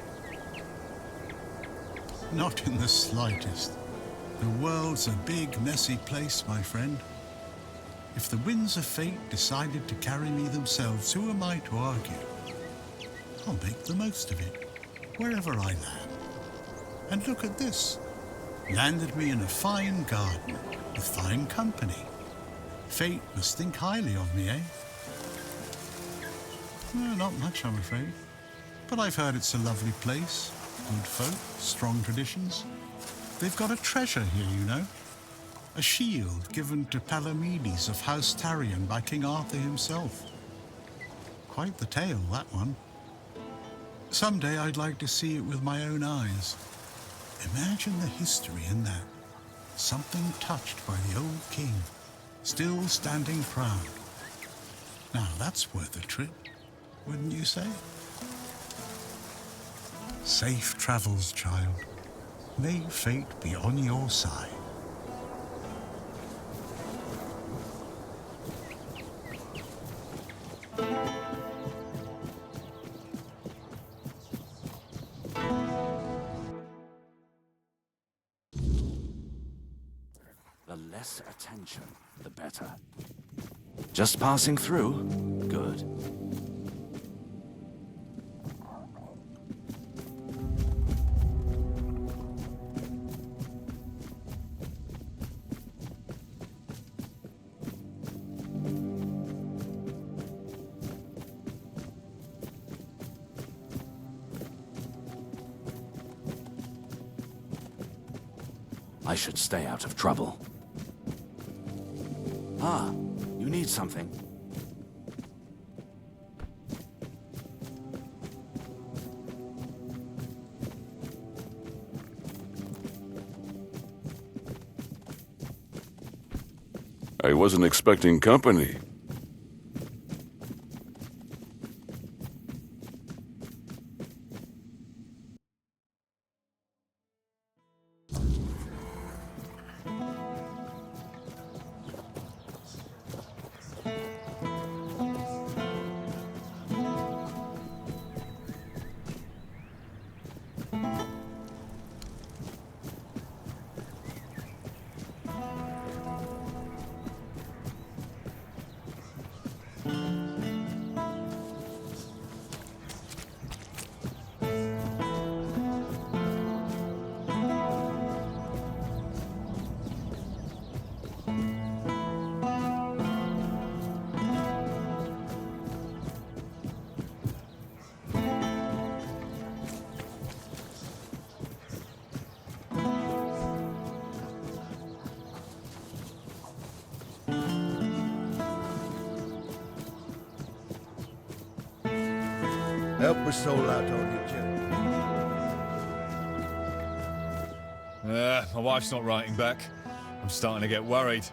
Not in the slightest. The world's a big, messy place, my friend. If the winds of fate decided to carry me themselves, who am I to argue? I'll make the most of it, wherever I land. And look at this. Landed me in a fine garden, with fine company. Fate must think highly of me, eh? No, not much, I'm afraid. But I've heard it's a lovely place. Good folk, strong traditions. They've got a treasure here, you know. A shield given to Palamedes of House Tarion by King Arthur himself. Quite the tale, that one. Someday I'd like to see it with my own eyes. Imagine the history in that. Something touched by the old king, still standing proud. Now that's worth a trip, wouldn't you say? Safe travels, child. May fate be on your side. The less attention, the better. Just passing through? Good. I should stay out of trouble. Ah, you need something. I wasn't expecting company. Help a soul out on you, Jim. My wife's not writing back. I'm starting to get worried.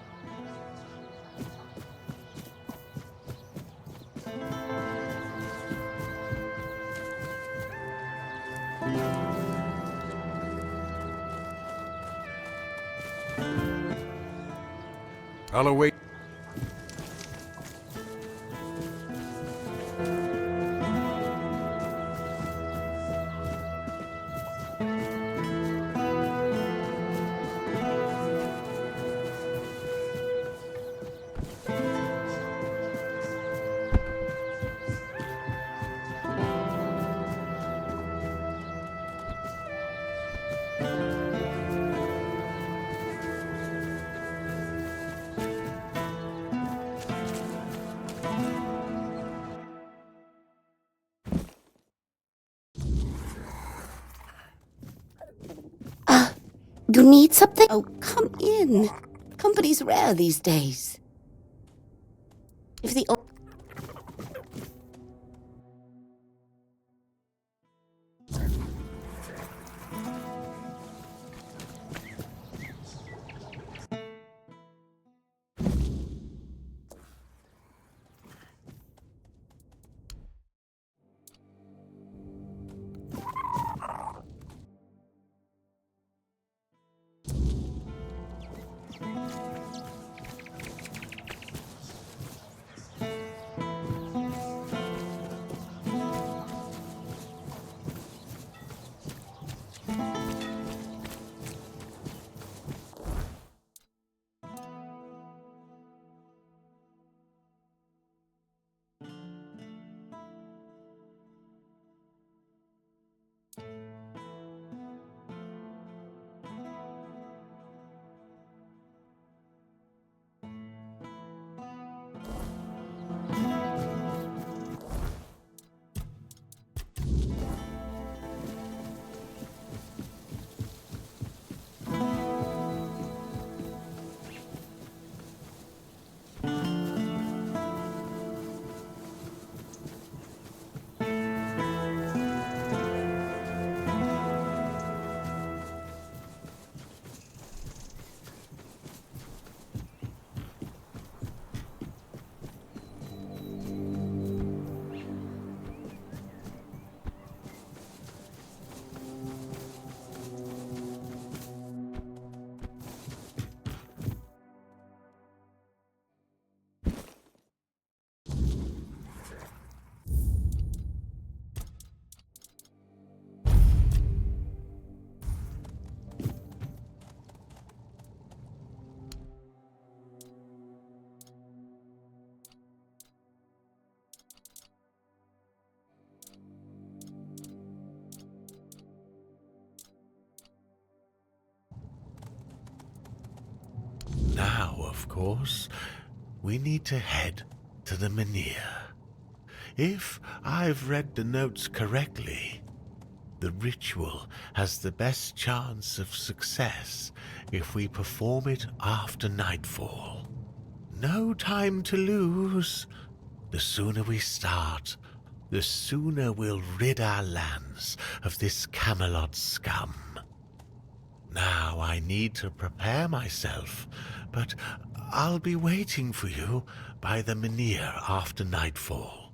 I'll await. You need something? Oh, come in. Company's rare these days. If the... Now, of course, we need to head to the Menhir. If I've read the notes correctly, the ritual has the best chance of success if we perform it after nightfall. No time to lose. The sooner we start, the sooner we'll rid our lands of this Camelot scum. Now I need to prepare myself, but I'll be waiting for you by the menhir after nightfall.